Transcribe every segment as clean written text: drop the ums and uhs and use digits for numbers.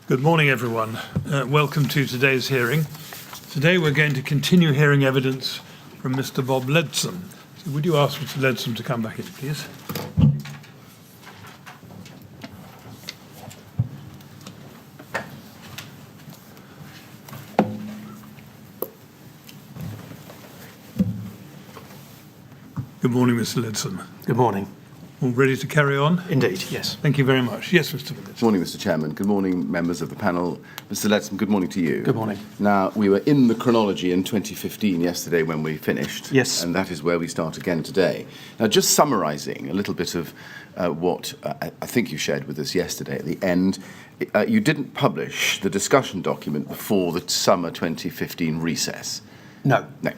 Good morning, everyone. Welcome to today's hearing. Today we're going to continue hearing evidence from Mr. Bob Ledsome. So would you ask Mr. Ledsome to come back in, please? Good morning, Mr. Ledsome. Good morning. All ready to carry on? Indeed, yes. Thank you very much. Yes, Mr. Ledsome. Good morning, Mr. Chairman. Good morning, members of the panel. Mr. Ledsome, good morning to you. Good morning. Now, we were in the chronology in 2015 yesterday when we finished. Yes. And that is where we start again today. Now, just summarising a little bit of what I think you shared with us yesterday at the end, you didn't publish the discussion document before the summer 2015 recess. No. No.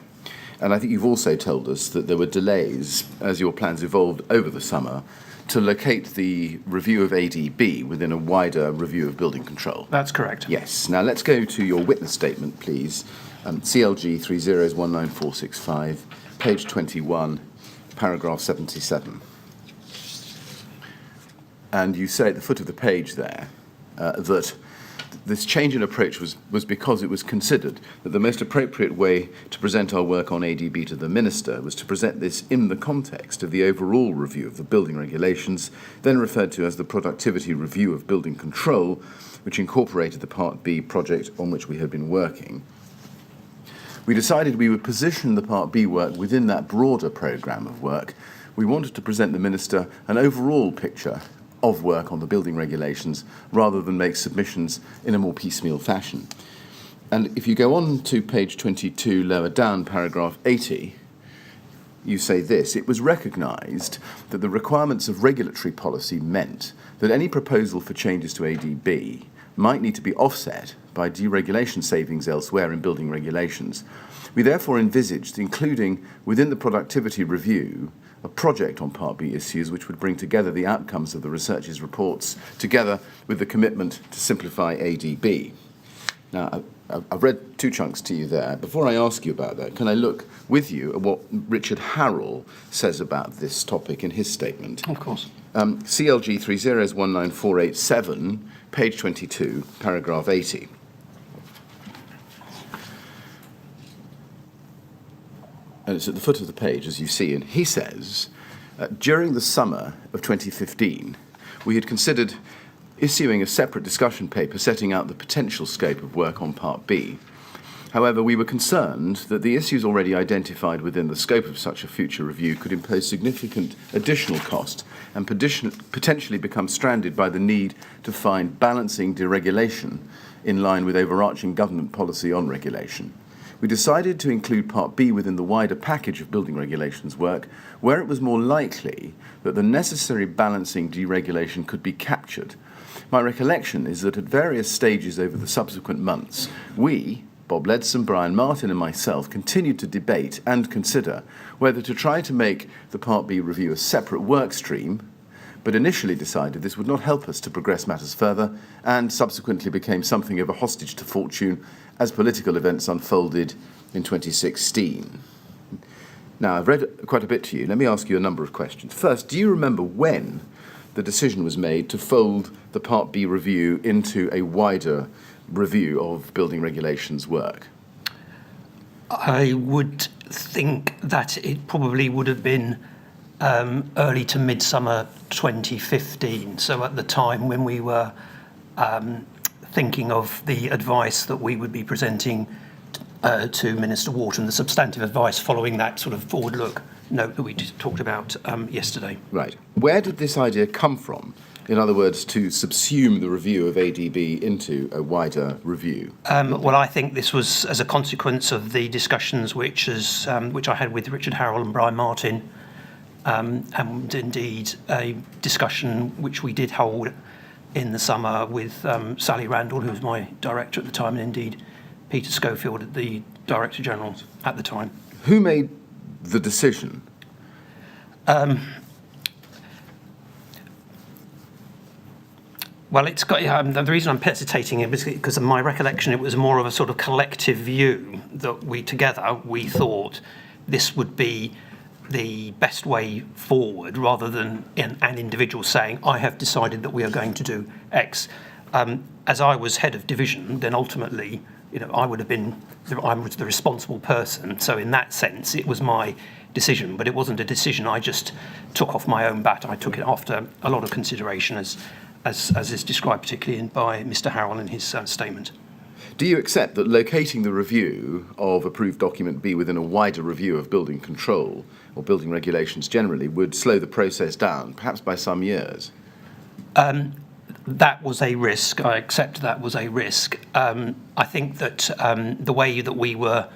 And I think you've also told us that there were delays as your plans evolved over the summer to locate the review of ADB within a wider review of building control. That's correct. Yes. Now let's go to your witness statement, please. CLG 301945, page 21, paragraph 77. And you say at the foot of the page there that this change in approach was because it was considered that the most appropriate way to present our work on ADB to the Minister was to present this in the context of the overall review of the building regulations, then referred to as the Productivity Review of Building Control, which incorporated the Part B project on which we had been working. We decided we would position the Part B work within that broader programme of work. We wanted to present the Minister an overall picture of work on the building regulations rather than make submissions in a more piecemeal fashion. And if you go on to page 22, lower down, paragraph 80, you say this: it was recognised that the requirements of regulatory policy meant that any proposal for changes to ADB might need to be offset by deregulation savings elsewhere in building regulations. We therefore envisaged including within the productivity review a project on Part B issues which would bring together the outcomes of the research's reports together with the commitment to simplify ADB. Now, I've read two chunks to you there. Before I ask you about that, can I look with you at what Richard Harrell says about this topic in his statement? Of course. CLG 30194887, page 22, paragraph 80. And it's at the foot of the page, as you see, and he says, during the summer of 2015, we had considered issuing a separate discussion paper setting out the potential scope of work on Part B. However, we were concerned that the issues already identified within the scope of such a future review could impose significant additional cost and potentially become stranded by the need to find balancing deregulation in line with overarching government policy on regulation. We decided to include Part B within the wider package of building regulations work, where it was more likely that the necessary balancing deregulation could be captured. My recollection is that at various stages over the subsequent months, we, Bob Ledsome, Brian Martin and myself, continued to debate and consider whether to try to make the Part B review a separate work stream, but initially decided this would not help us to progress matters further and subsequently became something of a hostage to fortune as political events unfolded in 2016. Now, I've read quite a bit to you. Let me ask you a number of questions. First, do you remember when the decision was made to fold the Part B review into a wider review of building regulations work? I would think that it probably would have been early to midsummer 2015, so at the time when we were thinking of the advice that we would be presenting to Minister Wharton, the substantive advice following that sort of forward look note that we just talked about yesterday. Right. Where did this idea come from? In other words, to subsume the review of ADB into a wider review? Well, I think this was as a consequence of the discussions which I had with Richard Harrell and Brian Martin, and indeed a discussion which we did hold in the summer with Sally Randall, who was my director at the time, and indeed Peter Schofield, the Director General at the time. Who made the decision? Well, it's got the reason I'm hesitating is because of my recollection. It was more of a sort of collective view that we thought this would be the best way forward, rather than an individual saying, "I have decided that we are going to do X." as I was head of division, then ultimately, I was the responsible person. So in that sense, it was my decision, but it wasn't a decision I just took off my own bat. I took it after a lot of consideration, as is described particularly by Mr. Harrell in his statement. Do you accept that locating the review of approved document B within a wider review of building control or building regulations generally would slow the process down, perhaps by some years? That was a risk. I accept that was a risk. I think that the way that we were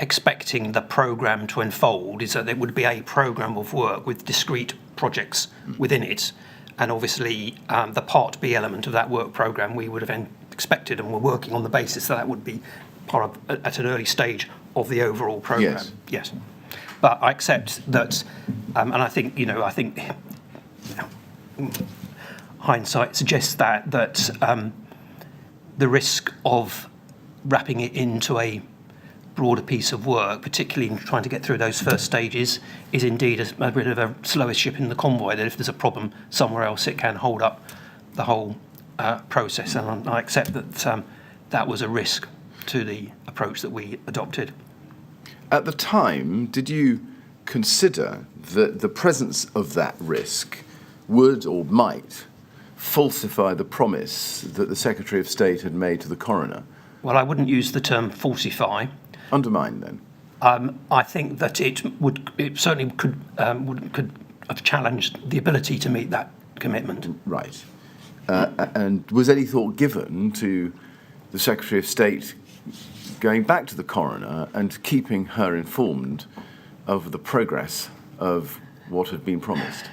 expecting the programme to unfold is that there would be a programme of work with discrete projects within it. And obviously, the Part B element of that work programme we would have expected, and we're working on the basis that would be part of, at an early stage of the overall programme. Yes. But I accept that, and I think, hindsight suggests that the risk of wrapping it into a broader piece of work, particularly in trying to get through those first stages, is indeed a bit of a slowest ship in the convoy, that if there's a problem somewhere else, it can hold up the whole process. And I accept that that was a risk to the approach that we adopted. At the time, did you consider that the presence of that risk would or might falsify the promise that the Secretary of State had made to the coroner? Well, I wouldn't use the term falsify. Undermine, then? I think that it certainly could have challenged the ability to meet that commitment. Right. And was any thought given to the Secretary of State going back to the coroner and keeping her informed of the progress of what had been promised?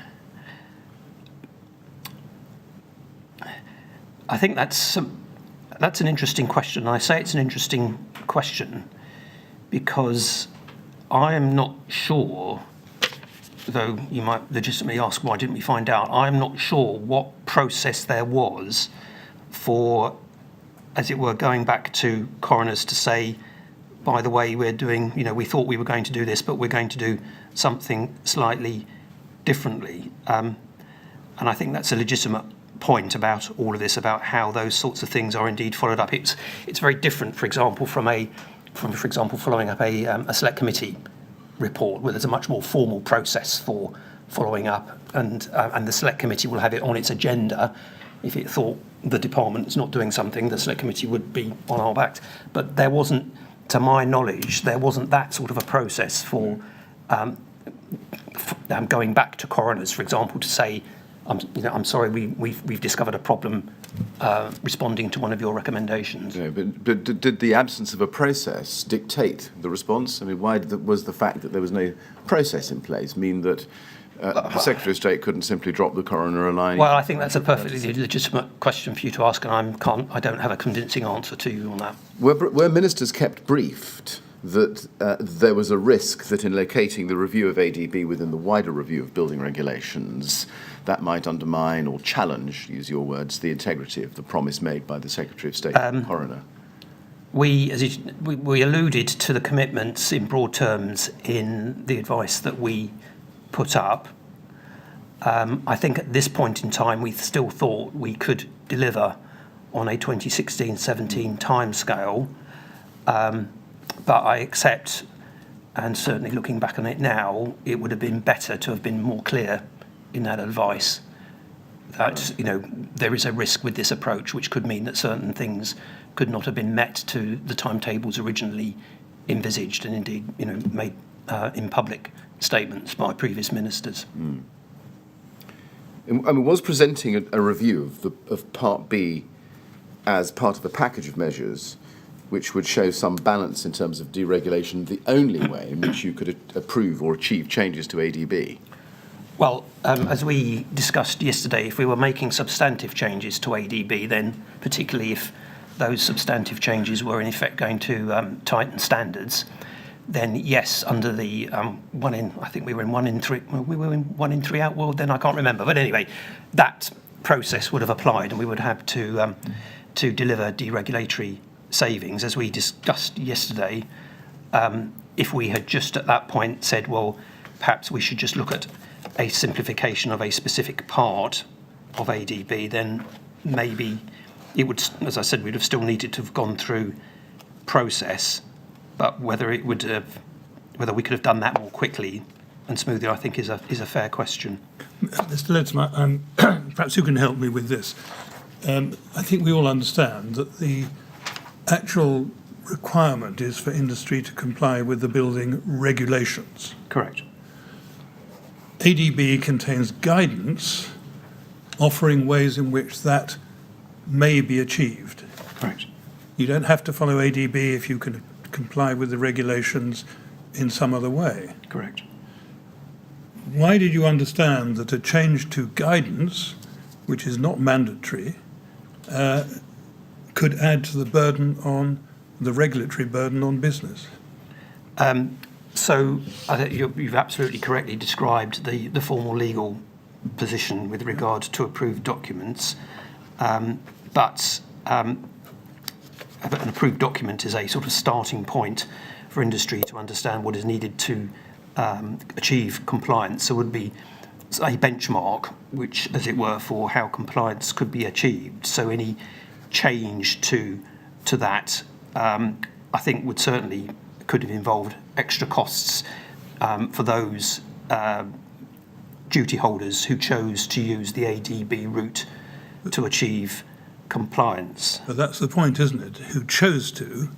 I think that's an interesting question. I say it's an interesting question because I am not sure, though you might legitimately ask why didn't we find out, I'm not sure what process there was for, as it were, going back to coroners to say, by the way, we're doing, we thought we were going to do this, but we're going to do something slightly differently. And I think that's a legitimate point about all of this, about how those sorts of things are indeed followed up. It's very different, for example, from following up a select committee report, where there's a much more formal process for following up, and the select committee will have it on its agenda. If it thought the department is not doing something, the select committee would be on our backs. But there wasn't, to my knowledge, there wasn't that sort of a process for going back to coroners, for example, to say, I'm sorry, we've discovered a problem responding to one of your recommendations. Yeah, but did the absence of a process dictate the response? I mean, why was the fact that there was no process in place mean that the Secretary of State couldn't simply drop the coroner a line? Well, I think that's a perfectly legitimate question for you to ask, and I don't have a convincing answer to you on that. Were ministers kept briefed that there was a risk that in locating the review of ADB within the wider review of building regulations, that might undermine or challenge, use your words, the integrity of the promise made by the Secretary of State to the coroner? We alluded to the commitments in broad terms in the advice that we put up. I think at this point in time, we still thought we could deliver on a 2016-17 timescale. But I accept, and certainly looking back on it now, it would have been better to have been more clear in that advice that, there is a risk with this approach, which could mean that certain things could not have been met to the timetables originally envisaged and indeed, made in public statements by previous ministers. I mean, was presenting a review of Part B as part of a package of measures which would show some balance in terms of deregulation the only way in which you could approve or achieve changes to ADB? Well, as we discussed yesterday, if we were making substantive changes to ADB, then particularly if those substantive changes were in effect going to tighten standards, then yes, under the I think we were in 1 in 3, we were in 1 in 3 out, well, then I can't remember. But anyway, that process would have applied, and we would have to deliver deregulatory savings, as we discussed yesterday. If we had just at that point said, well, perhaps we should just look at a simplification of a specific part of ADB, then maybe it would, as I said, we'd have still needed to have gone through process, but whether we could have done that more quickly and smoothly, I think is a fair question. Mr. Ledsome, perhaps you can help me with this. I think we all understand that the actual requirement is for industry to comply with the building regulations. Correct. ADB contains guidance offering ways in which that may be achieved. Correct. You don't have to follow ADB if you can comply with the regulations in some other way. Correct. Why did you understand that a change to guidance, which is not mandatory, could add to the burden on the regulatory burden on business? So I think you've absolutely correctly described the formal legal position with regard to approved documents, but an approved document is a sort of starting point for industry to understand what is needed to achieve compliance. So it would be a benchmark, which, as it were, for how compliance could be achieved. So any change to that, I think, would certainly could have involved extra costs for those duty holders who chose to use the ADB route to achieve compliance. But that's the point, isn't it? Who chose to,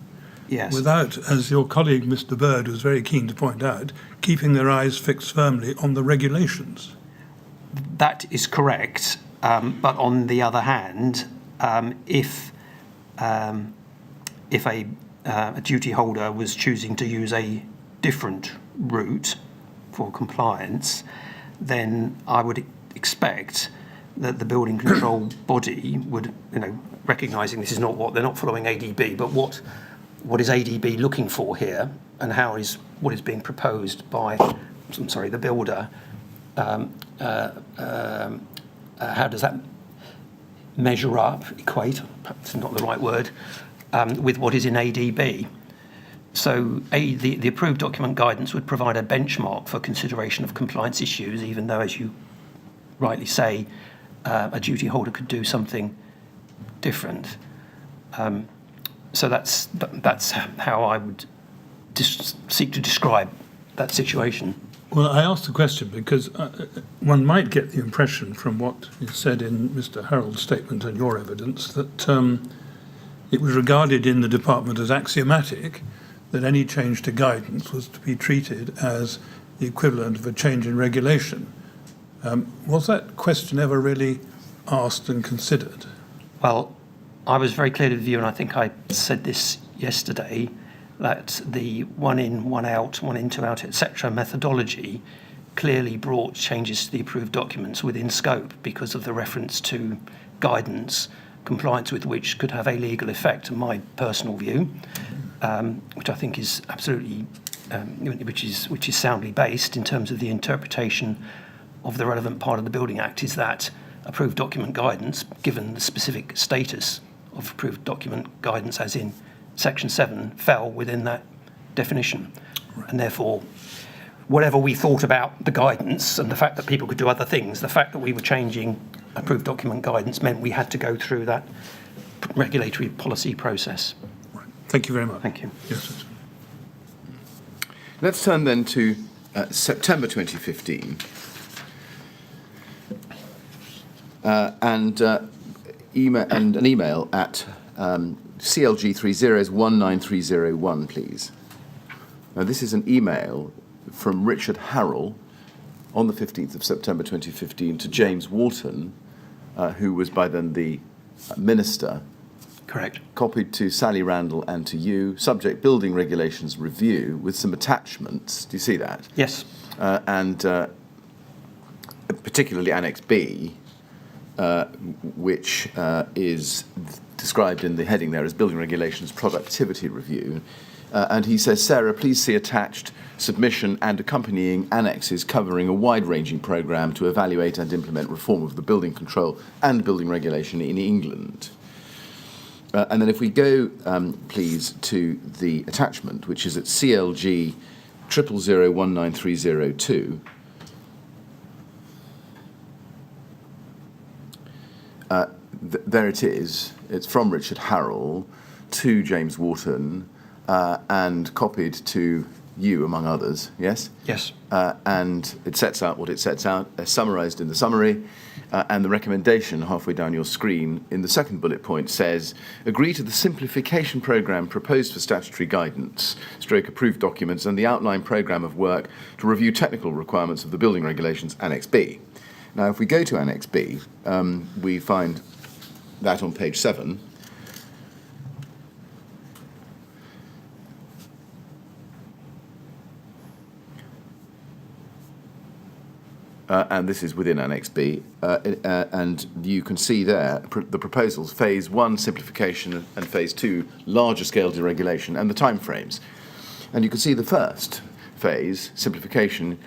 Yes. without, as your colleague Mr. Bird was very keen to point out, keeping their eyes fixed firmly on the regulations. That is correct, but on the other hand, if a duty holder was choosing to use a different route for compliance, then I would expect that the building control body would, recognising this is not what they're not following ADB, but what is ADB looking for here, and what is being proposed by, the builder. How does that measure up, equate, perhaps not the right word, with what is in ADB? So the approved document guidance would provide a benchmark for consideration of compliance issues, even though, as you rightly say, a duty holder could do something different. So that's how I would seek to describe that situation. Well, I asked the question because one might get the impression from what is said in Mr. Harold's statement and your evidence that it was regarded in the department as axiomatic that any change to guidance was to be treated as the equivalent of a change in regulation. Was that question ever really asked and considered? Well, I was very clear with you, and I think I said this yesterday, that the one in, one out, one in, two out, etc. methodology clearly brought changes to the approved documents within scope because of the reference to guidance, compliance with which could have a legal effect, in my personal view, which I think is absolutely, which is soundly based in terms of the interpretation of the relevant part of the Building Act, is that approved document guidance, given the specific status of approved document guidance as in Section 7, fell within that definition. Right. And therefore, whatever we thought about the guidance and the fact that people could do other things, the fact that we were changing approved document guidance meant we had to go through that regulatory policy process. Right. Thank you very much. Thank you. Yes, sir. Let's turn then to September 2015 and an email at CLG 30193001, please. Now, this is an email from Richard Harrell on the 15th of September 2015 to James Wharton, who was by then the Minister. Correct. Copied to Sally Randall and to you. Subject: Building Regulations Review, with some attachments. Do you see that? Yes. And particularly Annex B, which is described in the heading there as Building Regulations Productivity Review. And he says, Sarah, please see attached submission and accompanying annexes covering a wide-ranging programme to evaluate and implement reform of the building control and building regulation in England. And then if we go, please, to the attachment, which is at CLG 00019302, there it is. It's from Richard Harrell to James Wharton and copied to you, among others, yes? Yes. And it sets out what it sets out, summarised in the summary, and the recommendation halfway down your screen in the second bullet point says, agree to the simplification programme proposed for statutory guidance, stroke approved documents, and the outline programme of work to review technical requirements of the building regulations, Annex B. Now, if we go to Annex B, we find that on page 7. And this is within Annex B, and you can see there the proposals, Phase 1 simplification and Phase 2 larger scale deregulation, and the timeframes. And you can see the first phase, simplification,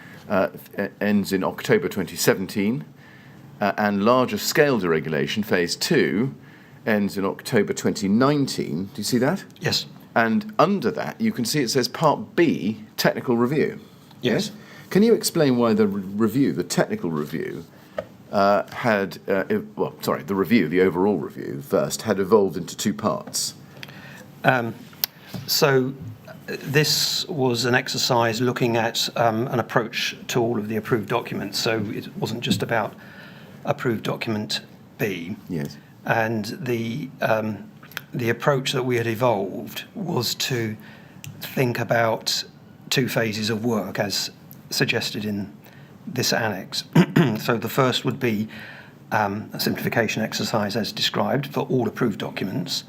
ends in October 2017, and larger scale deregulation, Phase 2, ends in October 2019. Do you see that? Yes. And under that, you can see it says Part B, technical review. Yes. Can you explain why the review, the technical review, the overall review first, had evolved into two parts? So this was an exercise looking at an approach to all of the approved documents. So it wasn't just about approved document B. Yes. And the approach that we had evolved was to think about two phases of work as suggested in this annex. So the first would be a simplification exercise as described for all approved documents.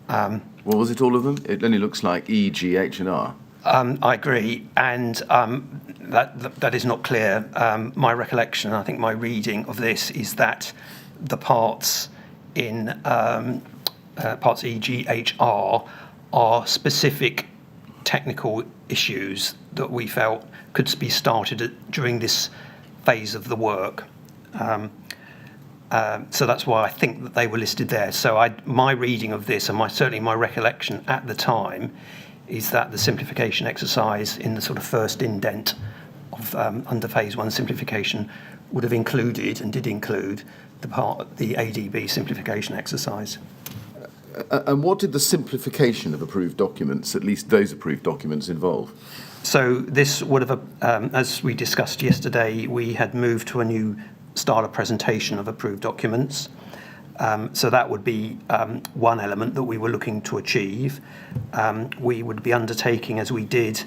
Well, was it all of them? It only looks like E, G, H and R. I agree, and that is not clear. My recollection, I think my reading of this is that the parts in parts E, G, H, R are specific technical issues that we felt could be started during this phase of the work. So that's why I think that they were listed there. So my reading of this, and certainly my recollection at the time, is that the simplification exercise in the sort of first indent of under Phase 1 simplification would have included, and did include, the ADB simplification exercise. And what did the simplification of approved documents, at least those approved documents, involve? So this would have, as we discussed yesterday, we had moved to a new style of presentation of approved documents. So that would be one element that we were looking to achieve. We would be undertaking, as we did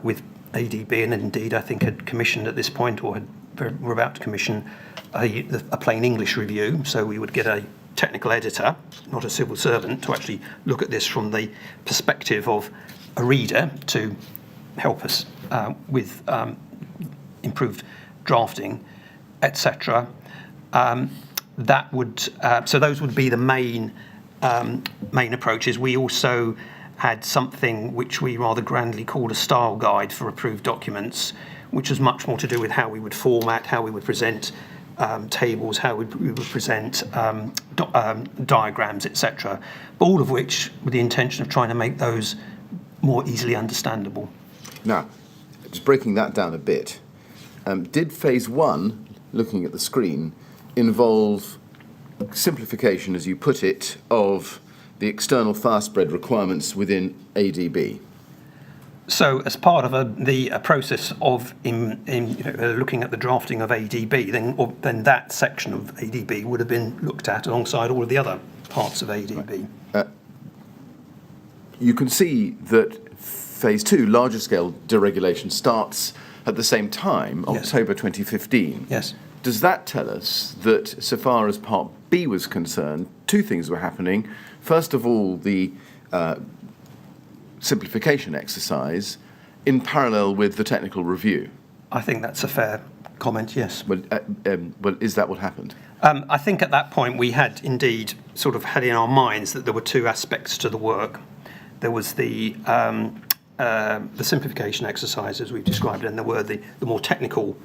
with ADB, and indeed I think had commissioned at this point, or were about to commission, a plain English review. So we would get a technical editor, not a civil servant, to actually look at this from the perspective of a reader to help us with improved drafting, etc. That would so those would be the main approaches. We also had something which we rather grandly called a style guide for approved documents, which was much more to do with how we would format, how we would present tables, how we would present diagrams, etc. All of which with the intention of trying to make those more easily understandable. Now, just breaking that down a bit, did Phase 1, looking at the screen, involve simplification, as you put it, of the external fast-spread requirements within ADB? So, as part of the process of looking at the drafting of ADB, then that section of ADB would have been looked at alongside all of the other parts of ADB. Right. You can see that Phase 2, larger scale deregulation, starts at the same time, Yes. October 2015. Yes. Does that tell us that, so far as Part B was concerned, two things were happening? First of all, the simplification exercise in parallel with the technical review. I think that's a fair comment, yes. Well, is that what happened? I think at that point we had indeed sort of had in our minds that there were two aspects to the work. There was the simplification exercise, as we've described, and there were the more technical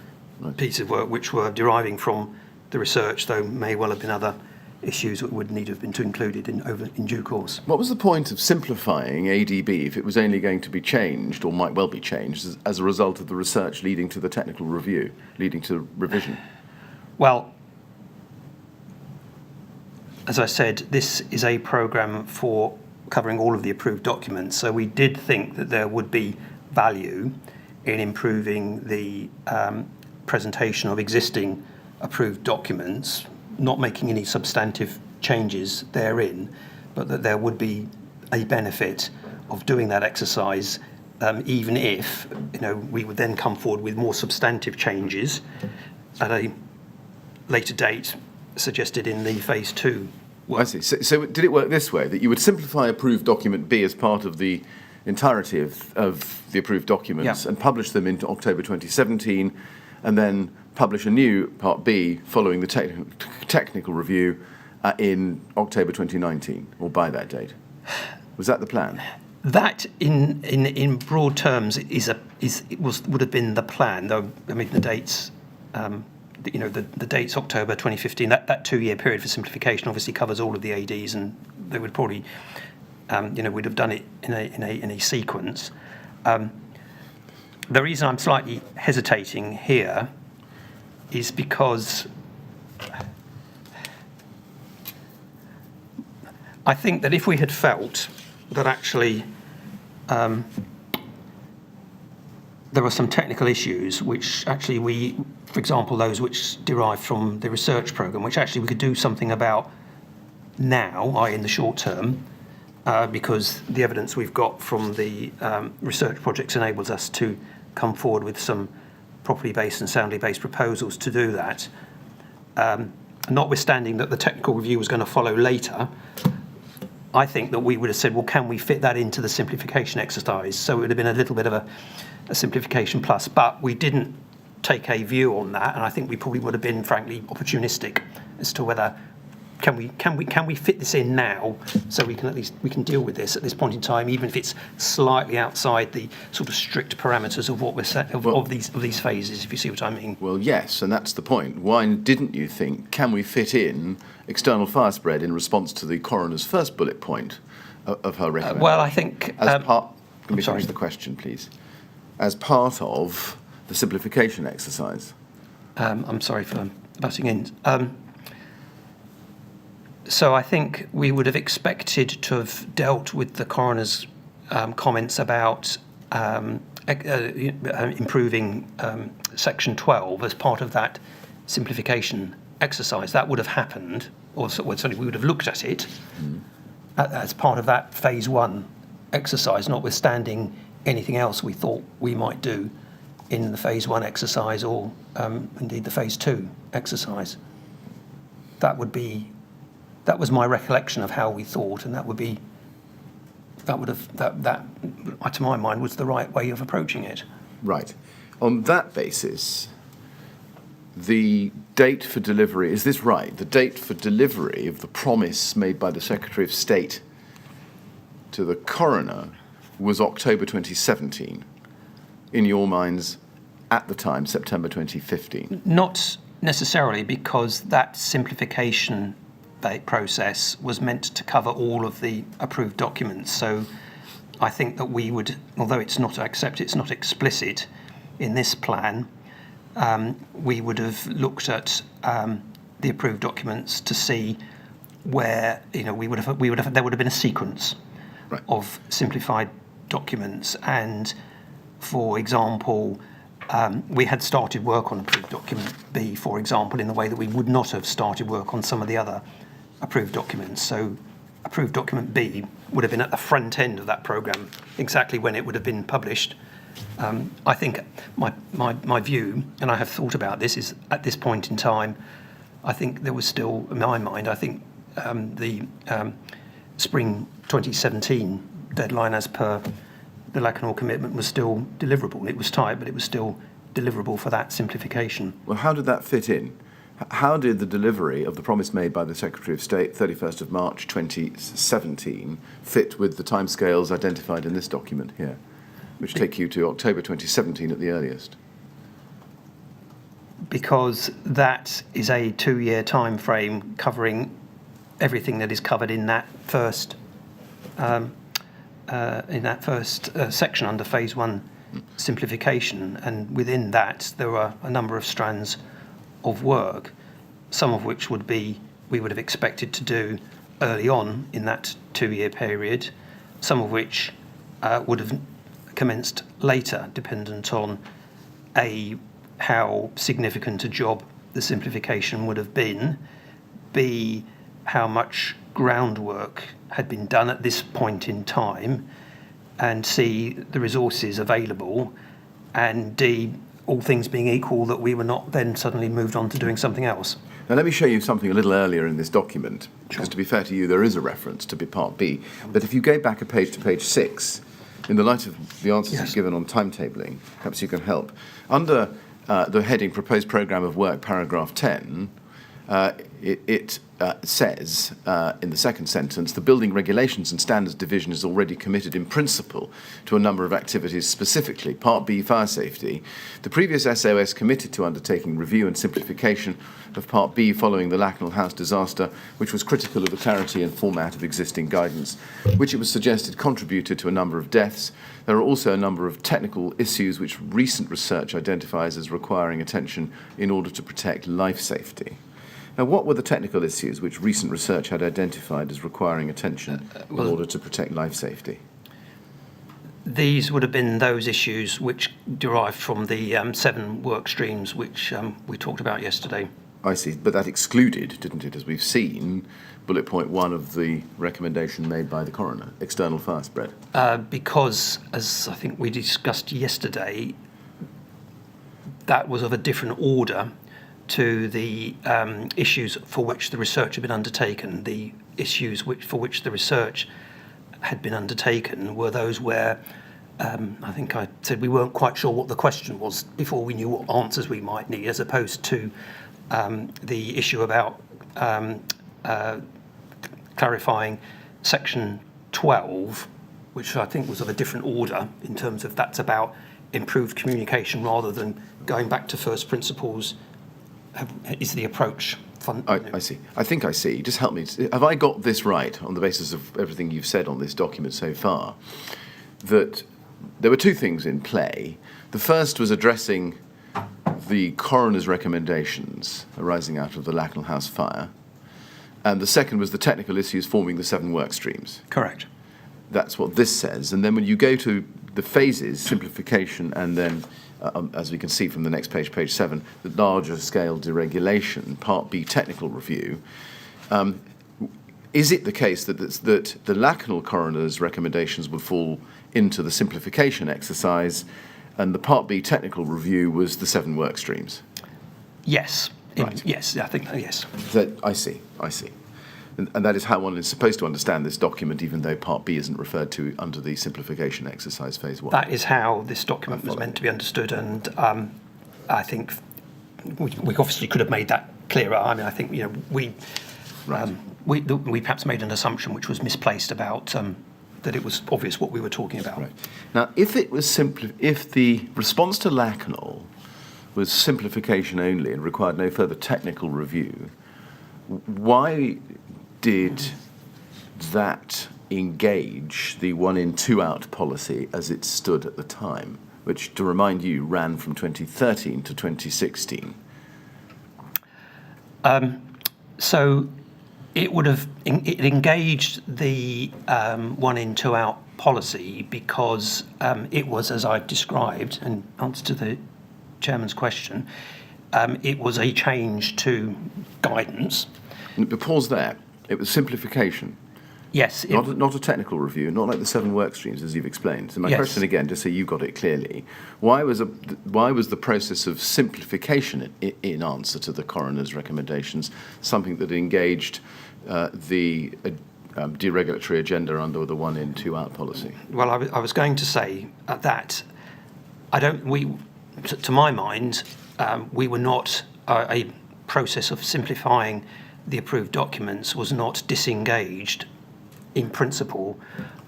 pieces of work which were deriving from the research, though may well have been other issues that would need to have been included in due course. What was the point of simplifying ADB if it was only going to be changed, or might well be changed, as a result of the research leading to the technical review, leading to revision? Well, as I said, this is a programme for covering all of the approved documents. So we did think that there would be value in improving the presentation of existing approved documents, not making any substantive changes therein, but that there would be a benefit of doing that exercise, even if we would then come forward with more substantive changes at a later date suggested in the phase 2 work. I see. So did it work this way, that you would simplify approved document B as part of the entirety of the approved documents and publish them into October 2017, and then publish a new Part B following the technical review in October 2019, or by that date? Was that the plan? That, in broad terms, would have been the plan. Though I mean the dates, the dates October 2015. That 2-year period for simplification obviously covers all of the ADs, and they would probably, we'd have done it in a sequence. The reason I'm slightly hesitating here is because I think that if we had felt that actually there were some technical issues which actually for example, those which derive from the research programme, which actually we could do something about now, i.e. in the short term, because the evidence we've got from the research projects enables us to come forward with some properly based and soundly based proposals to do that. Notwithstanding that the technical review was going to follow later, I think that we would have said, well, can we fit that into the simplification exercise? So it would have been a little bit of a simplification plus, but we didn't take a view on that, and I think we probably would have been, frankly, opportunistic as to whether can we fit this in now, so we can deal with this at this point in time, even if it's slightly outside the sort of strict parameters of what we're set of these phases, if you see what I mean. Well, yes, and that's the point. Why didn't you think, can we fit in external fire spread in response to the coroner's first bullet point of her recommendation? Well, I think let me finish the question, please. As part of the simplification exercise. I'm sorry for butting in. So I think we would have expected to have dealt with the coroner's comments about improving section 12 as part of that simplification exercise. That would have happened, or certainly we would have looked at it as part of that phase 1 exercise, notwithstanding anything else we thought we might do in the phase 1 exercise, or indeed the phase 2 exercise. That was my recollection of how we thought, and that to my mind was the right way of approaching it. Right. On that basis, the date for delivery, is this right? The date for delivery of the promise made by the Secretary of State to the coroner was October 2017. In your minds, at the time, September 2015? Not necessarily, because that simplification process was meant to cover all of the approved documents. So I think that we would, although it's not explicit in this plan, we would have looked at the approved documents to see where there would have been a sequence of simplified documents, and for example, we had started work on approved document B, for example, in the way that we would not have started work on some of the other approved documents. So approved document B would have been at the front end of that programme, exactly when it would have been published. I think my view, and I have thought about this, is at this point in time, I think there was still, in my mind, I think the spring 2017 deadline as per the Lacanau commitment was still deliverable. It was tight, but it was still deliverable for that simplification. Well, how did that fit in? How did the delivery of the promise made by the Secretary of State, 31st of March 2017, fit with the timescales identified in this document here, which take you to October 2017 at the earliest? Because that is a 2-year time frame covering everything that is covered in that first section under phase 1 simplification, and within that there are a number of strands of work, some of which would be we would have expected to do early on in that 2-year period, some of which would have commenced later, dependent on how significant a job the simplification would have been, B, how much groundwork had been done at this point in time, and C, the resources available, and D, all things being equal, that we were not then suddenly moved on to doing something else. Now, let me show you something a little earlier in this document, because to be fair to you, there is a reference to Part B. But if you go back a page to page 6, in the light of the answers you've given on timetabling, perhaps you can help. Under the heading Proposed Programme of Work, paragraph 10, it says in the second sentence, the Building Regulations and Standards Division is already committed in principle to a number of activities, specifically Part B, fire safety. The previous SOS committed to undertaking review and simplification of Part B following the Lacknell House disaster, which was critical of the clarity and format of existing guidance, which it was suggested contributed to a number of deaths. There are also a number of technical issues which recent research identifies as requiring attention in order to protect life safety. Now, what were the technical issues which recent research had identified as requiring attention in order to protect life safety? These would have been those issues which derived from the 7 work streams which we talked about yesterday. I see, but that excluded, didn't it, as we've seen, bullet point 1 of the recommendation made by the coroner, external fire spread? Because, as I think we discussed yesterday, that was of a different order to the issues for which the research had been undertaken. The issues for which the research had been undertaken were those where I think I said we weren't quite sure what the question was before we knew what answers we might need, as opposed to the issue about clarifying section 12, which I think was of a different order in terms of that's about improved communication rather than going back to first principles. Is the approach fun? I see. I think I see. Just help me. Have I got this right on the basis of everything you've said on this document so far? That there were 2 things in play. The first was addressing the coroner's recommendations arising out of the Lacknell House fire. And the second was the technical issues forming the 7 work streams. Correct. That's what this says. And then when you go to the phases, simplification, and then, as we can see from the next page, page 7, the larger scale deregulation, Part B technical review, is it the case that the Lacknell coroner's recommendations would fall into the simplification exercise, and the Part B technical review was the 7 work streams? Yes. Right. Yes, I think yes. I see. And that is how one is supposed to understand this document, even though Part B isn't referred to under the simplification exercise phase 1. That is how this document was meant to be understood, and I think we obviously could have made that clearer. I mean, I think we perhaps made an assumption which was misplaced about that it was obvious what we were talking about. Right. Now, if the response to Lacknell was simplification only and required no further technical review, why did that engage the 1 in 2 out policy as it stood at the time, which, to remind you, ran from 2013 to 2016? So it engaged the 1 in 2 out policy because it was, as I've described in answer to the chairman's question, it was a change to guidance. But pause there. It was simplification. Yes. Not a technical review, not like the 7 work streams, as you've explained. So my question again, just so you got it clearly, why was the process of simplification in answer to the coroner's recommendations something that engaged the deregulatory agenda under the 1 in 2 out policy? Well, I was going to say that to my mind, we were not a process of simplifying the approved documents was not disengaged in principle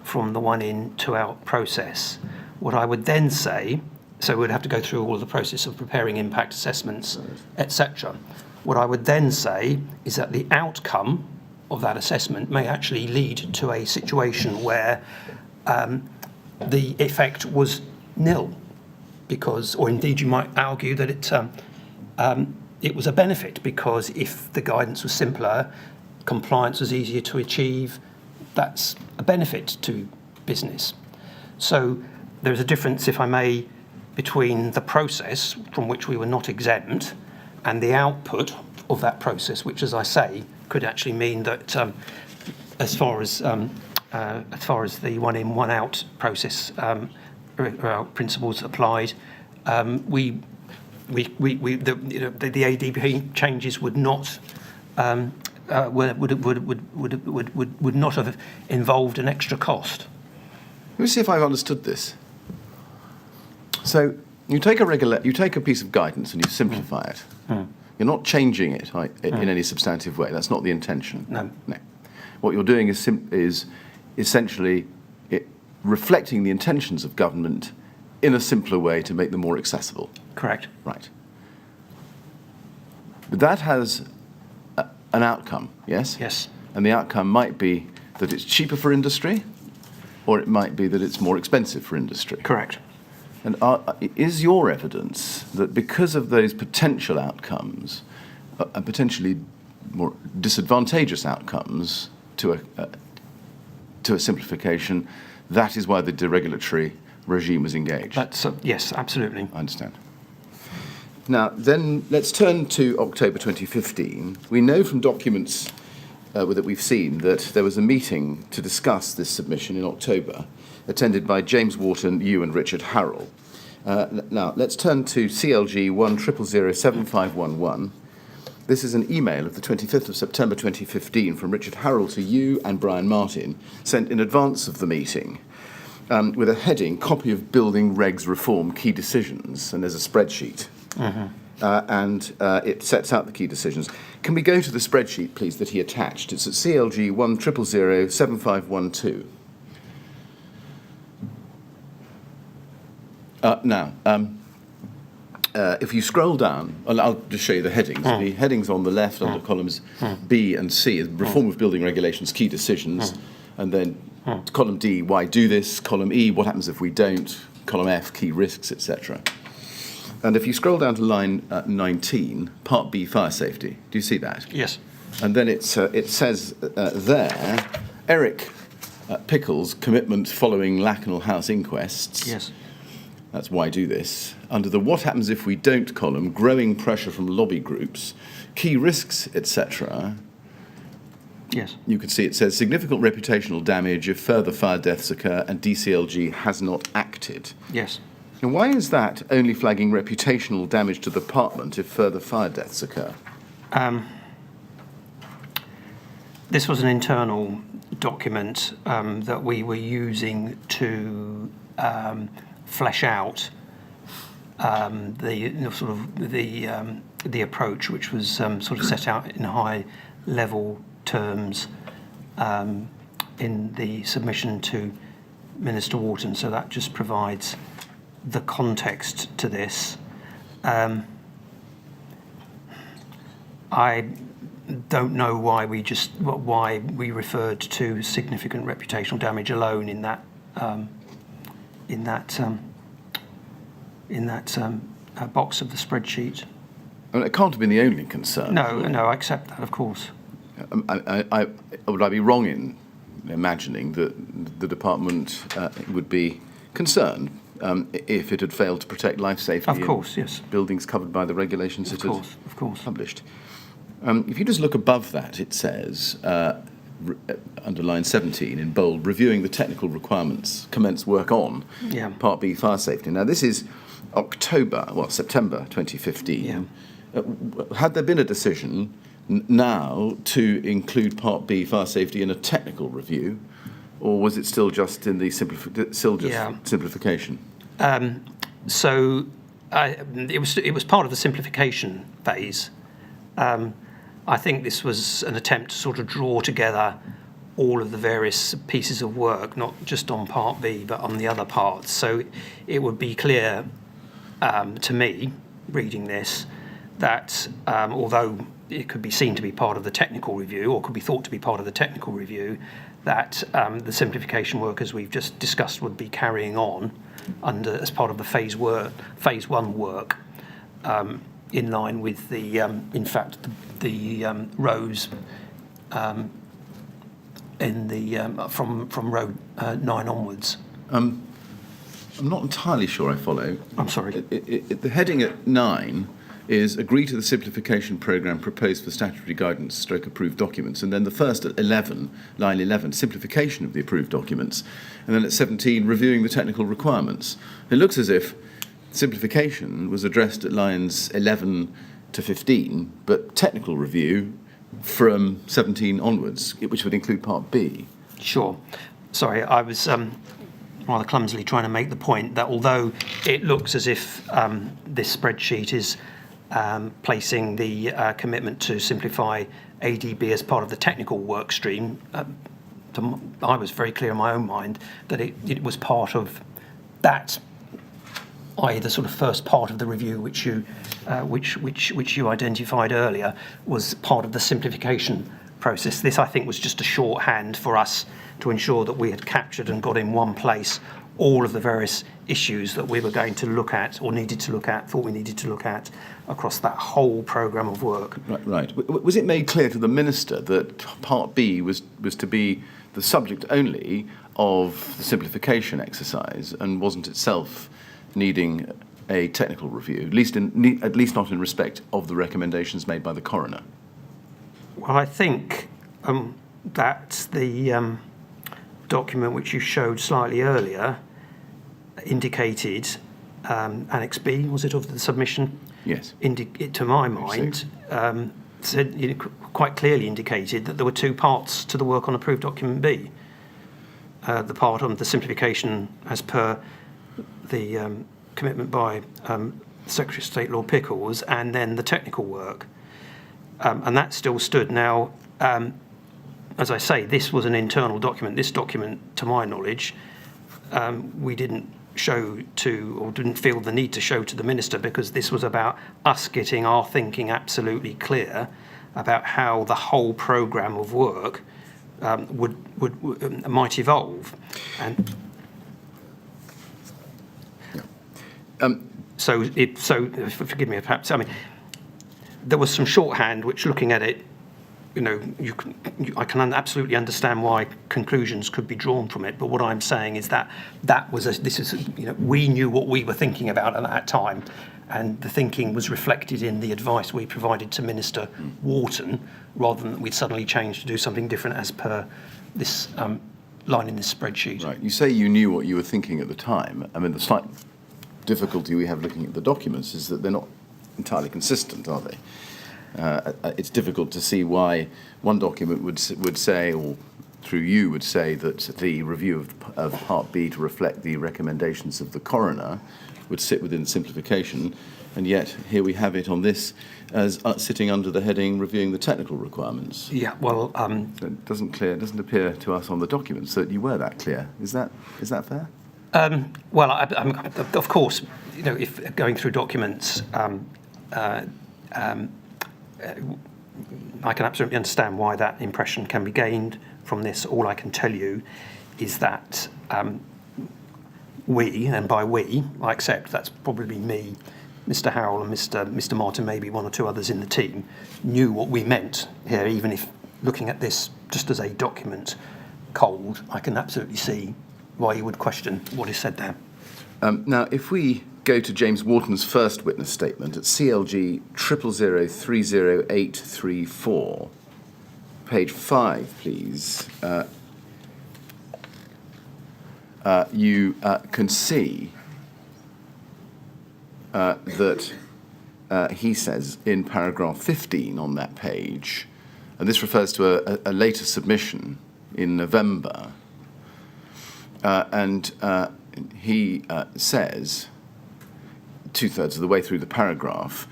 from the 1 in 2 out process. What I would then say, so we'd have to go through all of the process of preparing impact assessments, etc. What I would then say is that the outcome of that assessment may actually lead to a situation where the effect was nil, or indeed you might argue that it was a benefit, because if the guidance was simpler, compliance was easier to achieve, that's a benefit to business. So there's a difference, if I may, between the process from which we were not exempt and the output of that process, which, as I say, could actually mean that as far as the one in, one out process principles applied, the ADB changes would not would not have involved an extra cost. Let me see if I've understood this. So you take a piece of guidance and you simplify it. You're not changing it in any substantive way. That's not the intention. No. What you're doing is essentially reflecting the intentions of government in a simpler way to make them more accessible. Correct. Right. But that has an outcome, yes? Yes. And the outcome might be that it's cheaper for industry, or it might be that it's more expensive for industry. Correct. And is your evidence that because of those potential outcomes, and potentially more disadvantageous outcomes to a simplification, that is why the deregulatory regime was engaged? Yes, absolutely. I understand. Now, then let's turn to October 2015. We know from documents that we've seen that there was a meeting to discuss this submission in October, attended by James Wharton, you and Richard Harrell. Now, let's turn to CLG 100075511. This is an email of the 25th of September 2015 from Richard Harrell to you and Brian Martin, sent in advance of the meeting, with a heading, Copy of Building Regs Reform Key Decisions, and there's a spreadsheet. And it sets out the key decisions. Can we go to the spreadsheet, please, that he attached? It's at CLG 100075512. Now, if you scroll down, I'll just show you the headings. The headings on the left under columns B and C is Reform of Building Regulations, Key Decisions, and then column D, why do this? Column E, what happens if we don't? Column F, key risks, etc. And if you scroll down to line 19, Part B, fire safety, do you see that? Yes. And then it says there, Eric Pickles' commitment following Lakenal House inquests. Yes. That's why do this. Under the what happens if we don't column, growing pressure from lobby groups, key risks, etc. Yes. You can see it says significant reputational damage if further fire deaths occur and DCLG has not acted. Yes. And why is that only flagging reputational damage to the department if further fire deaths occur? This was an internal document that we were using to flesh out the approach, which was sort of set out in high level terms in the submission to Minister Wharton. So that just provides the context to this. I don't know why we referred to significant reputational damage alone in that box of the spreadsheet. I mean, it can't have been the only concern. No, I accept that, of course. Would I be wrong in imagining that the department would be concerned if it had failed to protect life safety Of course, yes. buildings covered by the regulations it had published? If you just look above that, it says, under line 17 in bold, reviewing the technical requirements, commence work on Part B, fire safety. Now, this is September 2015. Yeah. Had there been a decision now to include Part B, fire safety, in a technical review, or was it still just in the simplification? So it was part of the simplification phase. I think this was an attempt to sort of draw together all of the various pieces of work, not just on Part B, but on the other parts. So it would be clear to me, reading this, that although it could be seen to be part of the technical review, or could be thought to be part of the technical review, that the simplification work, as we've just discussed, would be carrying on as part of the phase one work. in line with the, in fact, the rows in the from row 9 onwards. I'm not entirely sure I follow. I'm sorry. The heading at 9 is agree to the simplification programme proposed for statutory guidance stroke approved documents, and then the first at 11, line 11, simplification of the approved documents, and then at 17, reviewing the technical requirements. It looks as if simplification was addressed at lines 11 to 15, but technical review from 17 onwards, which would include Part B. Sure. Sorry, I was rather clumsily trying to make the point that although it looks as if this spreadsheet is placing the commitment to simplify ADB as part of the technical work stream, I was very clear in my own mind that it was part of that, i.e. the sort of first part of the review which you identified earlier was part of the simplification process. This, I think, was just a shorthand for us to ensure that we had captured and got in one place all of the various issues that we were going to look at or needed to look at, thought we needed to look at across that whole programme of work. Right. Was it made clear to the Minister that Part B was to be the subject only of the simplification exercise and wasn't itself needing a technical review, at least not in respect of the recommendations made by the coroner? Well, I think that the document which you showed slightly earlier indicated, Annex B, was it, of the submission? Yes. To my mind, said, quite clearly indicated that there were two parts to the work on approved document B. The part on the simplification as per the commitment by Secretary of State Lord Pickles, and then the technical work. And that still stood. Now, as I say, this was an internal document. This document, to my knowledge, we didn't show to, or didn't feel the need to show to the Minister, because this was about us getting our thinking absolutely clear about how the whole programme of work might evolve. And so forgive me, perhaps, I mean, there was some shorthand which, looking at it, I can absolutely understand why conclusions could be drawn from it. But what I'm saying is that we knew what we were thinking about at that time, and the thinking was reflected in the advice we provided to Minister Wharton, rather than that we'd suddenly changed to do something different as per this line in this spreadsheet. Right. You say you knew what you were thinking at the time. I mean, the slight difficulty we have looking at the documents is that they're not entirely consistent, are they? It's difficult to see why one document would say, or through you would say, that the review of Part B to reflect the recommendations of the coroner would sit within simplification, and yet here we have it on this as sitting under the heading reviewing the technical requirements. Yeah, well, it doesn't appear to us on the documents that you were that clear. Is that fair? Well, of course, if going through documents. I can absolutely understand why that impression can be gained from this. All I can tell you is that we, and by we, I accept that's probably me, Mr. Howell and Mr. Martin, maybe one or two others in the team, knew what we meant here, even if looking at this just as a document cold, I can absolutely see why you would question what is said there. Now, if we go to James Wharton's first witness statement at CLG 000300834, page 5, please, you can see that he says in paragraph 15 on that page, and this refers to a later submission in November, and he says, two-thirds of the way through the paragraph,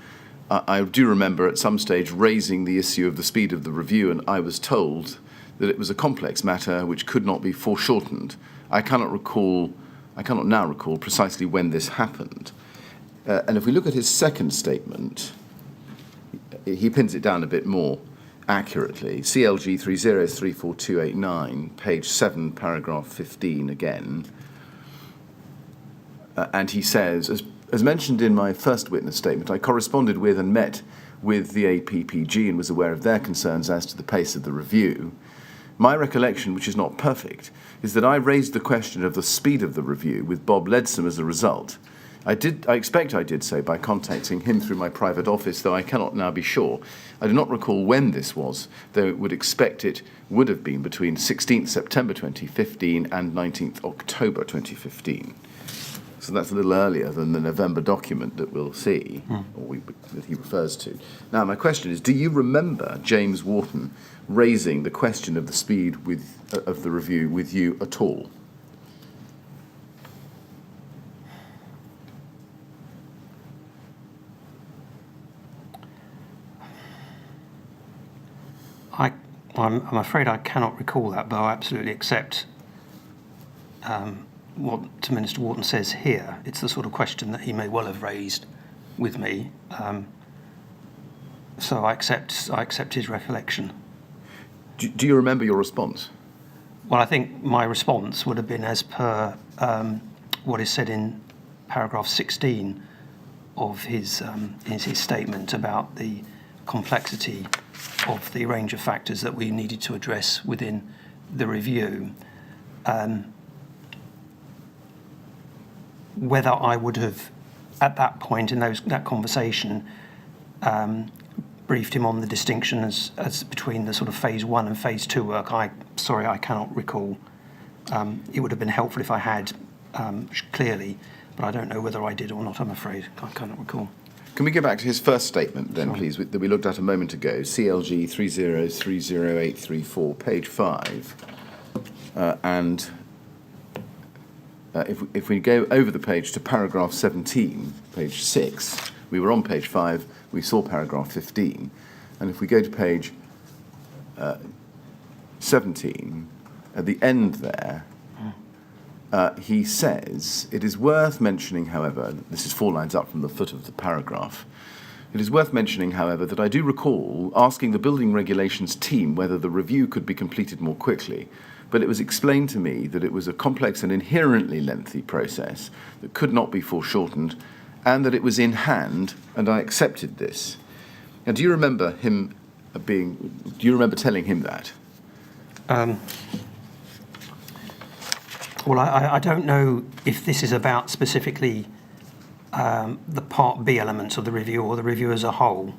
I do remember at some stage raising the issue of the speed of the review, and I was told that it was a complex matter which could not be foreshortened. I cannot now recall precisely when this happened. And if we look at his second statement, he pins it down a bit more accurately. CLG 3034289, page 7, paragraph 15 again. And he says, as mentioned in my first witness statement, I corresponded with and met with the APPG and was aware of their concerns as to the pace of the review. My recollection, which is not perfect, is that I raised the question of the speed of the review with Bob Ledsome as a result. I expect I did so by contacting him through my private office, though I cannot now be sure. I do not recall when this was, though would expect it would have been between 16th September 2015 and 19th October 2015. So that's a little earlier than the November document that we'll see, that he refers to. Now, my question is, do you remember James Wharton raising the question of the speed of the review with you at all? I'm afraid I cannot recall that, but I absolutely accept what Minister Wharton says here. It's the sort of question that he may well have raised with me. So I accept his recollection. Do you remember your response? Well, I think my response would have been as per what is said in paragraph 16 of his statement about the complexity of the range of factors that we needed to address within the review. Whether I would have, at that point in that conversation, briefed him on the distinction as between the sort of phase 1 and phase 2 work, I cannot recall. It would have been helpful if I had, clearly, but I don't know whether I did or not, I'm afraid. I cannot recall. Can we go back to his first statement then, please, that we looked at a moment ago, CLG 3030834, page 5. If we go over the page to paragraph 17, page 6, we were on page 5, we saw paragraph 15. And if we go to page 17, at the end there, he says, it is worth mentioning, however, this is 4 lines up from the foot of the paragraph, it is worth mentioning, however, that I do recall asking the building regulations team whether the review could be completed more quickly, but it was explained to me that it was a complex and inherently lengthy process that could not be foreshortened, and that it was in hand, and I accepted this. Now, do you remember telling him that? Well, I don't know if this is about specifically the Part B elements of the review or the review as a whole.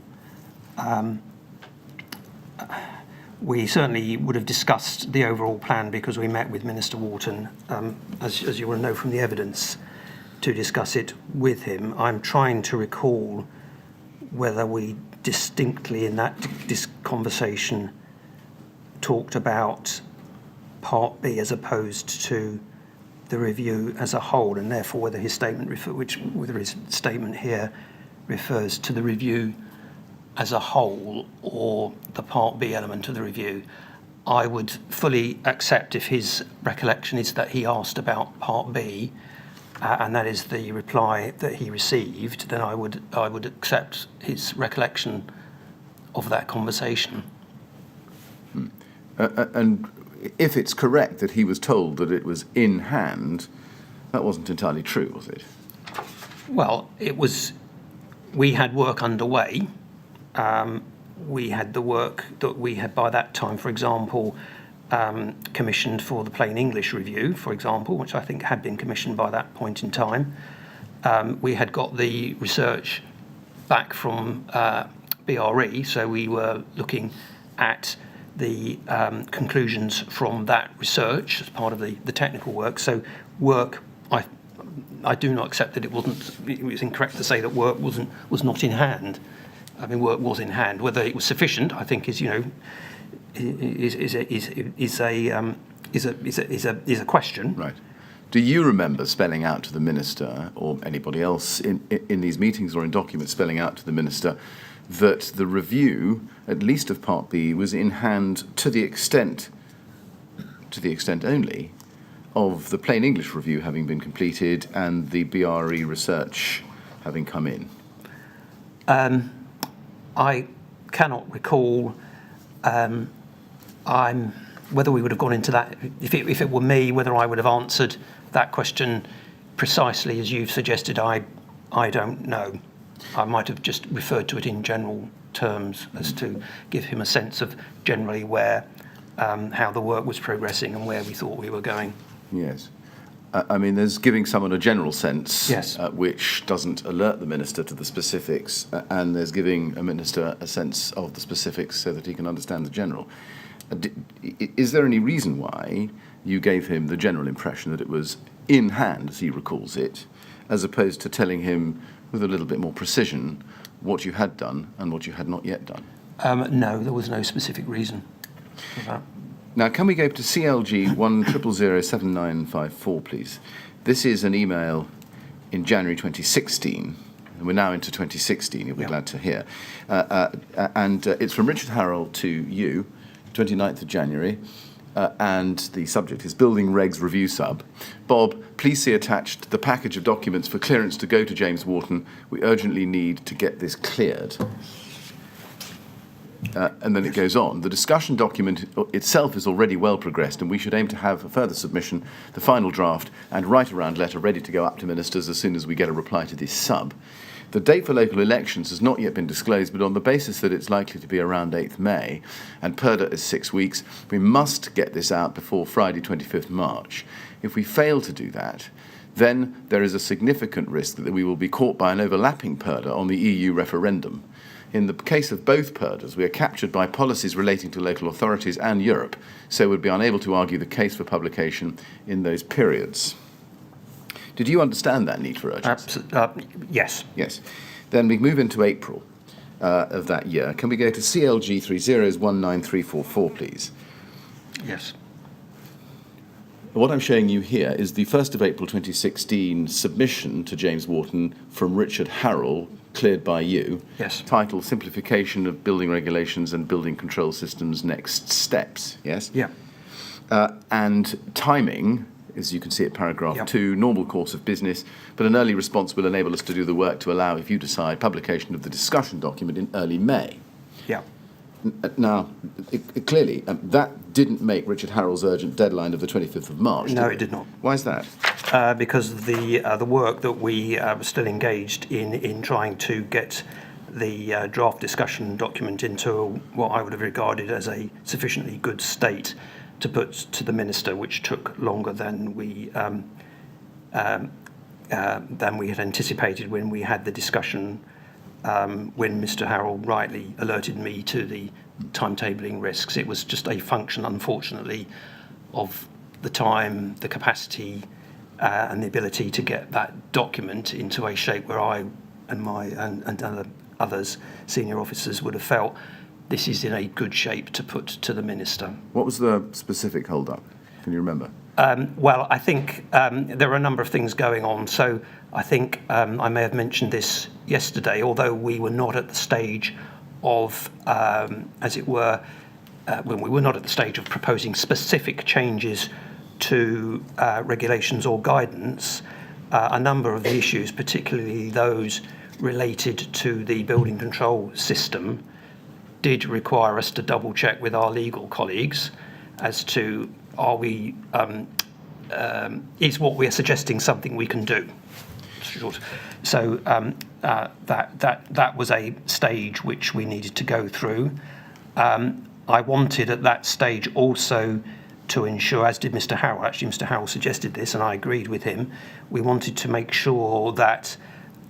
We certainly would have discussed the overall plan because we met with Minister Wharton, as you will know from the evidence, to discuss it with him. I'm trying to recall whether we distinctly in that conversation talked about Part B as opposed to the review as a whole, and therefore whether his statement here refers to the review as a whole or the Part B element of the review. I would fully accept if his recollection is that he asked about Part B, and that is the reply that he received, then I would accept his recollection of that conversation. And if it's correct that he was told that it was in hand, that wasn't entirely true, was it? Well, it was. We had work underway. We had the work that we had by that time, for example, commissioned for the plain English review, for example, which I think had been commissioned by that point in time. We had got the research back from BRE, so we were looking at the conclusions from that research as part of the technical work. So work, I do not accept that it was incorrect to say that work was not in hand. I mean, work was in hand. Whether it was sufficient, I think, is a question. Right. Do you remember spelling out to the minister or anybody else in these meetings or in documents spelling out to the minister that the review, at least of Part B, was in hand to the extent only of the plain English review having been completed and the BRE research having come in? I cannot recall whether we would have gone into that. If it were me, whether I would have answered that question precisely as you've suggested, I I don't know. I might have just referred to it in general terms as to give him a sense of generally where, how the work was progressing and where we thought we were going. Yes. I mean, there's giving someone a general sense, Yes. which doesn't alert the minister to the specifics, and there's giving a minister a sense of the specifics so that he can understand the general. Is there any reason why you gave him the general impression that it was in hand, as he recalls it, as opposed to telling him with a little bit more precision what you had done and what you had not yet done? No, there was no specific reason for that. Now, can we go to CLG 1000794, please? This is an email in January 2016, and we're now into 2016, you'll be glad to hear. And it's from Richard Harrell to you, 29th of January, and the subject is Building Regs Review Sub. Bob, please see attached the package of documents for clearance to go to James Wharton. We urgently need to get this cleared. And then it goes on. The discussion document itself is already well progressed, and we should aim to have a further submission, the final draft, and write-around letter ready to go up to ministers as soon as we get a reply to this sub. The date for local elections has not yet been disclosed, but on the basis that it's likely to be around 8th May, and PERDA is 6 weeks, we must get this out before Friday, 25th March. If we fail to do that, then there is a significant risk that we will be caught by an overlapping PERDA on the EU referendum. In the case of both PERDAs, we are captured by policies relating to local authorities and Europe, so would be unable to argue the case for publication in those periods. Did you understand that need for urgency? Yes. Yes. Then we move into April of that year. Can we go to CLG 30193444, please? Yes. What I'm showing you here is the 1st of April 2016 submission to James Wharton from Richard Harrell, cleared by you. Yes. Title, Simplification of Building Regulations and Building Control Systems Next Steps. Yes? Yeah. And timing, as you can see at paragraph 2, normal course of business, but an early response will enable us to do the work to allow, if you decide, publication of the discussion document in early May. Yeah. Now, clearly, that didn't make Richard Harrell's urgent deadline of the 25th of March. No, it did not. Why is that? Because the work that we were still engaged in trying to get the draft discussion document into what I would have regarded as a sufficiently good state to put to the minister, which took longer than we had anticipated when we had the discussion. When Mr. Harrell rightly alerted me to the timetabling risks, it was just a function, unfortunately, of the time, the capacity, and the ability to get that document into a shape where I and others, senior officers, would have felt this is in a good shape to put to the minister. What was the specific hold-up? Can you remember? Well, I think there are a number of things going on. So I think I may have mentioned this yesterday, although we were not at the stage of, as it were, when we were not at the stage of proposing specific changes to regulations or guidance, a number of the issues, particularly those related to the building control system, did require us to double check with our legal colleagues as to is what we are suggesting something we can do. So that was a stage which we needed to go through. I wanted at that stage also to ensure, as did Mr. Harrell, actually Mr. Harrell suggested this and I agreed with him, we wanted to make sure that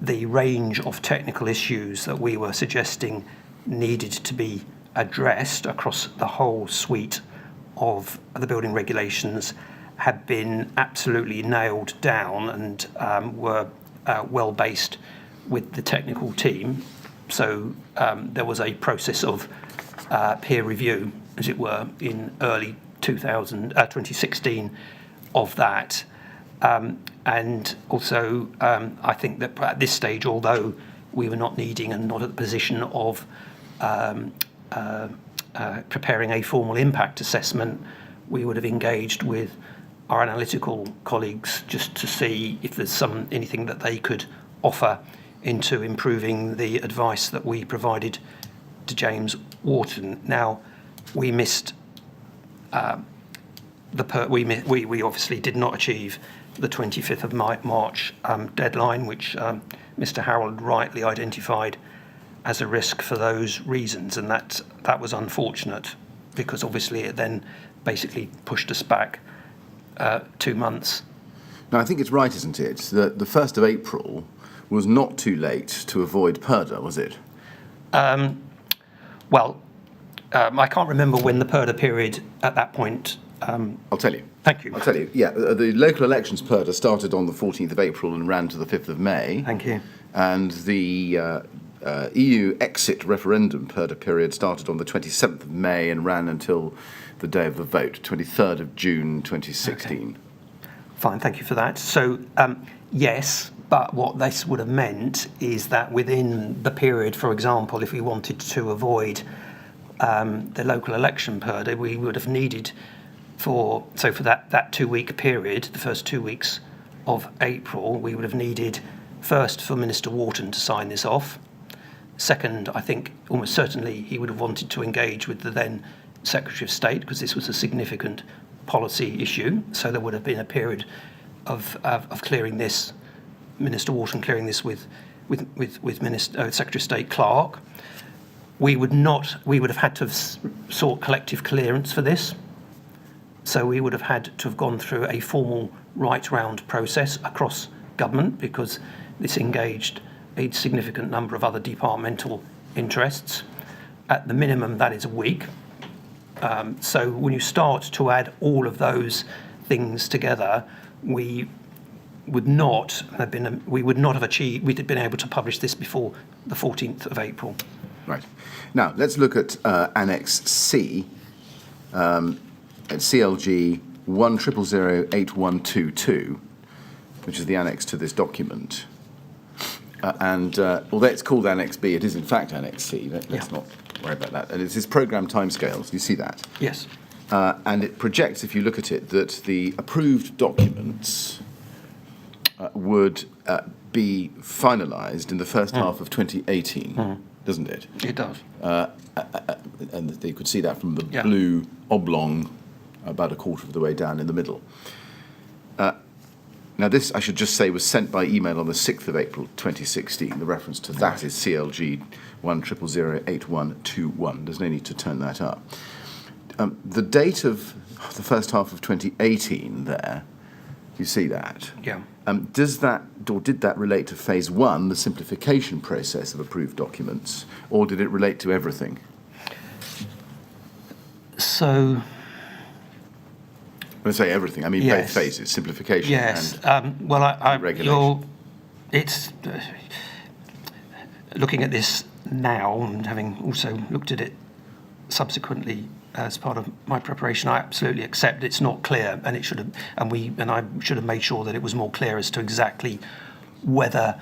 the range of technical issues that we were suggesting needed to be addressed across the whole suite of the building regulations had been absolutely nailed down and were well based with the technical team. So there was a process of peer review, as it were, in early 2016 of that. And also, I think that at this stage, although we were not needing and not at the position of preparing a formal impact assessment, we would have engaged with our analytical colleagues just to see if there's anything that they could offer into improving the advice that we provided to James Wharton. Now, we missed we obviously did not achieve the 25th of March deadline, which Mr. Harold rightly identified as a risk for those reasons, and that was unfortunate because obviously it then basically pushed us back 2 months. Now, I think it's right, isn't it, that the 1st of April was not too late to avoid PERDA, was it? I can't remember when the PERDA period at that point. I'll tell you. Thank you. I'll tell you. Yeah, the local elections PERDA started on the 14th of April and ran to the 5th of May. Thank you. And the EU exit referendum PERDA period started on the 27th of May and ran until the day of the vote, 23rd of June 2016. Okay. Fine, thank you for that. So, yes, but what this would have meant is that within the period, for example, if we wanted to avoid the local election PERDA, we would have needed for that 2-week period, the first 2 weeks of April, we would have needed first for Minister Wharton to sign this off. Second, I think almost certainly he would have wanted to engage with the then Secretary of State because this was a significant policy issue. So there would have been a period of clearing this, Minister Wharton clearing this with Secretary of State Clark. We would have had to have sought collective clearance for this. So we would have had to have gone through a formal right-round process across government because this engaged a significant number of other departmental interests. At the minimum, that is a week. So when you start to add all of those things together, we'd been able to publish this before the 14th of April. Right. Now, let's look at Annex C, at CLG 1008122, which is the annex to this document. Although it's called Annex B, it is in fact Annex C. Let's not worry about that. And it's his programme timescales. You see that? Yes. And it projects, if you look at it, that the approved documents would be finalised in the first half of 2018, doesn't it? It does. And you could see that from the blue oblong about a quarter of the way down in the middle. Now, this, I should just say, was sent by email on the 6th of April 2016. The reference to that is CLG 1008121. There's no need to turn that up. The date of the first half of 2018 there, you see that? Yeah. Does that, or did that relate to phase 1, the simplification process of approved documents, or did it relate to everything? So... When I say everything, I mean both phases, simplification and regulation. It's looking at this now and having also looked at it subsequently as part of my preparation, I absolutely accept it's not clear, and it should have, and I should have made sure that it was more clear as to exactly whether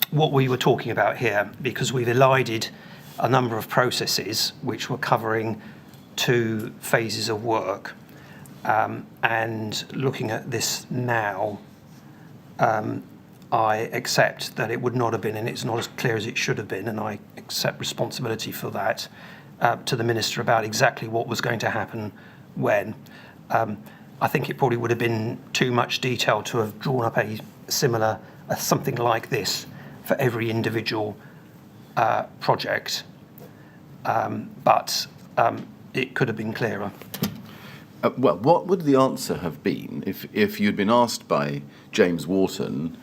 what we were talking about here, because we've elided a number of processes which were covering 2 phases of work. And looking at this now, I accept that it would not have been, and it's not as clear as it should have been, and I accept responsibility for that to the Minister about exactly what was going to happen when. I think it probably would have been too much detail to have drawn up a similar, something like this for every individual project, but it could have been clearer. Well, what would the answer have been if you'd been asked by James Wharton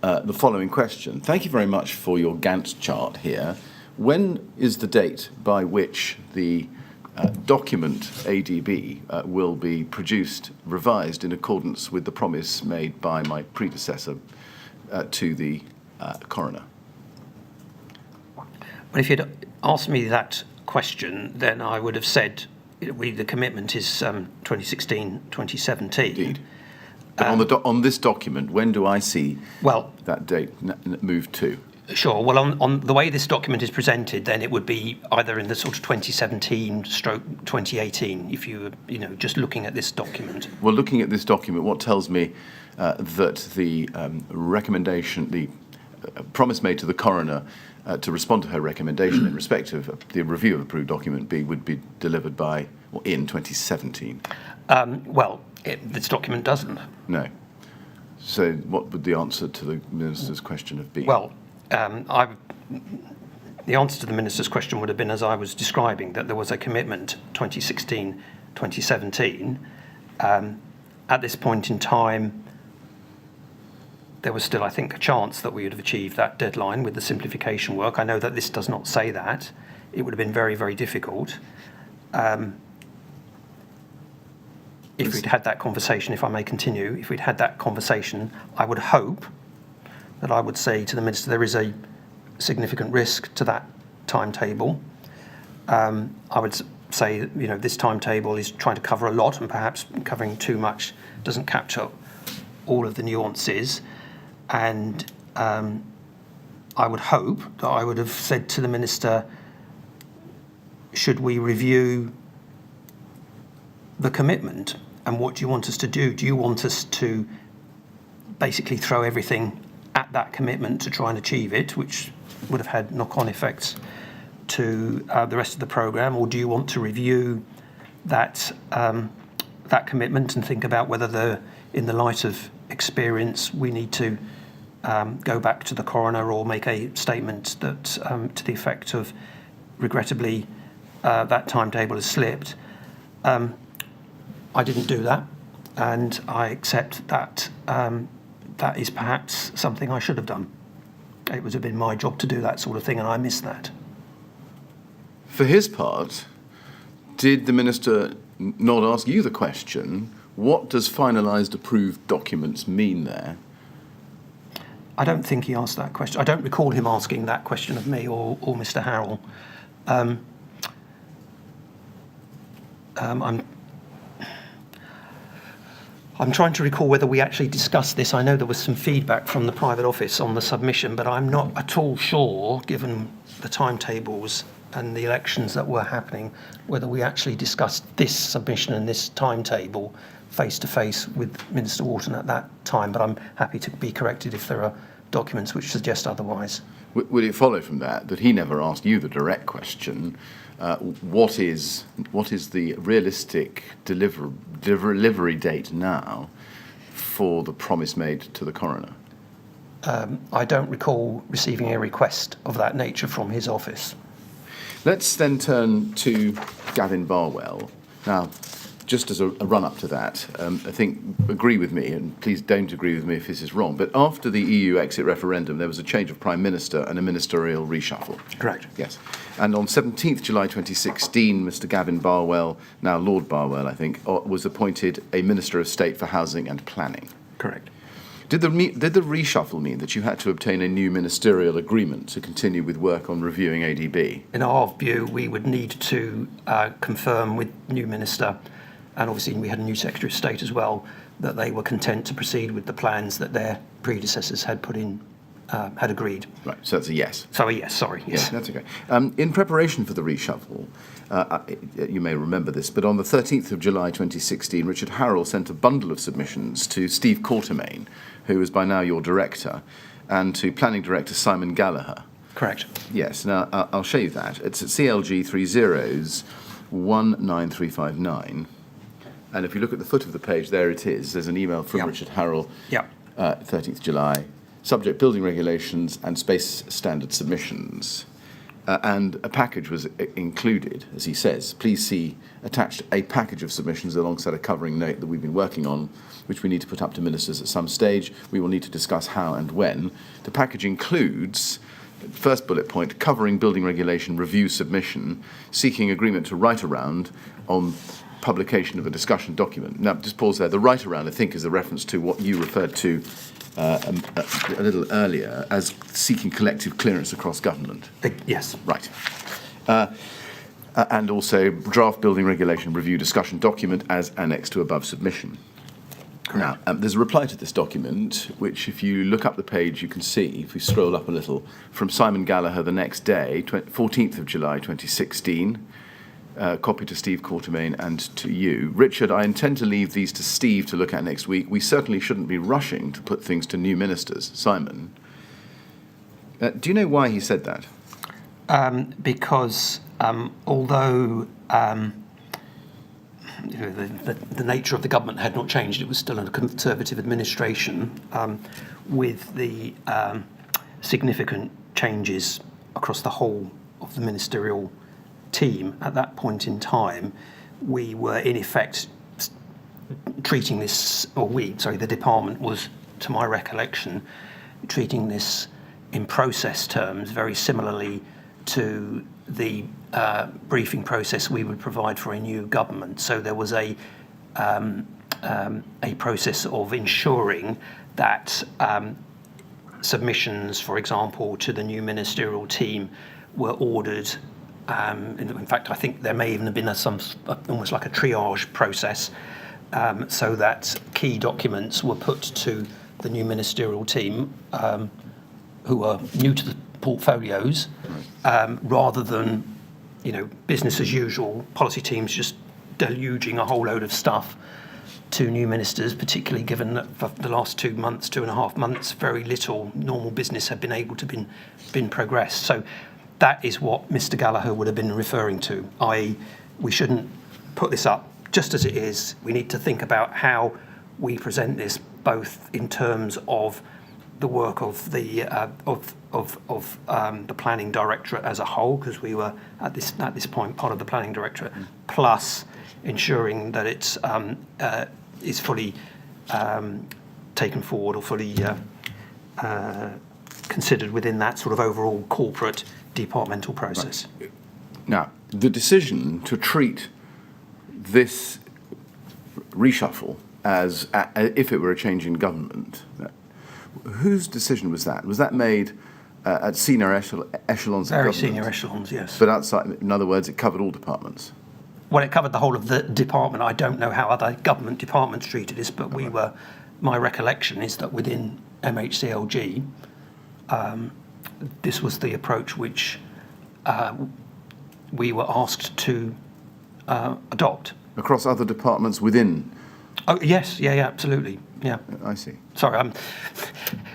the following question? Thank you very much for your Gantt chart here. When is the date by which the document ADB will be produced, revised in accordance with the promise made by my predecessor to the coroner? Well, if you'd asked me that question, then I would have said the commitment is 2016, 2017. Indeed. But on this document, when do I see that date moved to? Sure. Well, on the way this document is presented, then it would be either in the sort of 2017/2018, if you were, just looking at this document. Well, looking at this document, what tells me that the recommendation, the promise made to the coroner to respond to her recommendation in respect of the review of approved document B would be delivered by, or in 2017. This document doesn't. No. So what would the answer to the Minister's question have been? Well, the answer to the Minister's question would have been, as I was describing, that there was a commitment 2016, 2017. At this point in time, there was still, I think, a chance that we would have achieved that deadline with the simplification work. I know that this does not say that. It would have been very, very difficult. If we'd had that conversation, if I may continue, if we'd had that conversation, I would hope that I would say to the Minister there is a significant risk to that timetable. I would say that, this timetable is trying to cover a lot, and perhaps covering too much doesn't capture all of the nuances. And I would hope that I would have said to the Minister, should we review the commitment, and what do you want us to do? Do you want us to basically throw everything at that commitment to try and achieve it, which would have had knock-on effects to the rest of the programme, or do you want to review that that commitment and think about whether, in the light of experience, we need to go back to the coroner or make a statement that to the effect of, regrettably, that timetable has slipped. I didn't do that, and I accept that that is perhaps something I should have done. It would have been my job to do that sort of thing, and I missed that. For his part, did the Minister not ask you the question, what does finalised approved documents mean there? I don't think he asked that question. I don't recall him asking that question of me or Mr. Harrell. I'm trying to recall whether we actually discussed this. I know there was some feedback from the private office on the submission, but I'm not at all sure, given the timetables and the elections that were happening, whether we actually discussed this submission and this timetable face-to-face with Minister Wharton at that time, but I'm happy to be corrected if there are documents which suggest otherwise. Would it follow from that he never asked you the direct question, what is the realistic delivery date now for the promise made to the coroner? I don't recall receiving a request of that nature from his office. Let's then turn to Gavin Barwell. Now, just as a run-up to that, I think, agree with me, and please don't agree with me if this is wrong, but after the EU exit referendum, there was a change of Prime Minister and a ministerial reshuffle. Correct. Yes. And on 17th July 2016, Mr. Gavin Barwell, now Lord Barwell, I think, was appointed a Minister of State for Housing and Planning. Correct. Did the reshuffle mean that you had to obtain a new ministerial agreement to continue with work on reviewing ADB? In our view, we would need to confirm with new Minister, and obviously we had a new Secretary of State as well, that they were content to proceed with the plans that their predecessors had put in, had agreed. Right, so that's a yes. So a yes, sorry. Yes, yeah, that's okay. In preparation for the reshuffle, you may remember this, but on the 13th of July 2016, Richard Harrell sent a bundle of submissions to Steve Quartermain, who is by now your director, and to Planning Director Simon Gallagher. Correct. Yes, now I'll show you that. It's at CLG 30 19359. And if you look at the foot of the page, there it is. There's an email from Richard Harrell, 13th July. Subject, building regulations and space standard submissions. And a package was included, as he says. Please see attached a package of submissions alongside a covering note that we've been working on, which we need to put up to ministers at some stage. We will need to discuss how and when. The package includes, first bullet point, covering building regulation review submission, seeking agreement to write around on publication of a discussion document. Now, just pause there. The write around, I think, is a reference to what you referred to a little earlier as seeking collective clearance across government. Yes. Right. And also draft building regulation review discussion document as annexed to above submission. Correct. Now, there's a reply to this document, which if you look up the page, you can see, if we scroll up a little, from Simon Gallagher the next day, 14th of July 2016, copy to Steve Quartermain and to you. Richard, I intend to leave these to Steve to look at next week. We certainly shouldn't be rushing to put things to new ministers. Simon, do you know why he said that? Because although the nature of the government had not changed. It was still a Conservative administration with the significant changes across the whole of the ministerial team. At that point in time, we were in effect treating this, the department was, to my recollection, treating this in process terms very similarly to the briefing process we would provide for a new government. So there was a process of ensuring that submissions, for example, to the new ministerial team were ordered. In fact, I think there may even have been almost like a triage process, so that key documents were put to the new ministerial team, who are new to the portfolios, rather than, business as usual, policy teams just deluging a whole load of stuff to new ministers, particularly given that for the last 2.5 months, very little normal business had been able to been progressed. So that is what Mr. Gallagher would have been referring to, i.e. we shouldn't put this up just as it is. We need to think about how we present this, both in terms of the work of the planning directorate as a whole, because we were at this point part of the planning directorate, plus ensuring that it's is fully taken forward or fully considered within that sort of overall corporate departmental process. Right. Now, the decision to treat this reshuffle as if it were a change in government, whose decision was that? Was that made at senior echelons of government? Very senior echelons, yes. But outside, in other words, it covered all departments? Well, it covered the whole of the department. I don't know how other government departments treated this, but my recollection is that within MHCLG, this was the approach which we were asked to adopt. Across other departments within? Oh, yes, yeah, absolutely, yeah. I see. Sorry, I'm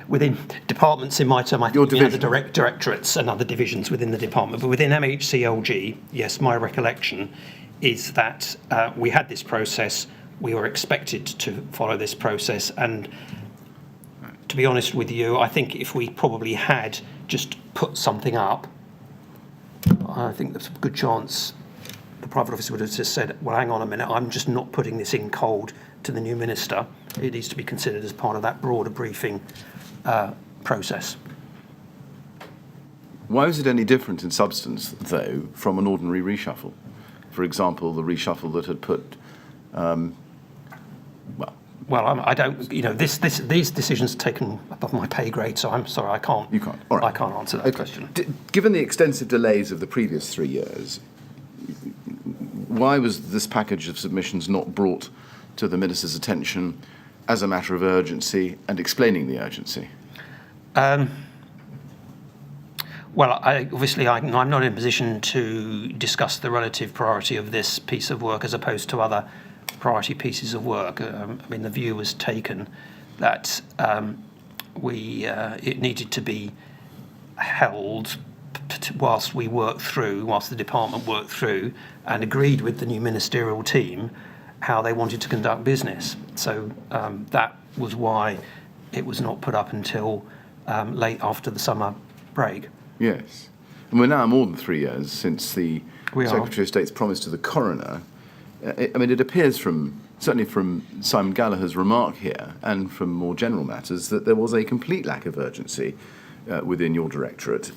within departments in my term, I think the directorates and other divisions within the department, but within MHCLG, yes, my recollection is that we had this process, we were expected to follow this process, and to be honest with you, I think if we probably had just put something up, I think there's a good chance the private officer would have just said, well, hang on a minute, I'm just not putting this in cold to the new minister. It needs to be considered as part of that broader briefing process. Why was it any different in substance, though, from an ordinary reshuffle? For example, the reshuffle that had put, I don't. These decisions are taken above my pay grade, so I'm sorry, I can't. You can't. All right. I can't answer that question. Given the extensive delays of the previous 3 years, why was this package of submissions not brought to the minister's attention as a matter of urgency and explaining the urgency? I'm not in a position to discuss the relative priority of this piece of work as opposed to other priority pieces of work. The view was taken that it needed to be held whilst the department worked through and agreed with the new ministerial team how they wanted to conduct business. So that was why it was not put up until late after the summer break. Yes. And we're now more than 3 years since the Secretary of State's promise to the coroner. It appears certainly from Simon Gallagher's remark here and from more general matters that there was a complete lack of urgency within your directorate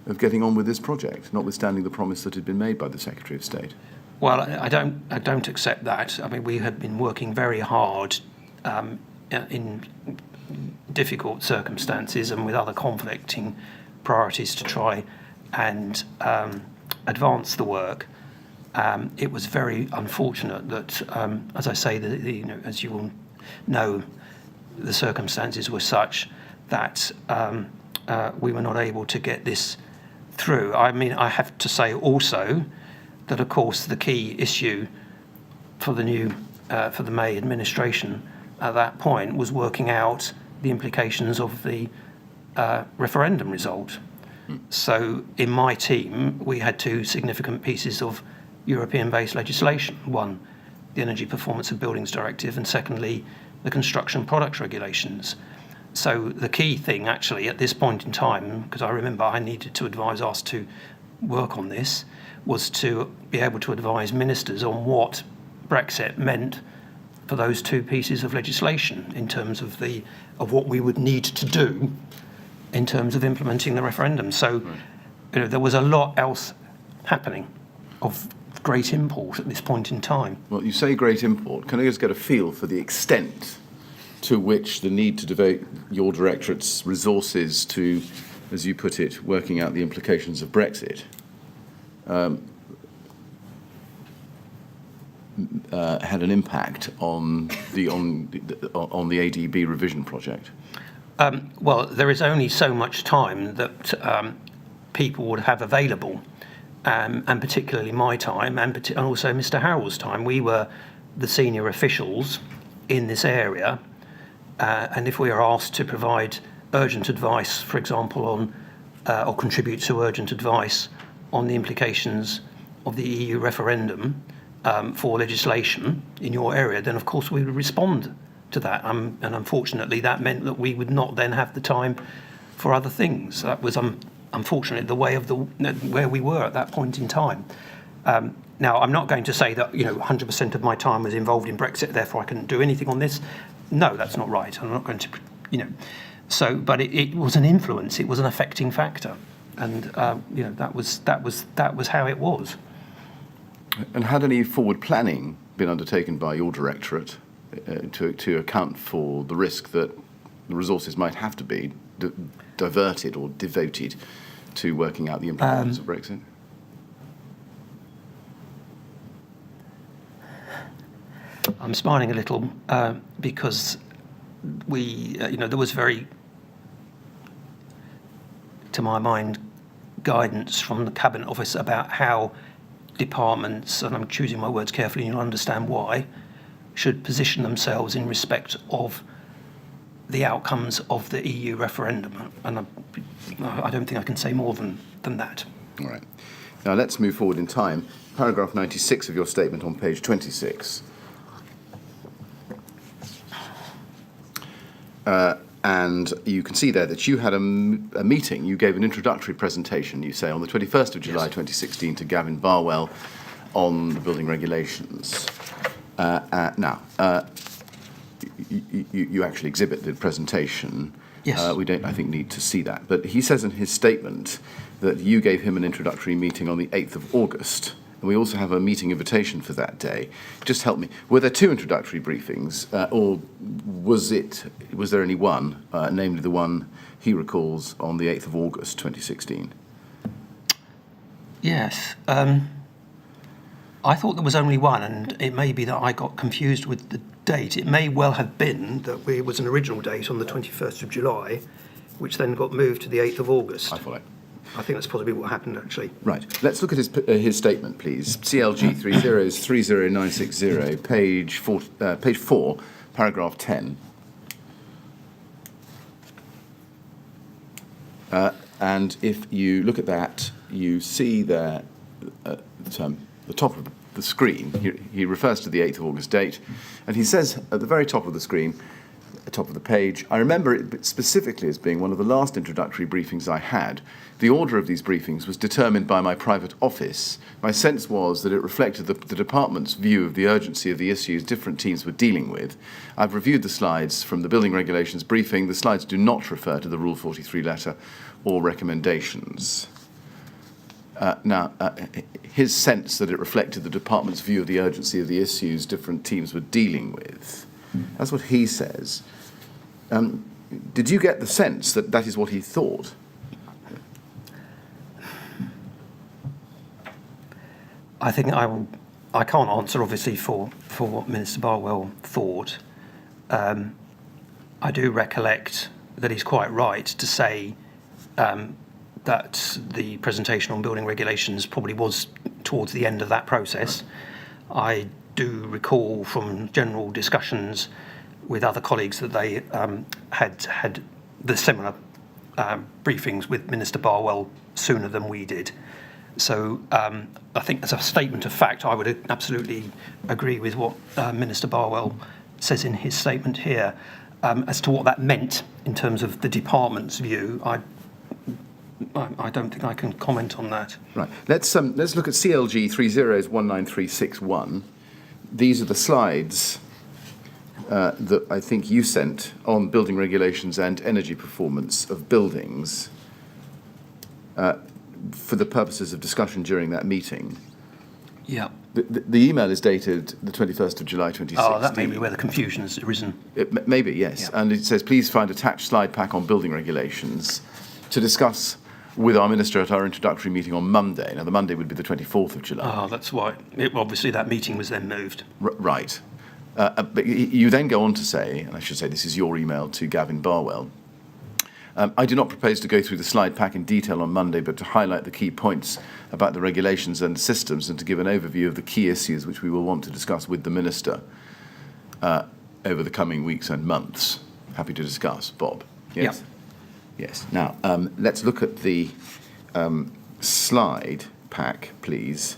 of getting on with this project, notwithstanding the promise that had been made by the Secretary of State. Well, I don't accept that. We had been working very hard in difficult circumstances and with other conflicting priorities to try and advance the work. It was very unfortunate that, as I say, as you will know, the circumstances were such that we were not able to get this through. I have to say also that, of course, the key issue for the May administration at that point was working out the implications of the referendum result. So in my team, we had two significant pieces of European-based legislation. One, the Energy Performance of Buildings Directive, and secondly, the Construction Products Regulations. So the key thing actually at this point in time, because I remember I needed to advise us to work on this, was to be able to advise ministers on what Brexit meant for those two pieces of legislation in terms of what we would need to do in terms of implementing the referendum. So there was a lot else happening of great import at this point in time. Well, you say great import. Can I just get a feel for the extent to which the need to devote your directorate's resources to, as you put it, working out the implications of Brexit had an impact on the ADB revision project? Well, there is only so much time that people would have available, and particularly my time, and also Mr. Harrell's time. We were the senior officials in this area, and if we are asked to provide urgent advice, for example, on or contribute to urgent advice on the implications of the EU referendum for legislation in your area, then of course we would respond to that. And unfortunately, that meant that we would not then have the time for other things. That was unfortunately the way of where we were at that point in time. Now, I'm not going to say that 100% of my time was involved in Brexit, therefore I couldn't do anything on this. No, that's not right. I'm not going to, So, but it was an influence. It was an affecting factor, and that was how it was. And had any forward planning been undertaken by your directorate to account for the risk that the resources might have to be diverted or devoted to working out the implications of Brexit? I'm smiling a little because there was very, to my mind, guidance from the Cabinet Office about how departments, and I'm choosing my words carefully and you'll understand why, should position themselves in respect of the outcomes of the EU referendum. And I don't think I can say more than that. All right. Now let's move forward in time. Paragraph 96 of your statement on page 26. And you can see there that you had a meeting, you gave an introductory presentation, you say, on the 21st of July 2016 to Gavin Barwell on the building regulations. Now, you actually exhibit the presentation. Yes. We don't, I think, need to see that. But he says in his statement that you gave him an introductory meeting on the 8th of August. And we also have a meeting invitation for that day. Just help me. Were there two introductory briefings, or was there only one, namely the one he recalls on the 8th of August 2016? Yes. I thought there was only one, and it may be that I got confused with the date. It may well have been that it was an original date on the 21st of July, which then got moved to the 8th of August. I follow. I think that's possibly what happened, actually. Right. Let's look at his statement, please. CLG 3030960, page 4, paragraph 10. And if you look at that, you see there at the top of the screen, he refers to the 8th of August date, and he says at the very top of the screen, top of the page, I remember it specifically as being one of the last introductory briefings I had. The order of these briefings was determined by my private office. My sense was that it reflected the department's view of the urgency of the issues different teams were dealing with. I've reviewed the slides from the building regulations briefing. The slides do not refer to the Rule 43 letter or recommendations. Now, his sense that it reflected the department's view of the urgency of the issues different teams were dealing with. That's what he says. Did you get the sense that that is what he thought? I think I can't answer, obviously, for what Minister Barwell thought. I do recollect that he's quite right to say that the presentation on building regulations probably was towards the end of that process. I do recall from general discussions with other colleagues that they had the similar briefings with Minister Barwell sooner than we did. So I think as a statement of fact, I would absolutely agree with what Minister Barwell says in his statement here. As to what that meant in terms of the department's view, I don't think I can comment on that. Right. Let's look at CLG 30193661. These are the slides that I think you sent on building regulations and energy performance of buildings for the purposes of discussion during that meeting. Yeah. The email is dated the 21st of July 2016. Oh, that may be where the confusion has arisen. Maybe, yes. Yeah. And it says, please find attached slide pack on building regulations to discuss with our Minister at our introductory meeting on Monday. Now, the Monday would be the 24th of July. Oh, that's why. Obviously, that meeting was then moved. Right. But you then go on to say, and I should say this is your email to Gavin Barwell, I do not propose to go through the slide pack in detail on Monday, but to highlight the key points about the regulations and systems and to give an overview of the key issues which we will want to discuss with the Minister over the coming weeks and months. Happy to discuss. Bob? Yes? Yep. Yes. Now, let's look at the slide pack, please,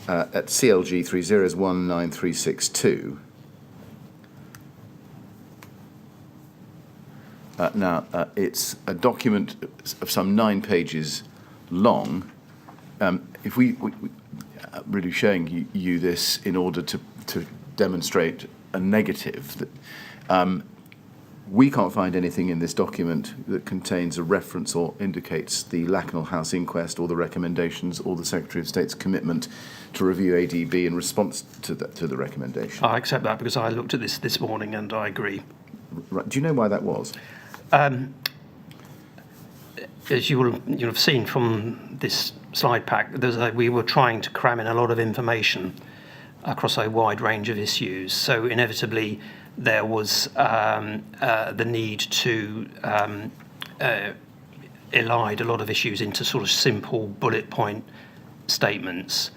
at CLG 30193662. Now, it's a document of some 9 pages long. If we really showing you this in order to demonstrate a negative, that we can't find anything in this document that contains a reference or indicates the Lakanal House inquest or the recommendations or the Secretary of State's commitment to review ADB in response to the recommendation. I accept that because I looked at this morning and I agree. Right. Do you know why that was? As you'll have seen from this slide pack, we were trying to cram in a lot of information across a wide range of issues. So inevitably, there was the need to elide a lot of issues into sort of simple bullet point statements.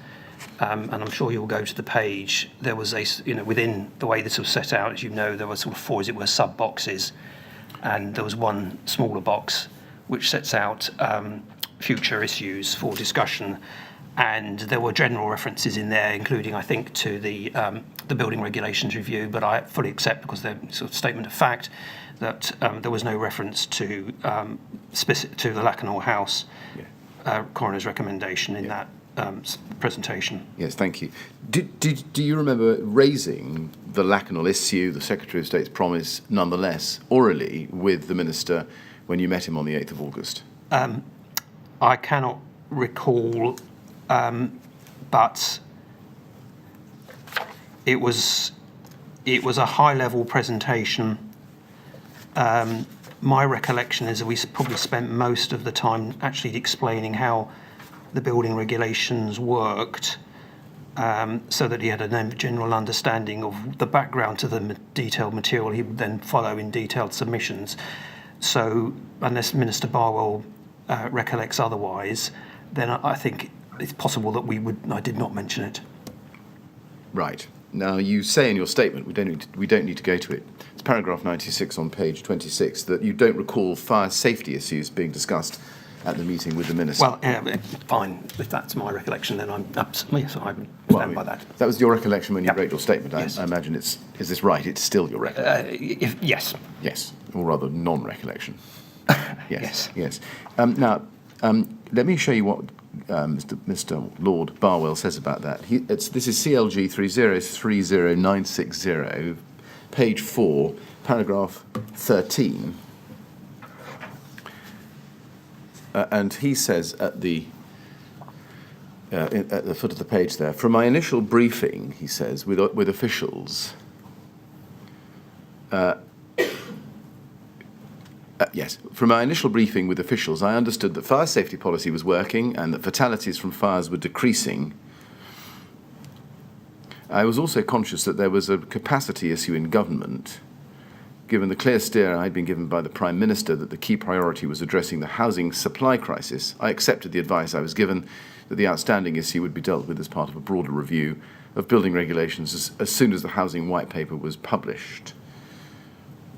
And I'm sure you'll go to the page. There was within the way this was set out, as you know, there were sort of 4, as it were, sub boxes, and there was one smaller box which sets out future issues for discussion. And there were general references in there, including, I think, to the building regulations review. But I fully accept, because they're sort of statement of fact, that there was no reference to the Lakanal House coroner's recommendation in that presentation. Yes, thank you. Do you remember raising the Lakanal issue, the Secretary of State's promise, nonetheless, orally with the Minister when you met him on the 8th of August? I cannot recall, but it was a high-level presentation. My recollection is that we probably spent most of the time actually explaining how the building regulations worked, so that he had a general understanding of the background to the detailed material he would then follow in detailed submissions. So unless Minister Barwell recollects otherwise, then I think it's possible that I did not mention it. Right. Now, you say in your statement, we don't need to go to it. It's paragraph 96 on page 26, that you don't recall fire safety issues being discussed at the meeting with the Minister. Well, fine. If that's my recollection, then I'm absolutely, so I stand by that. That was your recollection when you wrote your statement. Yes. I imagine is this right? It's still your recollection? Yes. Yes, or rather non-recollection. Yes. Yes. Now, let me show you what Mr. Lord Barwell says about that. This is CLG 3030960, page 4, paragraph 13. And he says at the foot of the page there, from my initial briefing, he says, with officials, from our initial briefing with officials, I understood that fire safety policy was working and that fatalities from fires were decreasing. I was also conscious that there was a capacity issue in government. Given the clear steer I had been given by the Prime Minister that the key priority was addressing the housing supply crisis, I accepted the advice I was given that the outstanding issue would be dealt with as part of a broader review of building regulations as soon as the Housing White Paper was published.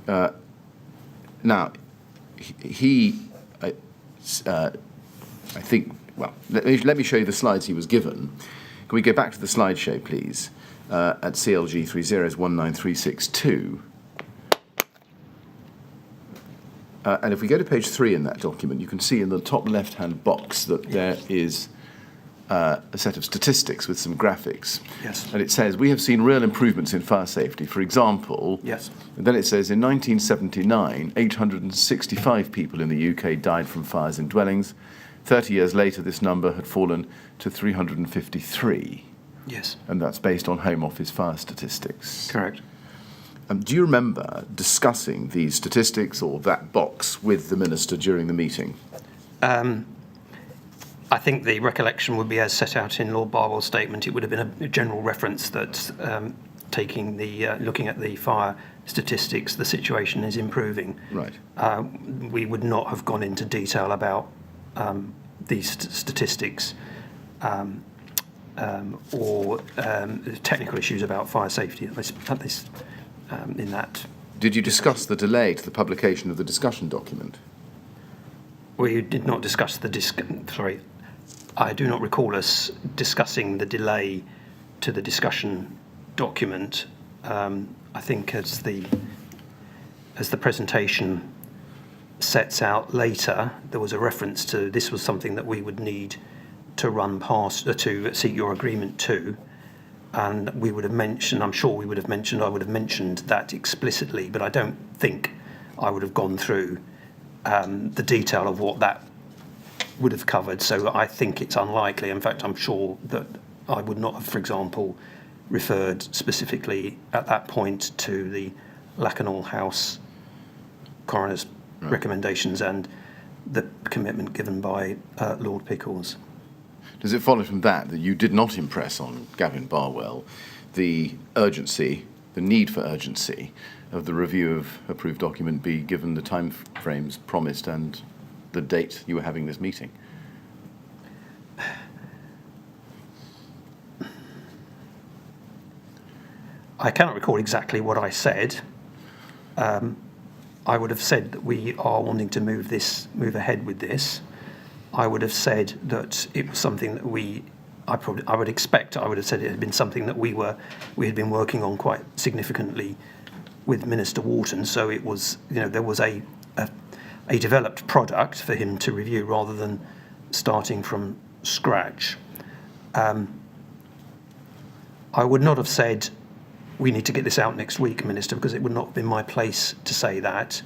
Now, I think well, let me show you the slides he was given. Can we go back to the slideshow, please, at CLG 30193662? And if we go to page 3 in that document, you can see in the top left-hand box that there is a set of statistics with some graphics. Yes. And it says, we have seen real improvements in fire safety. For example, Yes. and then it says, in 1979, 865 people in the UK died from fires in dwellings. 30 years later, this number had fallen to 353. Yes. And that's based on Home Office fire statistics. Correct. Do you remember discussing these statistics or that box with the Minister during the meeting? I think the recollection would be as set out in Lord Barwell's statement. It would have been a general reference that looking at the fire statistics, the situation is improving. Right. We would not have gone into detail about these statistics or technical issues about fire safety in that. Did you discuss the delay to the publication of the discussion document? We did not discuss I do not recall us discussing the delay to the discussion document. I think as the presentation sets out later, there was a reference to this was something that we would need to run past, to seek your agreement to, and we would have mentioned, I would have mentioned that explicitly, but I don't think I would have gone through the detail of what that would have covered. So I think it's unlikely. In fact, I'm sure that I would not have, for example, referred specifically at that point to the Lakanal House coroner's recommendations and the commitment given by Lord Pickles. Does it follow from that you did not impress on Gavin Barwell the urgency, the need for urgency of the review of approved document be given the time frames promised and the date you were having this meeting? I cannot recall exactly what I said. I would have said that we are wanting to move ahead with this. I would have said that it was something that I would have said it had been something that we had been working on quite significantly with Minister Wharton. So it was, there was a developed product for him to review rather than starting from scratch. I would not have said we need to get this out next week, Minister, because it would not have been my place to say that.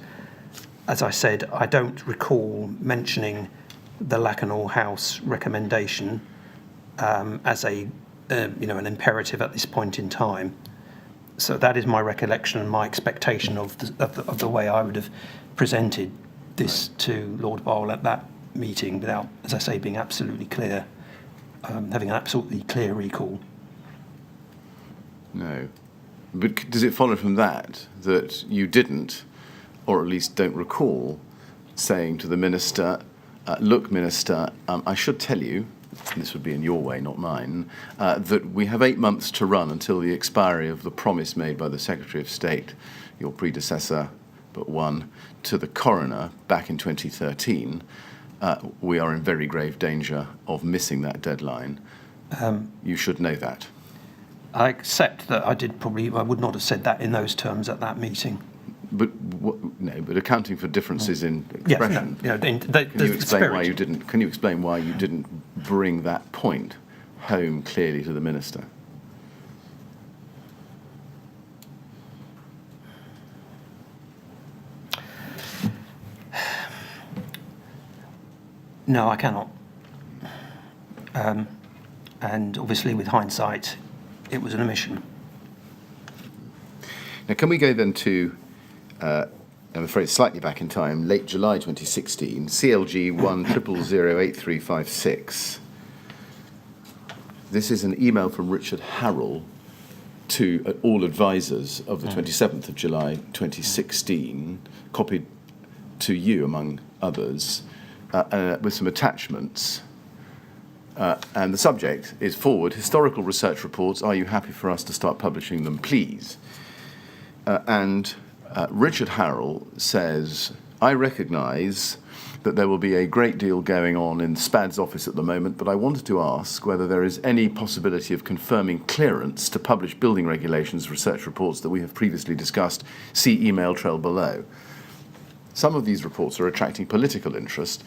As I said, I don't recall mentioning the Lakanal House recommendation as an imperative at this point in time. So that is my recollection and my expectation of the way I would have presented this to Lord Barwell at that meeting without, as I say, being absolutely clear, having an absolutely clear recall. No. But does it follow from that you didn't, or at least don't recall, saying to the Minister, look, Minister, I should tell you, this would be in your way, not mine, that we have 8 months to run until the expiry of the promise made by the Secretary of State, your predecessor, but one, to the coroner back in 2013. We are in very grave danger of missing that deadline. You should know that. I accept that I would not have said that in those terms at that meeting. But but accounting for differences in expression, can you explain why you didn't bring that point home clearly to the Minister? No, I cannot. And obviously, with hindsight, it was an omission. Now, can we go then to, I'm afraid, slightly back in time, late July 2016, CLG 100008356. This is an email from Richard Harrell to all advisors of the 27th of July 2016, copied to you, among others, with some attachments. And the subject is forward, historical research reports. Are you happy for us to start publishing them, please? And Richard Harrell says, I recognise that there will be a great deal going on in SPAD's office at the moment, but I wanted to ask whether there is any possibility of confirming clearance to publish building regulations research reports that we have previously discussed. See email trail below. Some of these reports are attracting political interest,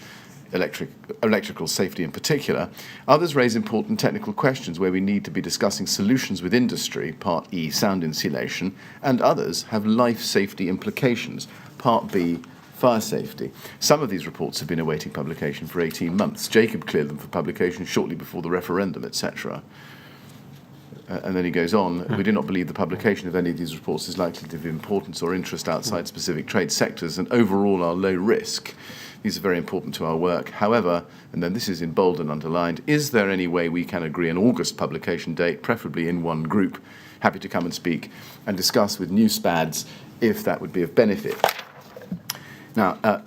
electrical safety in particular. Others raise important technical questions where we need to be discussing solutions with industry, Part E, sound insulation, and others have life safety implications, Part B, fire safety. Some of these reports have been awaiting publication for 18 months. Jacob cleared them for publication shortly before the referendum, etc. And then he goes on, we do not believe the publication of any of these reports is likely to be of importance or interest outside specific trade sectors and overall are low risk. These are very important to our work. However, and then this is in bold and underlined, is there any way we can agree an August publication date, preferably in one group? Happy to come and speak and discuss with new SPADs if that would be of benefit. Now,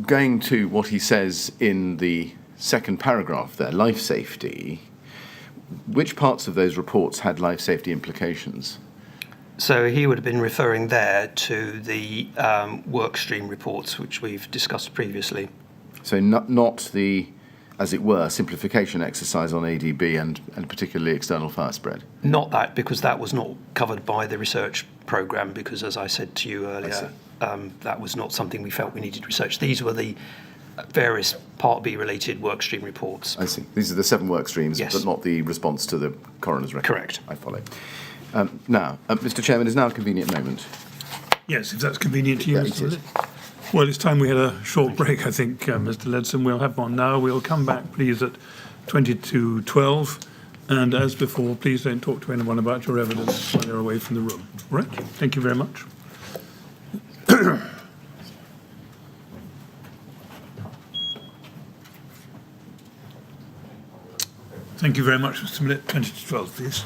going to what he says in the second paragraph there, life safety, which parts of those reports had life safety implications? So he would have been referring there to the work stream reports, which we've discussed previously. So not the, as it were, simplification exercise on ADB and particularly external fire spread? Not that, because that was not covered by the research programme, because as I said to you earlier, that was not something we felt we needed to research. These were the various Part B related work stream reports. I see. These are the 7 work streams, yes, but not the response to the coroner's record. Correct. I follow. Now, Mr. Chairman, is now a convenient moment. Yes, if that's convenient to you, Yeah, Mr. it is. Willett. Well, it's time we had a short break, I think, Mr. Ledsome. We'll have one now. We'll come back, please, at 22:12. And as before, please don't talk to anyone about your evidence while you're away from the room. All right? Thank you very much. Thank you very much, Mr. Millett. 20:12, please.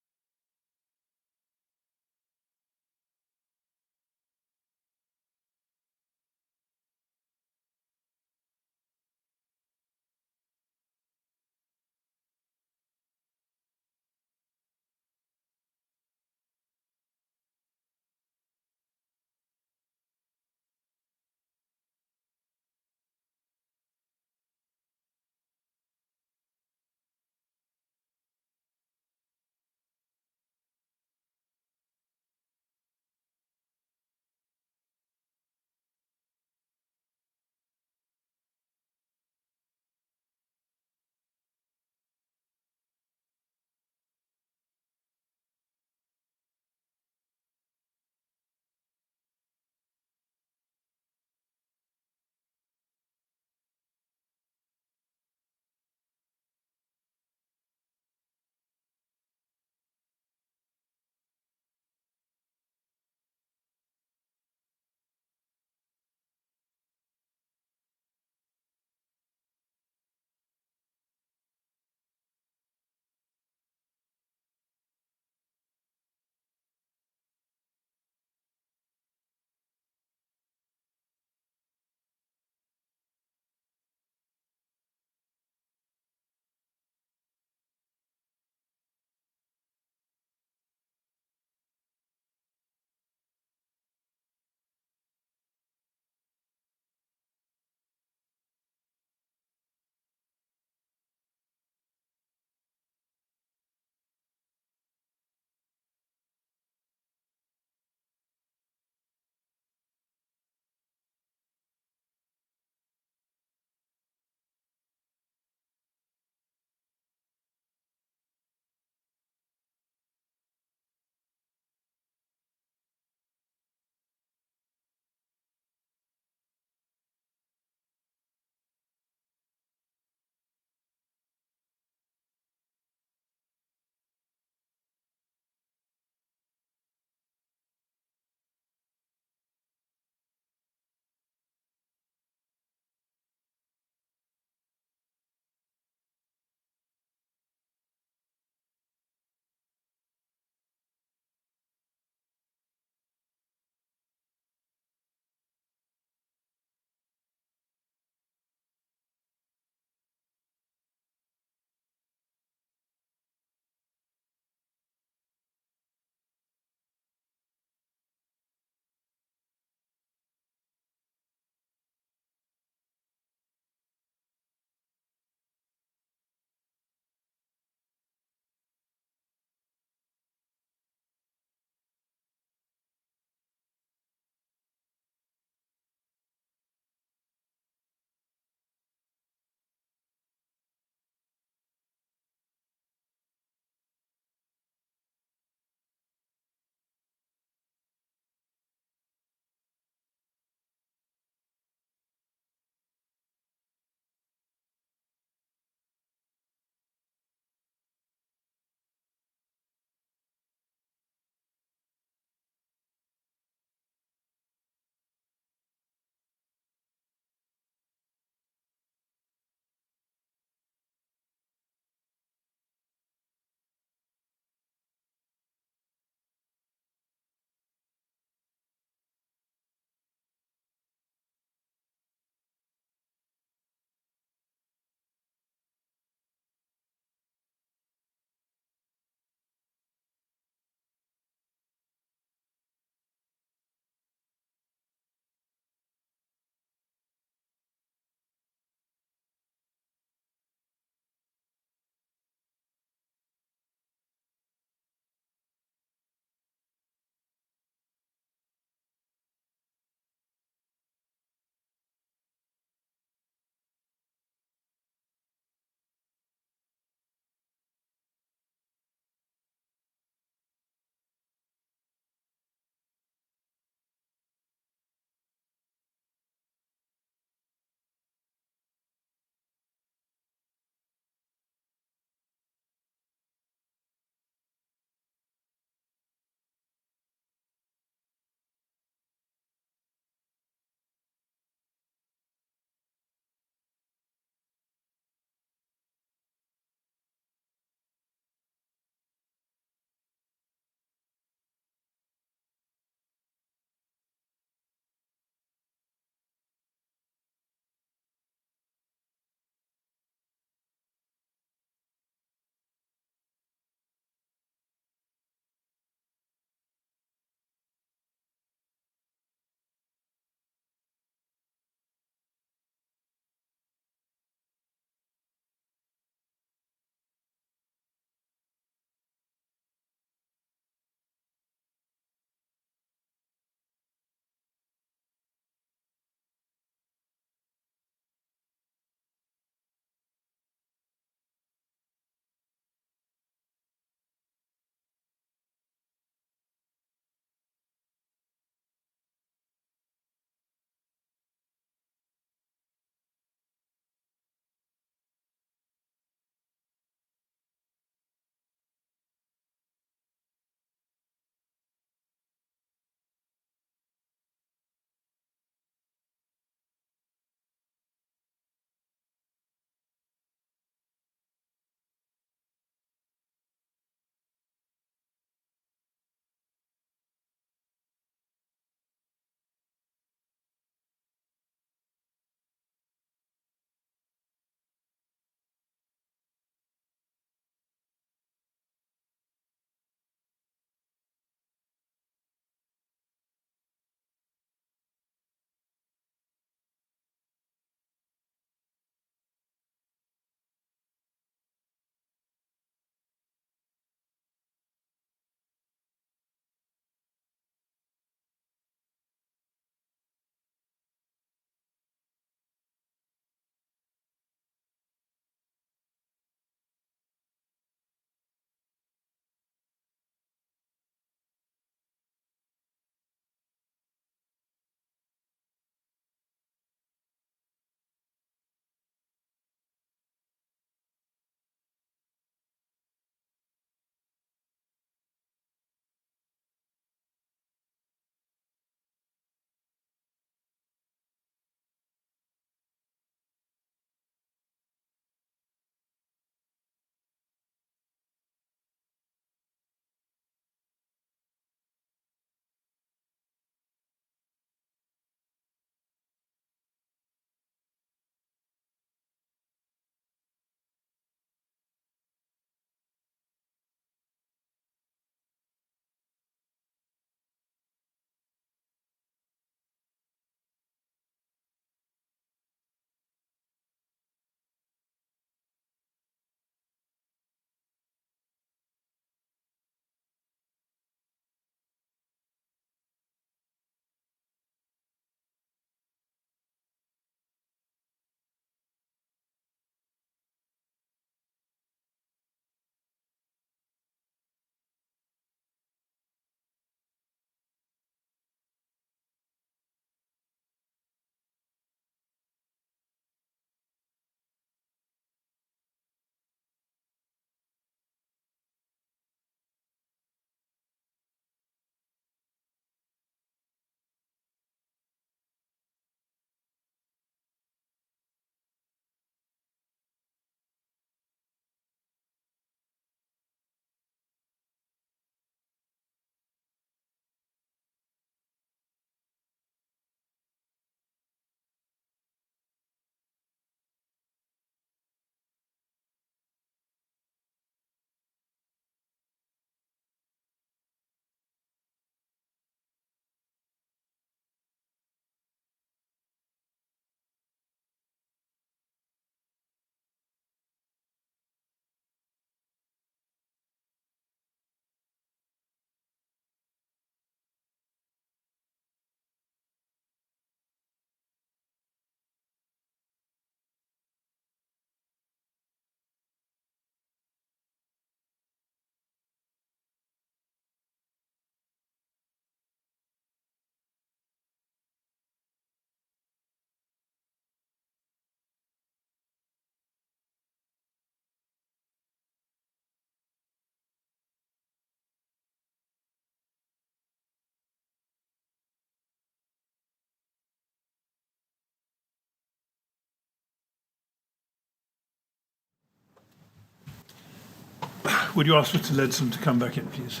would you ask Mr. Ledsome to come back in, please?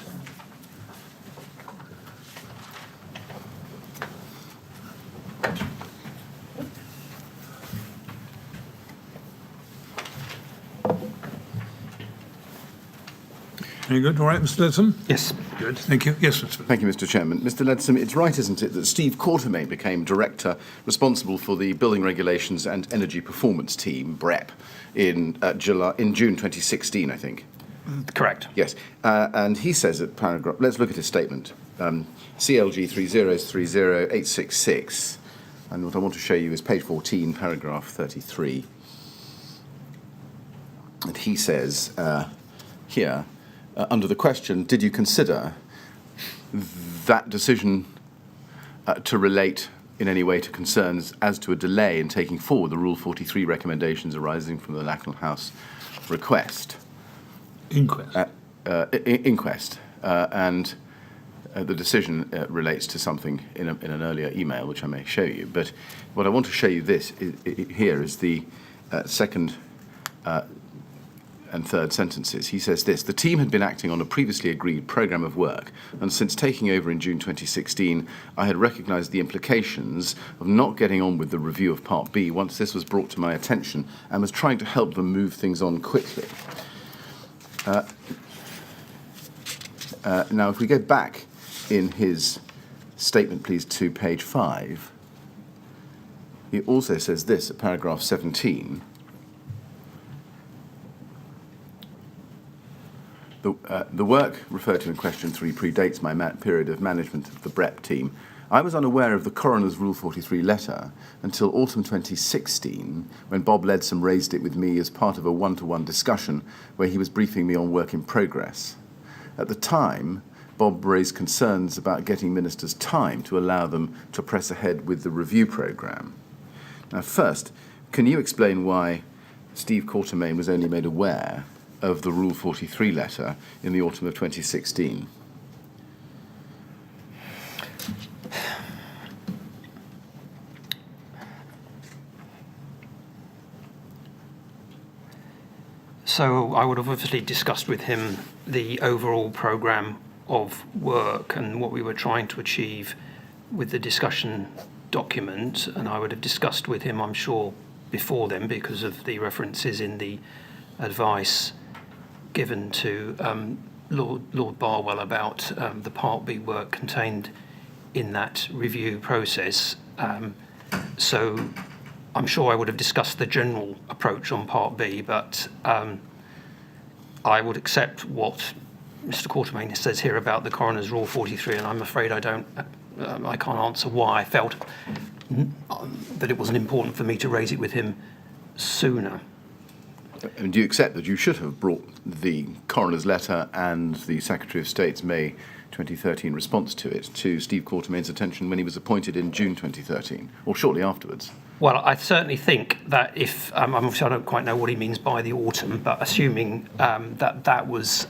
Very good. All right, Mr. Ledsome? Yes. Good. Thank you. Yes, Mr. Thank you, Mr. Chairman. Mr. Ledsome, it's right, isn't it, that Steve Quartermain became director responsible for the Building Regulations and Energy Performance Team, BREP, in June 2016, I think. Correct. Yes, and he says at paragraph, let's look at his statement, CLG 3030866, and what I want to show you is page 14, paragraph 33. And he says here, under the question, did you consider that decision to relate in any way to concerns as to a delay in taking forward the Rule 43 recommendations arising from the Lacknell House request? Inquest. Inquest. And the decision relates to something in an earlier email, which I may show you. But what I want to show you here is the second and third sentences. He says this: the team had been acting on a previously agreed programme of work, and since taking over in June 2016, I had recognised the implications of not getting on with the review of Part B once this was brought to my attention, and was trying to help them move things on quickly. Now, if we go back in his statement, please, to page 5, he also says this at paragraph 17. The work referred to in question 3 predates my period of management of the BREP team. I was unaware of the coroner's Rule 43 letter until autumn 2016, when Bob Ledsome raised it with me as part of a one-to-one discussion where he was briefing me on work in progress. At the time, Bob raised concerns about getting ministers time to allow them to press ahead with the review programme. Now, first, can you explain why Steve Quartermain was only made aware of the Rule 43 letter in the autumn of 2016? So I would have obviously discussed with him the overall programme of work and what we were trying to achieve with the discussion document, and I would have discussed with him, I'm sure, before then, because of the references in the advice given to Lord Barwell about the Part B work contained in that review process. So I'm sure I would have discussed the general approach on Part B, but I would accept what Mr. Quartermain says here about the Coroner's Rule 43, and I'm afraid I can't answer why I felt that it wasn't important for me to raise it with him sooner. And do you accept that you should have brought the coroner's letter and the Secretary of State's May 2013 response to it to Steve Quartermain's attention when he was appointed in June 2013, or shortly afterwards? Well, I certainly think that if, obviously I don't quite know what he means by the autumn, but assuming that was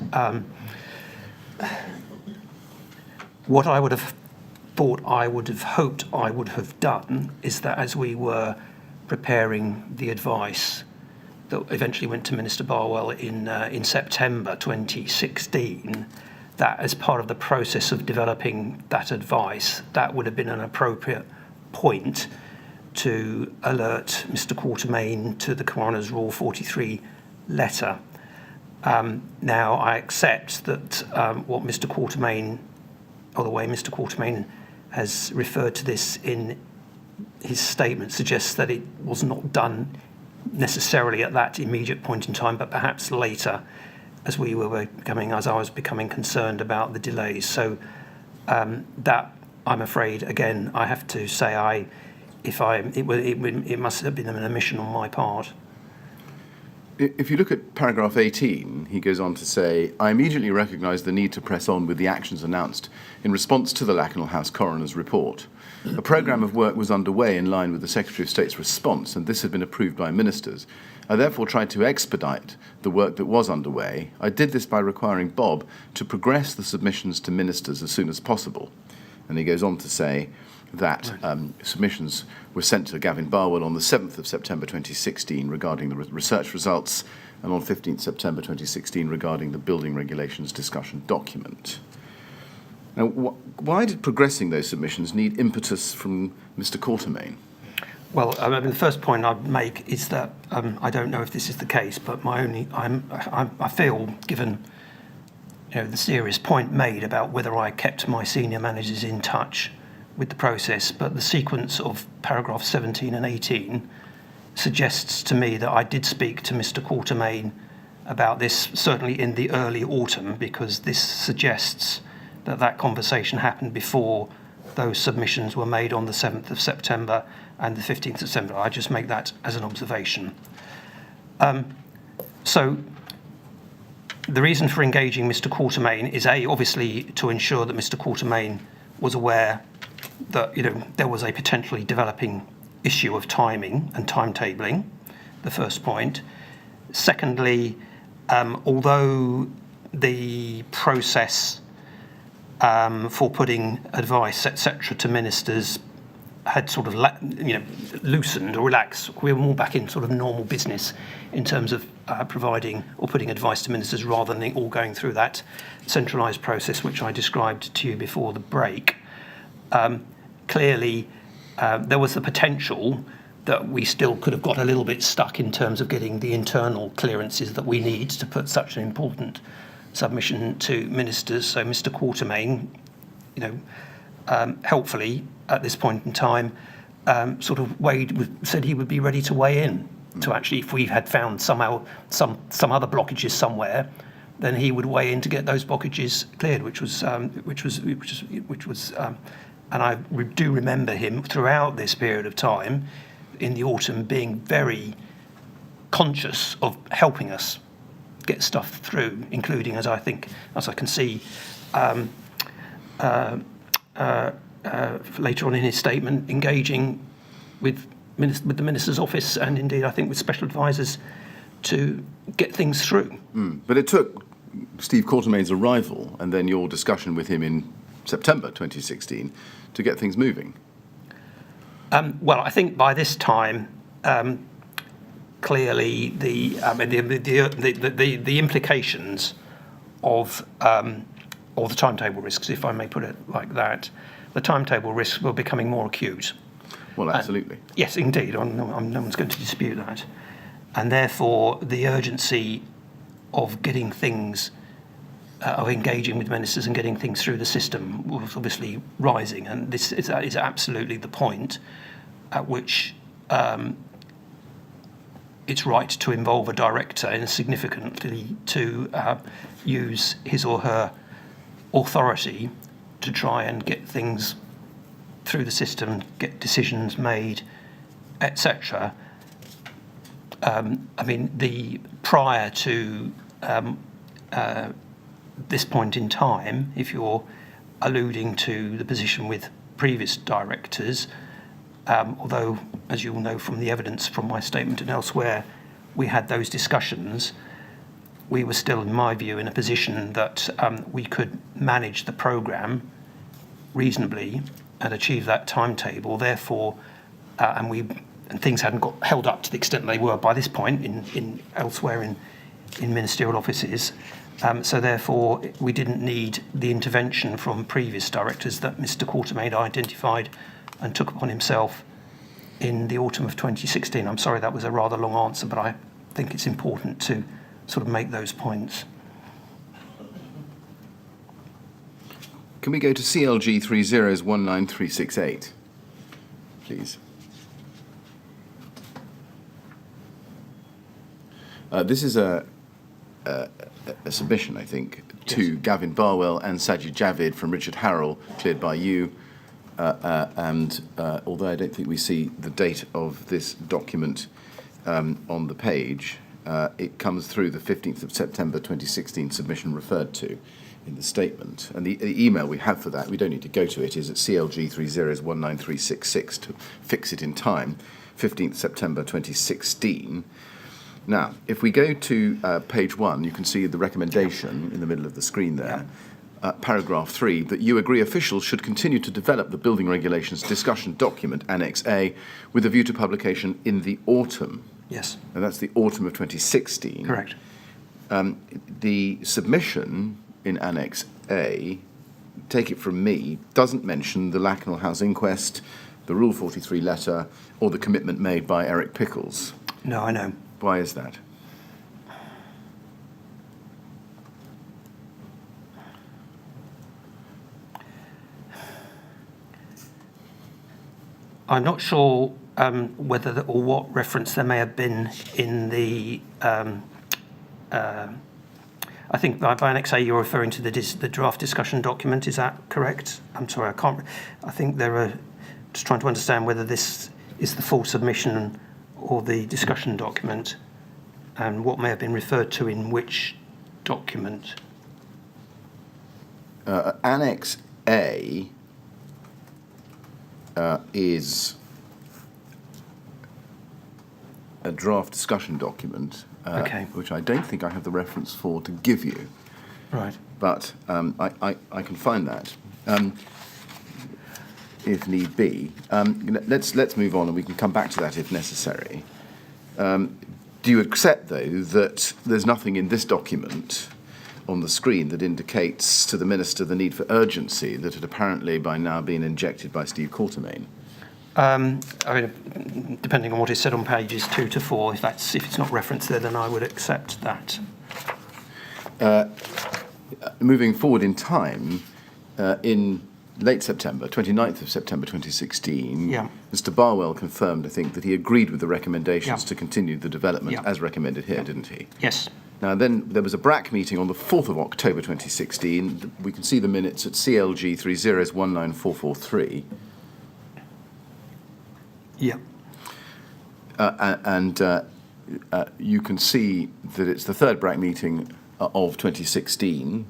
what I would have thought I would have hoped I would have done, is that as we were preparing the advice that eventually went to Minister Barwell in September 2016, that as part of the process of developing that advice, that would have been an appropriate point to alert Mr. Quartermain to the Coroner's Rule 43 letter. Now, I accept that what Mr. Quartermain, or the way Mr. Quartermain has referred to this in his statement, suggests that it was not done necessarily at that immediate point in time, but perhaps later, as I was becoming concerned about the delays. So that, I'm afraid, again, I have to say, it must have been an omission on my part. If you look at paragraph 18, he goes on to say, I immediately recognised the need to press on with the actions announced in response to the Lacknell House coroner's report. A programme of work was underway in line with the Secretary of State's response, and this had been approved by ministers. I therefore tried to expedite the work that was underway. I did this by requiring Bob to progress the submissions to ministers as soon as possible. And he goes on to say, that submissions were sent to Gavin Barwell on the 7th of September 2016 regarding the research results, and on 15th September 2016 regarding the building regulations discussion document. Now, why did progressing those submissions need impetus from Mr. Quatermain? Well, I mean, the first point I'd make is that I don't know if this is the case, but I feel, given the serious point made about whether I kept my senior managers in touch with the process, but the sequence of paragraphs 17 and 18 suggests to me that I did speak to Mr. Quatermain about this, certainly in the early autumn, because this suggests that conversation happened before those submissions were made on the 7th of September and the 15th of September. I just make that as an observation. So the reason for engaging Mr. Quatermain is obviously to ensure that Mr. Quatermain was aware that there was a potentially developing issue of timing and timetabling, the first point. Secondly, although the process for putting advice, etc., to ministers had sort of loosened or relaxed, we were more back in sort of normal business in terms of providing or putting advice to ministers rather than all going through that centralised process which I described to you before the break. Clearly, there was the potential that we still could have got a little bit stuck in terms of getting the internal clearances that we need to put such an important submission to ministers. So Mr. Quatermain, helpfully at this point in time, sort of said he would be ready to weigh in to actually, if we had found somehow some other blockages somewhere, then he would weigh in to get those blockages cleared, which was, and I do remember him throughout this period of time in the autumn being very conscious of helping us get stuff through, including, as I can see later on in his statement, engaging with the Minister's office and indeed I think with special advisors to get things through. But it took Steve Quatermain's arrival and then your discussion with him in September 2016 to get things moving. Well, I think by this time, clearly the implications of the timetable risks, if I may put it like that, the timetable risks were becoming more acute. Well, absolutely. Yes, indeed. No one's going to dispute that. And therefore, the urgency of getting things, of engaging with ministers and getting things through the system was obviously rising. And this is absolutely the point at which it's right to involve a director and significantly to use his or her authority to try and get things through the system, get decisions made, etc. I mean, prior to this point in time, if you're alluding to the position with previous directors, although, as you will know from the evidence from my statement and elsewhere, we had those discussions, we were still, in my view, in a position that we could manage the programme reasonably and achieve that timetable. Therefore, and things hadn't got held up to the extent they were by this point in elsewhere in ministerial offices. So therefore, we didn't need the intervention from previous directors that Mr. Quatermain identified and took upon himself in the autumn of 2016. I'm sorry that was a rather long answer, but I think it's important to sort of make those points. Can we go to CLG 19368, please? This is a submission, I think, to Gavin Barwell and Sajid Javid from Richard Harrell, cleared by you. And although I don't think we see the date of this document on the page, it comes through the 15th of September 2016 submission referred to in the statement. And the email we have for that, we don't need to go to it, is at CLG 19366 to fix it in time, 15th September 2016. Now, if we go to page 1, you can see the recommendation in the middle of the screen there. paragraph 3, that you agree officials should continue to develop the building regulations discussion document, Annex A, with a view to publication in the autumn. Yes. And that's the autumn of 2016. Correct. The submission in Annex A, take it from me, doesn't mention the Lakenhall House inquest, the Rule 43 letter, or the commitment made by Eric Pickles. No, I know. Why is that? I'm not sure whether or what reference there may have been in the. I think by Annex A you're referring to the draft discussion document. Is that correct? I'm sorry, I can't. I think there are. Just trying to understand whether this is the full submission or the discussion document, and what may have been referred to in which document. Annex A is a draft discussion document, Okay. which I don't think I have the reference for to give you, Right. but I can find that if need be. Let's move on, and we can come back to that if necessary. Do you accept, though, that there's nothing in this document on the screen that indicates to the Minister the need for urgency that had apparently by now been injected by Steve Quatermain? I mean, depending on what is said on pages 2 to 4, if it's not referenced there, then I would accept that. Moving forward in time, in late September, 29th of September 2016, Yeah. Mr. Barwell confirmed, I think, that he agreed with the recommendations Yeah. to continue the development Yeah. as recommended here, didn't he? Yes. Now, then there was a BRAC meeting on the 4th of October 2016. We can see the minutes at CLG 3019443. Yeah. You can see that it's the third BRAC meeting of 2016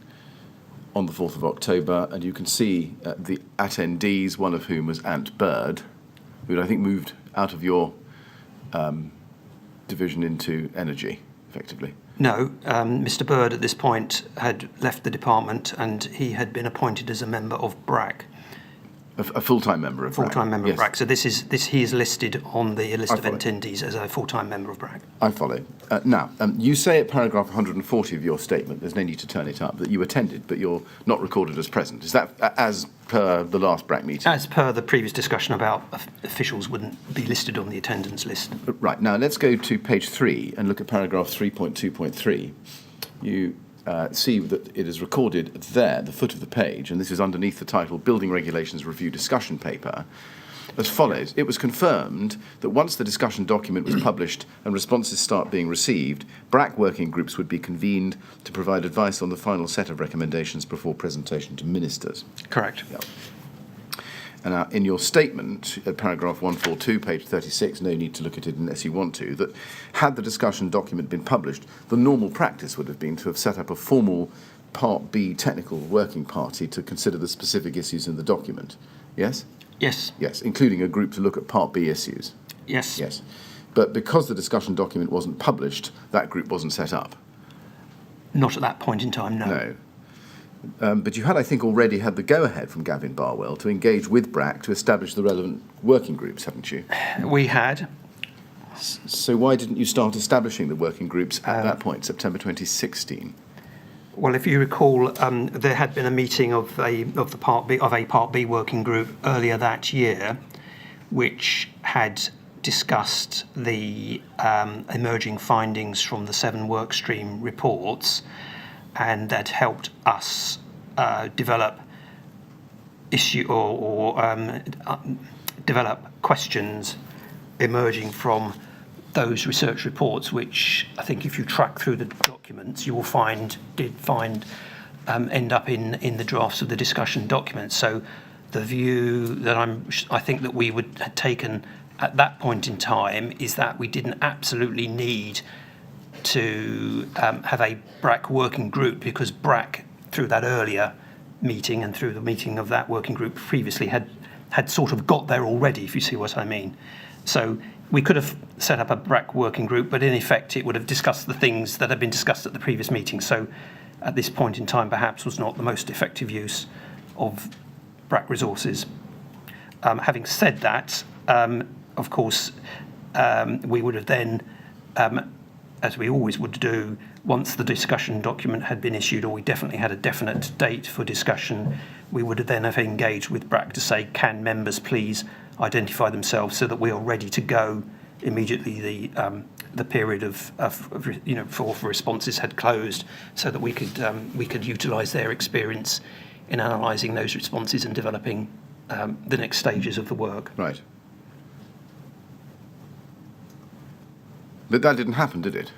on the 4th of October, and you can see the attendees, one of whom was Ant Bird, who I think moved out of your division into energy, effectively. No, Mr. Bird at this point had left the department, and he had been appointed as a member of BRAC. A full-time member of BRAC. Full-time member Yes. of BRAC. So he is listed on the list I of follow. attendees as a full-time member of BRAC. I follow. Now, you say at paragraph 140 of your statement, there's no need to turn it up, that you attended, but you're not recorded as present. Is that as per the last BRAC meeting? As per the previous discussion about officials wouldn't be listed on the attendance list. Right, now let's go to page 3 and look at paragraph 3.2.3. You see that it is recorded there, the foot of the page, and this is underneath the title Building Regulations Review Discussion Paper, as follows. It was confirmed that once the discussion document was published and responses start being received, BRAC working groups would be convened to provide advice on the final set of recommendations before presentation to ministers. Correct. Yep. And in your statement, at paragraph 142, page 36, no need to look at it unless you want to, that had the discussion document been published, the normal practice would have been to have set up a formal Part B technical working party to consider the specific issues in the document. Yes? Yes. Yes, including a group to look at Part B issues. Yes. Yes. But because the discussion document wasn't published, that group wasn't set up. Not at that point in time, no. No. But you had, I think, already had the go-ahead from Gavin Barwell to engage with BRAC to establish the relevant working groups, haven't you? We had. So why didn't you start establishing the working groups at that point, September 2016? Well, if you recall, there had been a meeting of a Part B working group earlier that year, which had discussed the emerging findings from the 7 workstream reports, and that helped us develop develop questions emerging from those research reports, which I think if you track through the documents, you will find end up in the drafts of the discussion documents. So the view that I think that we would have taken at that point in time is that we didn't absolutely need to have a BRAC working group, because BRAC, through that earlier meeting and through the meeting of that working group previously, had sort of got there already, if you see what I mean. So we could have set up a BRAC working group, but in effect it would have discussed the things that had been discussed at the previous meeting. So at this point in time perhaps was not the most effective use of BRAC resources. Having said that, of course, we would have then, as we always would do, once the discussion document had been issued, or we definitely had a definite date for discussion, we would then have engaged with BRAC to say, can members please identify themselves so that we are ready to go immediately. The period of for responses had closed, so that we could utilise their experience in analysing those responses and developing the next stages of the work. Right. But that didn't happen, did it?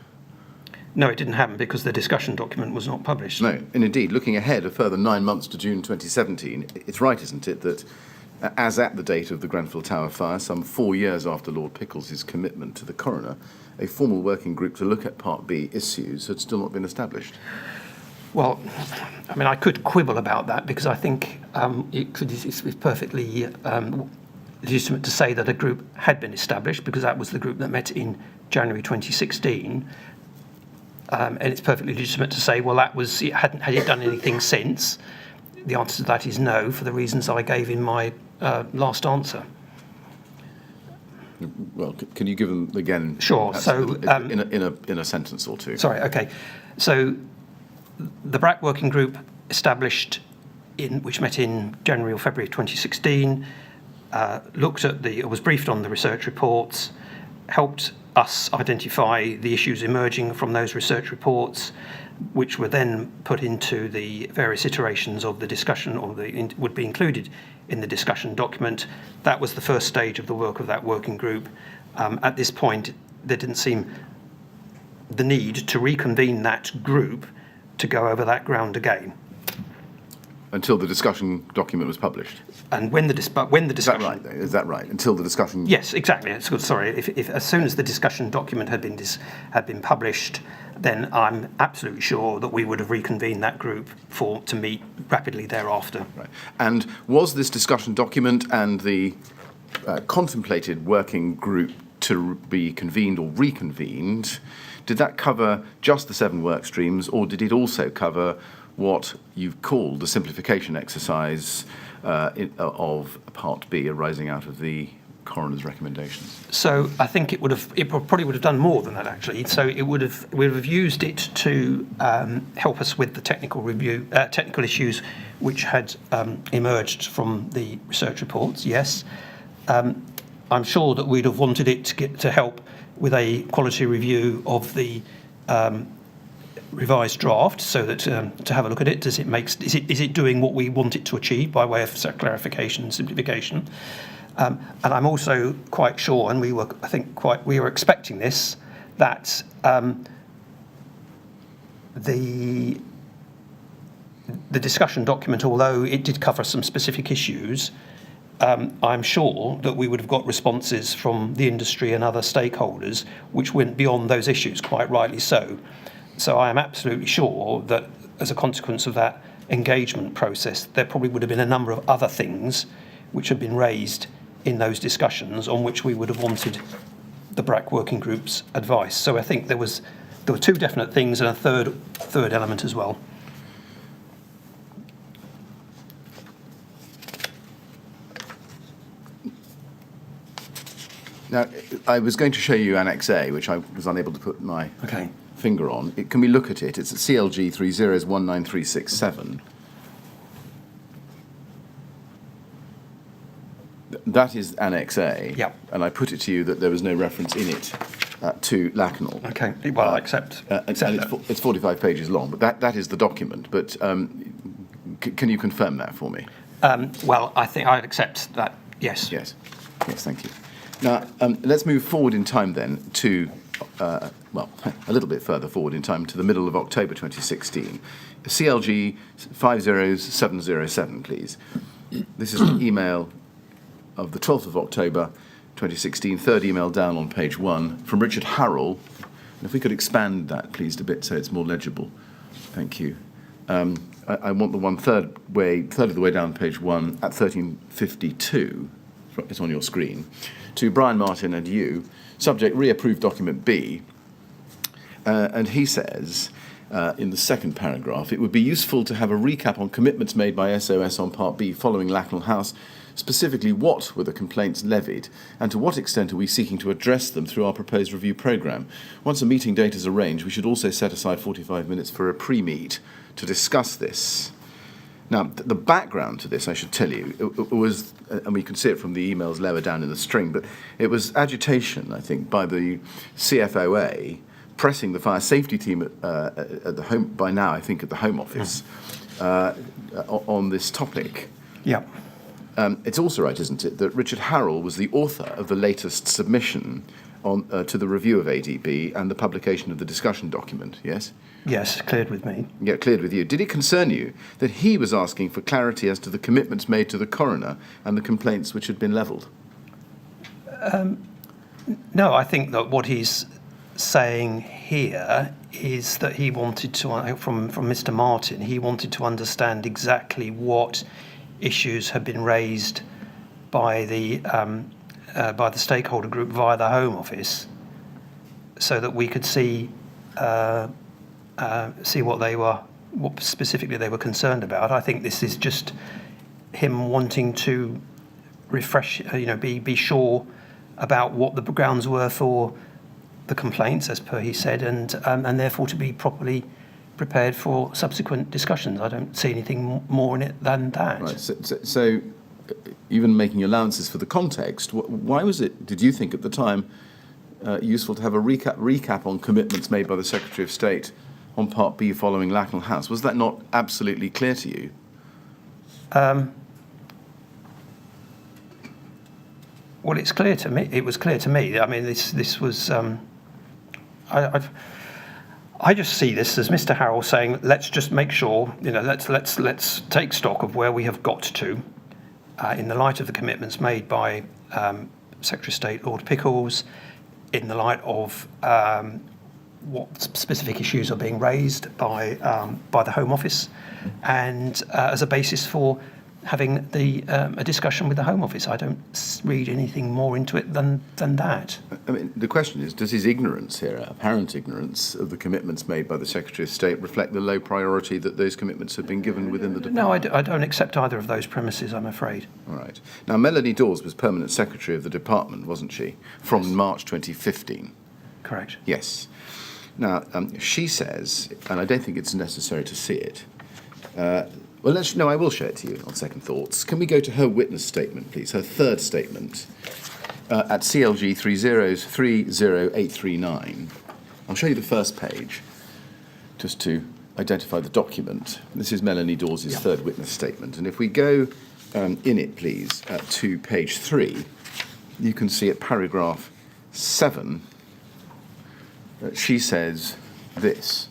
No, it didn't happen because the discussion document was not published. No, and indeed, looking ahead a further 9 months to June 2017, it's right, isn't it, that as at the date of the Grenfell Tower fire, some 4 years after Lord Pickles' commitment to the coroner, a formal working group to look at Part B issues had still not been established. Well, I mean, I could quibble about that because I think it's perfectly legitimate to say that a group had been established, because that was the group that met in January 2016. And it's perfectly legitimate to say, well, had it done anything since? The answer to that is no, for the reasons I gave in my last answer. Well, can you give them again? Sure. So in a sentence or two. Sorry. Okay. So the BRAC working group established, which met in January or February 2016, was briefed on the research reports, helped us identify the issues emerging from those research reports, which were then put into the various iterations of the discussion, or would be included in the discussion document. That was the first stage of the work of that working group. At this point, there didn't seem the need to reconvene that group to go over that ground again. Until the discussion document was published. And when the discussion... Is that right, though? Is that right? Until the discussion... Yes, exactly. Sorry, if as soon as the discussion document had been published, then I'm absolutely sure that we would have reconvened that group to meet rapidly thereafter. Right. And was this discussion document and the contemplated working group to be convened or reconvened, did that cover just the 7 work streams, or did it also cover what you've called the simplification exercise of Part B arising out of the coroner's recommendations? So I think it probably would have done more than that, actually. So we would have used it to help us with the technical issues which had emerged from the research reports. Yes, I'm sure that we'd have wanted it to help with a quality review of the revised draft, so that to have a look at it, is it doing what we want it to achieve by way of clarification and simplification? And I'm also quite sure, and we were expecting this, that the discussion document, although it did cover some specific issues, I'm sure that we would have got responses from the industry and other stakeholders which went beyond those issues, quite rightly so. So I am absolutely sure that as a consequence of that engagement process, there probably would have been a number of other things which had been raised in those discussions on which we would have wanted the BRAC working group's advice. So I think there were 2 definite things and a third element as well. Now, I was going to show you Annex A, which I was unable to put my finger on. Can we look at it? It's at CLG 30193667. That is Annex A. Yep. And I put it to you that there was no reference in it to Lacanal. Okay, well, I accept and it's 45 pages long, but that is the document. But can you confirm that for me? Well, I think I accept that, yes. Yes, thank you. Now, let's move forward in time then to, a little bit further forward in time to the middle of October 2016. CLG 50707, please. This is an email of the 12th of October 2016, third email down on page 1, from Richard Harrell. And if we could expand that, please, a bit so it's more legible. Thank you. I want the third of the way down page 1 at 1352. It's on your screen. To Brian Martin and you, subject reapproved document B. And he says, in the second paragraph, it would be useful to have a recap on commitments made by SOS on Part B following Lacknell House. Specifically, what were the complaints levied, and to what extent are we seeking to address them through our proposed review programme? Once a meeting date is arranged, we should also set aside 45 minutes for a pre-meet to discuss this. Now, the background to this, I should tell you, it was, and we can see it from the emails lower down in the string, but it was agitation, I think, by the CFOA pressing the fire safety team at the home, by now I think at the Home Office, on this topic. Yeah. It's also right, isn't it, that Richard Harrell was the author of the latest submission on, to the review of ADB and the publication of the discussion document, yes? Yes, cleared with me. Yeah, cleared with you. Did it concern you that he was asking for clarity as to the commitments made to the coroner and the complaints which had been levelled? No, I think that what he's saying here is that he wanted to, from Mr. Martin, he wanted to understand exactly what issues have been raised by the stakeholder group via the Home Office, so that we could see what specifically they were concerned about. I think this is just him wanting to refresh, be sure about what the grounds were for the complaints, as per he said, and therefore to be properly prepared for subsequent discussions. I don't see anything more in it than that. Right. So even making allowances for the context, why was it, did you think at the time, useful to have a recap on commitments made by the Secretary of State on Part B following Lacknell House? Was that not absolutely clear to you? Well, it's clear to me. It was clear to me. I mean, this was. I just see this as Mr. Harrell saying, let's just make sure, let's take stock of where we have got to, in the light of the commitments made by Secretary of State Lord Pickles, in the light of what specific issues are being raised by the Home Office, and as a basis for having a discussion with the Home Office. I don't read anything more into it than that. I mean, the question is, does his ignorance here, apparent ignorance of the commitments made by the Secretary of State, reflect the low priority that those commitments have been given within the department? No, I don't accept either of those premises, I'm afraid. All right. Now, Melanie Dawes was permanent secretary of the department, wasn't she, from March 2015? Correct. Yes. Now, she says, and I don't think it's necessary to see it, no, I will show it to you on second thoughts. Can we go to her witness statement, please, her third statement at CLG 3030839. I'll show you the first page, just to identify the document. This is Melanie Dawes' third witness statement. And if we go in it, please, to page 3, you can see at paragraph 7, she says this.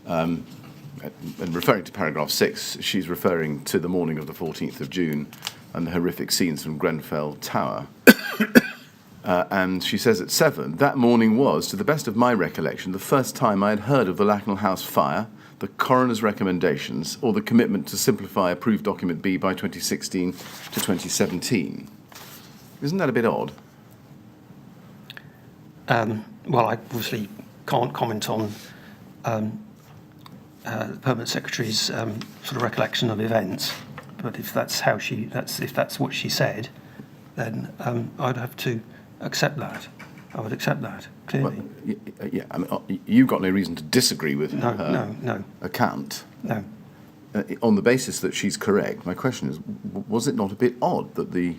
And referring to paragraph 6, she's referring to the morning of the 14th of June and the horrific scenes from Grenfell Tower. And she says at 7, that morning was, to the best of my recollection, the first time I had heard of the Lacknell House fire, the coroner's recommendations, or the commitment to simplify approved document B by 2016 to 2017. Isn't that a bit odd? Well, I obviously can't comment on the Permanent Secretary's sort of recollection of events, but if that's what she said, then I'd have to accept that. I would accept that, clearly. Well, yeah, I mean, you've got no reason to disagree with her No. account. No. On the basis that she's correct. My question is, was it not a bit odd that the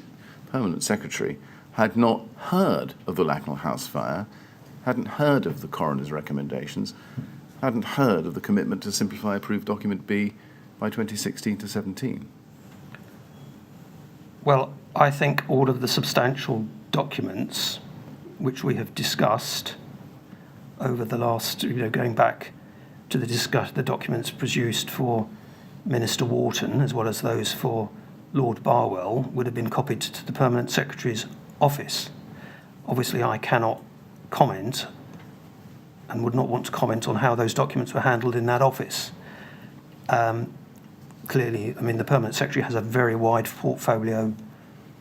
Permanent Secretary had not heard of the Lacknell House fire, hadn't heard of the coroner's recommendations, hadn't heard of the commitment to simplify approved document B by 2016 to 17? Well, I think all of the substantial documents which we have discussed over the last, going back to the documents produced for Minister Wharton, as well as those for Lord Barwell, would have been copied to the Permanent Secretary's office. Obviously, I cannot comment and would not want to comment on how those documents were handled in that office. Clearly, I mean, the Permanent Secretary has a very wide portfolio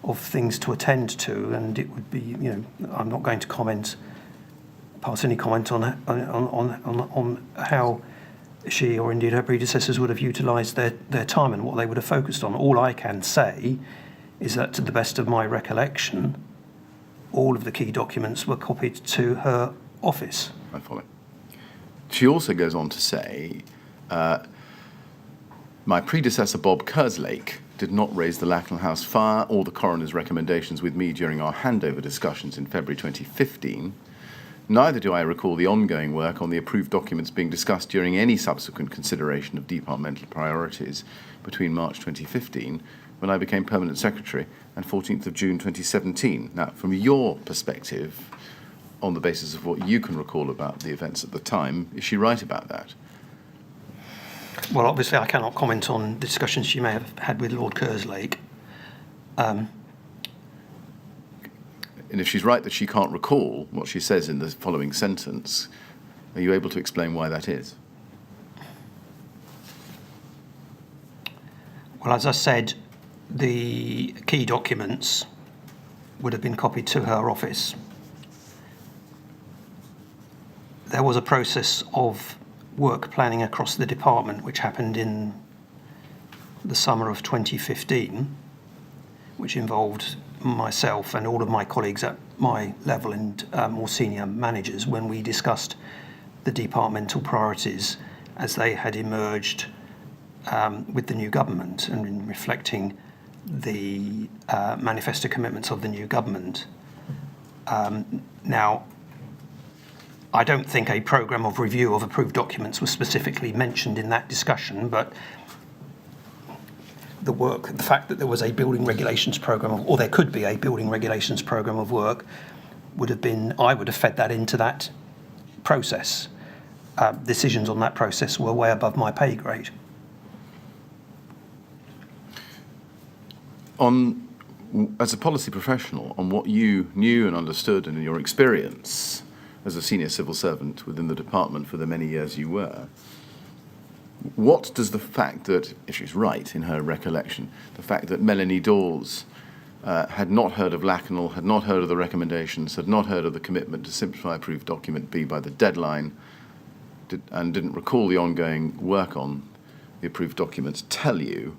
of things to attend to, and it would be, I'm not going to pass any comment on how she or indeed her predecessors would have utilised their time and what they would have focused on. All I can say is that, to the best of my recollection, all of the key documents were copied to her office. I follow. She also goes on to say, my predecessor Bob Kerslake did not raise the Lacknell House fire or the coroner's recommendations with me during our handover discussions in February 2015. Neither do I recall the ongoing work on the approved documents being discussed during any subsequent consideration of departmental priorities between March 2015, when I became Permanent Secretary, and 14th of June 2017. Now, from your perspective, on the basis of what you can recall about the events at the time, is she right about that? Well, obviously I cannot comment on the discussions she may have had with Lord Kerslake. And if she's right that she can't recall what she says in the following sentence, are you able to explain why that is? Well, as I said, the key documents would have been copied to her office. There was a process of work planning across the department which happened in the summer of 2015, which involved myself and all of my colleagues at my level and more senior managers when we discussed the departmental priorities as they had emerged with the new government and in reflecting the manifesto commitments of the new government. Now, I don't think a programme of review of approved documents was specifically mentioned in that discussion, but the fact that there was a building regulations programme, or there could be a building regulations programme of work, I would have fed that into that process. Decisions on that process were way above my pay grade. As a policy professional, on what you knew and understood and in your experience as a senior civil servant within the department for the many years you were, what does the fact that, if she's right in her recollection, the fact that Melanie Dawes had not heard of Lacknell, had not heard of the recommendations, had not heard of the commitment to simplify approved document B by the deadline, and didn't recall the ongoing work on the approved documents, tell you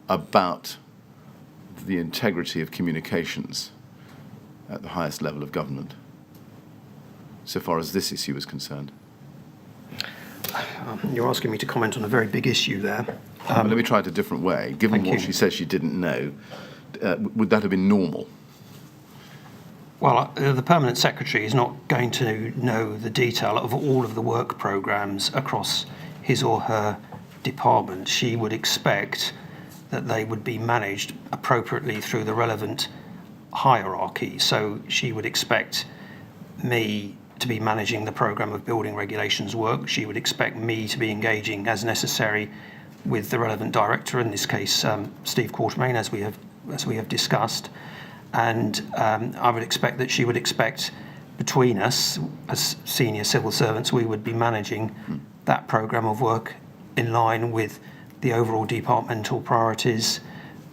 about the integrity of communications at the highest level of government, so far as this issue is concerned? You're asking me to comment on a very big issue there. Let me try it a different way. Given what she says she didn't know, would that have been normal? Well, the Permanent Secretary is not going to know the detail of all of the work programmes across his or her department. She would expect that they would be managed appropriately through the relevant hierarchy. So she would expect me to be managing the programme of building regulations work. She would expect me to be engaging as necessary with the relevant director, in this case Steve Quartermain, as we have discussed. And I would expect that she would expect between us, as senior civil servants, we would be managing that programme of work in line with the overall departmental priorities,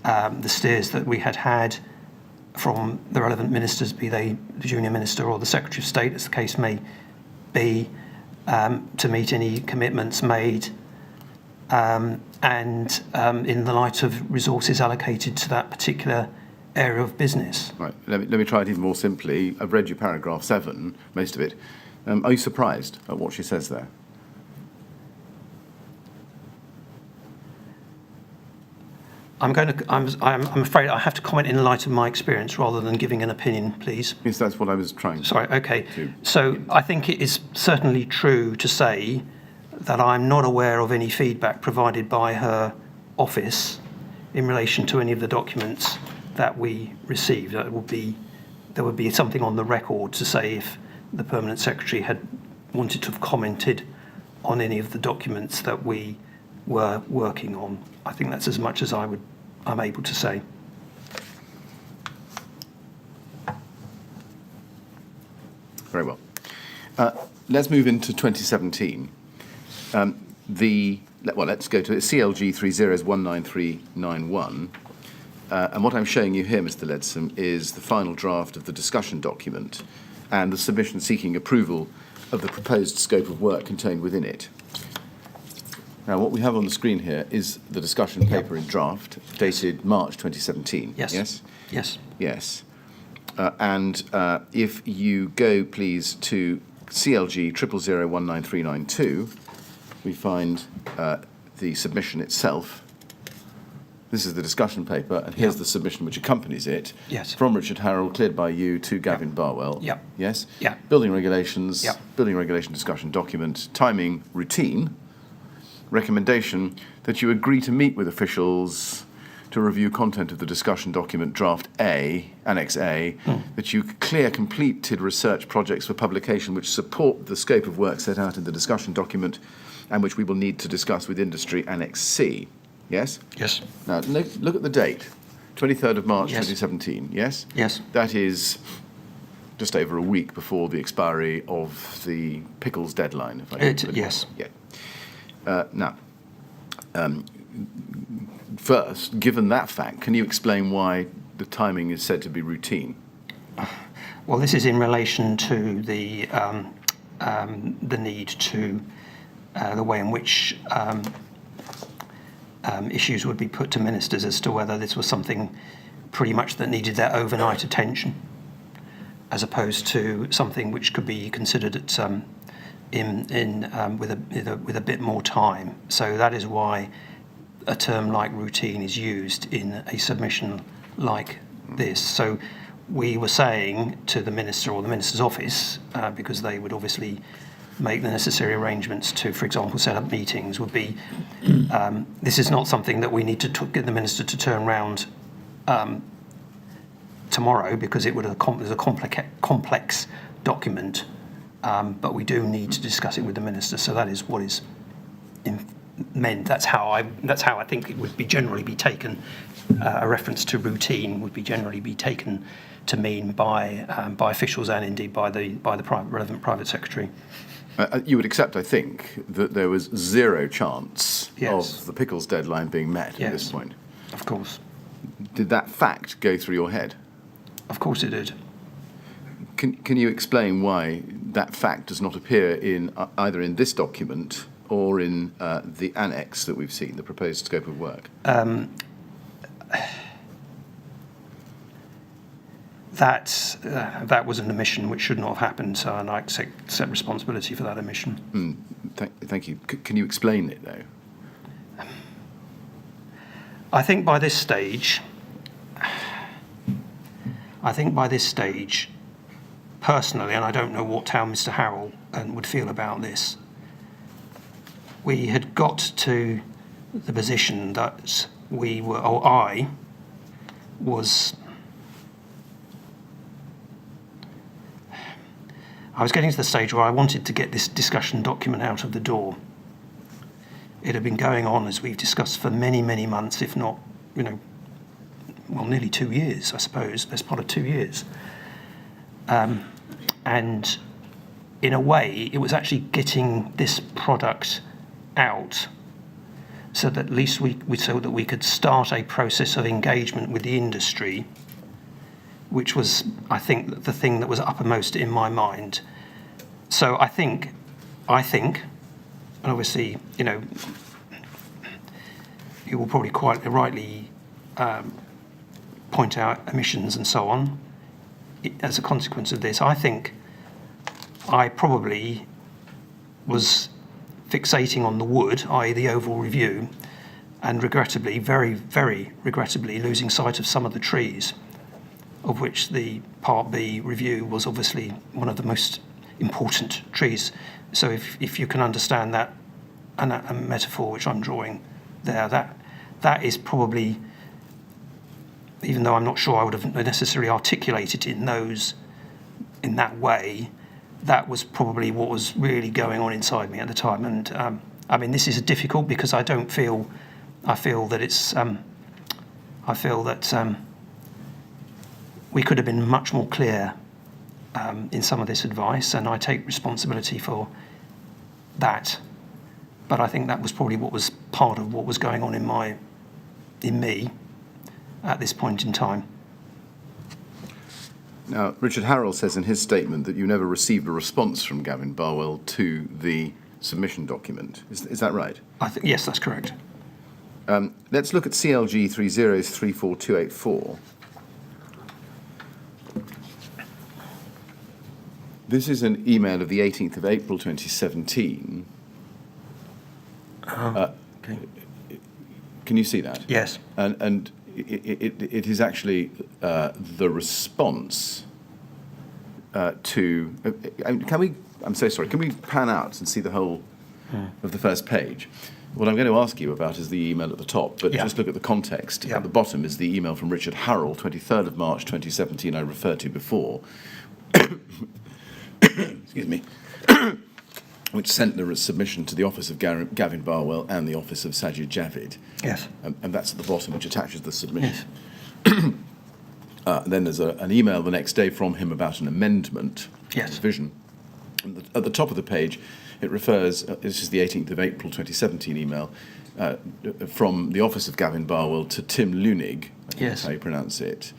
the steers that we had from the relevant ministers, be they the junior minister or the Secretary of State, as the case may be, to meet any commitments made, and in the light of resources allocated to that particular area of business. Right. Let me try it even more simply. I've read your paragraph 7, most of it. Are you surprised at what she says there? I'm afraid I have to comment in the light of my experience rather than giving an opinion, please. Yes, that's what I was trying to. Sorry, okay. So I think it is certainly true to say that I'm not aware of any feedback provided by her office in relation to any of the documents that we received. There would be something on the record to say if the Permanent Secretary had wanted to have commented on any of the documents that we were working on. I think that's as much as I'm able to say. Very well. Let's move into 2017. Let's go to it. CLG 30193991. And what I'm showing you here, Mr. Ledsome, is the final draft of the discussion document and the submission seeking approval of the proposed scope of work contained within it. Now, what we have on the screen here is the discussion paper in draft, dated March 2017. Yes. Yes? Yes. Yes. And if you go, please, to CLG 000193992, we find the submission itself. This is the discussion paper, and here's the submission which accompanies it. Yes. From Richard Harrell, cleared by you, to Gavin Barwell. Yeah. Yes? Yeah. Building regulations, Yeah. building regulation discussion document, timing routine, recommendation that you agree to meet with officials to review content of the discussion document draft A, Annex A, that you clear completed research projects for publication which support the scope of work set out in the discussion document and which we will need to discuss with industry, Annex C. Yes? Yes. Now, look at the date, 23rd of March, Yes. 2017, yes? Yes. That is just over a week before the expiry of the Pickles deadline, if I can put it. Yes. Yeah. Now, first, given that fact, can you explain why the timing is said to be routine? Well, this is in relation to the need to the way in which issues would be put to ministers as to whether this was something pretty much that needed their overnight attention, as opposed to something which could be considered at with a bit more time. So that is why a term like routine is used in a submission like this. So we were saying to the minister or the minister's office, because they would obviously make the necessary arrangements to, for example, set up meetings, would be this is not something that we need to get the minister to turn round tomorrow, because it would is a complex document, but we do need to discuss it with the minister. So that is what is meant. That's how I think it would be generally be taken. A reference to routine would be generally be taken to mean by officials and indeed by the relevant private secretary. You would accept, I think, that there was zero chance Yes. of the Pickles deadline being met Yes. at this point. Of course. Did that fact go through your head? Of course it did. Can you explain why that fact does not appear in either in this document or in the annex that we've seen, the proposed scope of work? That was an omission which should not have happened, so and I accept responsibility for that omission. Thank you. Can you explain it, though? I think by this stage, personally, and I don't know how Mr. Harrell would feel about this, we had got to the position that I was getting to the stage where I wanted to get this discussion document out of the door. It had been going on, as we've discussed, for many, many months, if not, nearly 2 years, I suppose, best part of 2 years. And in a way, it was actually getting this product out so that at least so that we could start a process of engagement with the industry, which was, I think, the thing that was uppermost in my mind. So I think, and obviously, you will probably quite rightly point out omissions and so on. As a consequence of this, I think I probably was fixating on the wood, i.e. the overall review, and regrettably, very, very regrettably, losing sight of some of the trees, of which the Part B review was obviously one of the most important trees. So if you can understand that, and a metaphor which I'm drawing there, that is probably, even though I'm not sure I would have necessarily articulated it in that way, that was probably what was really going on inside me at the time. And I mean, this is difficult because I feel that we could have been much more clear in some of this advice, and I take responsibility for that. But I think that was probably what was part of what was going on in me at this point in time. Now, Richard Harrell says in his statement that you never received a response from Gavin Barwell to the submission document. Is that right? Yes, that's correct. Let's look at CLG 3034284. This is an email of the 18th of April 2017. Okay. Can you see that? Yes. And it is actually the response to. I'm so sorry. Can we pan out and see the whole of the first page? What I'm going to ask you about is the email at the top, but just look at the context. Yeah. At the bottom is the email from Richard Harrell, 23rd of March 2017, I referred to before. Excuse me. Which sent the submission to the office of Gavin Barwell and the office of Sajid Javid. Yes. And that's at the bottom, which attaches the submission. Yes. Then there's an email the next day from him about an amendment. Yes. Provision. And at the top of the page, it refers, this is the 18th of April 2017 email, from the office of Gavin Barwell to Tim Lunig, I think that's how you pronounce it.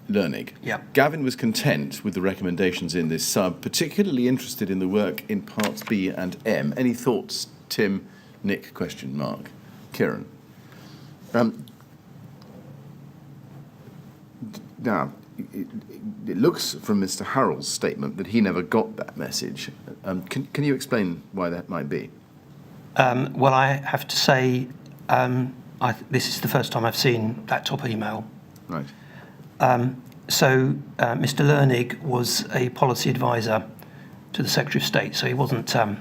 Learning. Yeah. Gavin was content with the recommendations in this sub, particularly interested in the work in parts B and M. Any thoughts, Tim, Nick, ? Kieran? Now, it looks from Mr. Harrell's statement that he never got that message. Can you explain why that might be? Well, I have to say, this is the first time I've seen that top email. Right. So Mr. Lernig was a policy advisor to the Secretary of State, so he wasn't a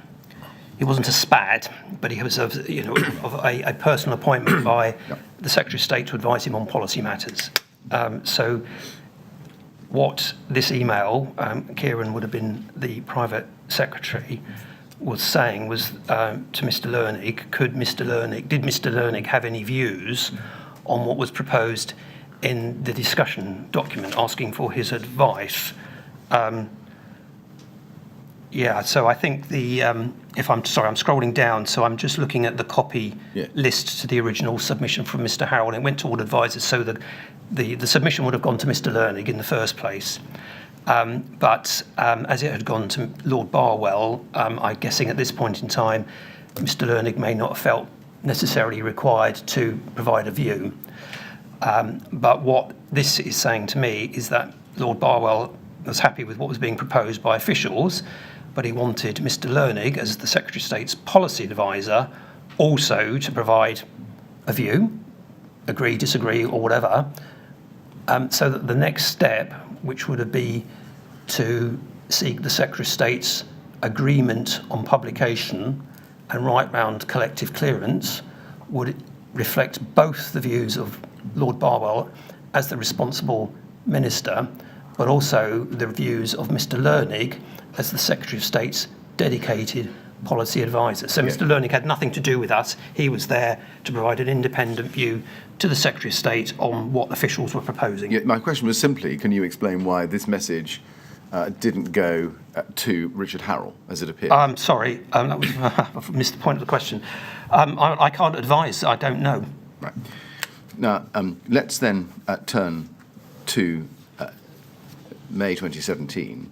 SPAD, but he was of a personal appointment by the Secretary of State to advise him on policy matters. So what this email, Kieran would have been the private secretary, was saying was to Mr. Lernig, did Mr. Lernig have any views on what was proposed in the discussion document, asking for his advice? So I think I'm scrolling down, so I'm just looking at the copy list to the original submission from Mr. Harrell, and it went to all advisors, so the submission would have gone to Mr. Lernig in the first place. But as it had gone to Lord Barwell, I'm guessing at this point in time, Mr. Lernig may not have felt necessarily required to provide a view. But what this is saying to me is that Lord Barwell was happy with what was being proposed by officials, but he wanted Mr. Lernig, as the Secretary of State's policy advisor, also to provide a view, agree, disagree, or whatever, so that the next step, which would be to seek the Secretary of State's agreement on publication and right round collective clearance, would reflect both the views of Lord Barwell as the responsible minister, but also the views of Mr. Lernig as the Secretary of State's dedicated policy advisor. So Mr. Lernig had nothing to do with us. He was there to provide an independent view to the Secretary of State on what officials were proposing. My question was simply, can you explain why this message didn't go to Richard Harrell, as it appears? I'm sorry, that was, I missed the point of the question. I can't advise, I don't know. Right. Now, let's then turn to May 2017.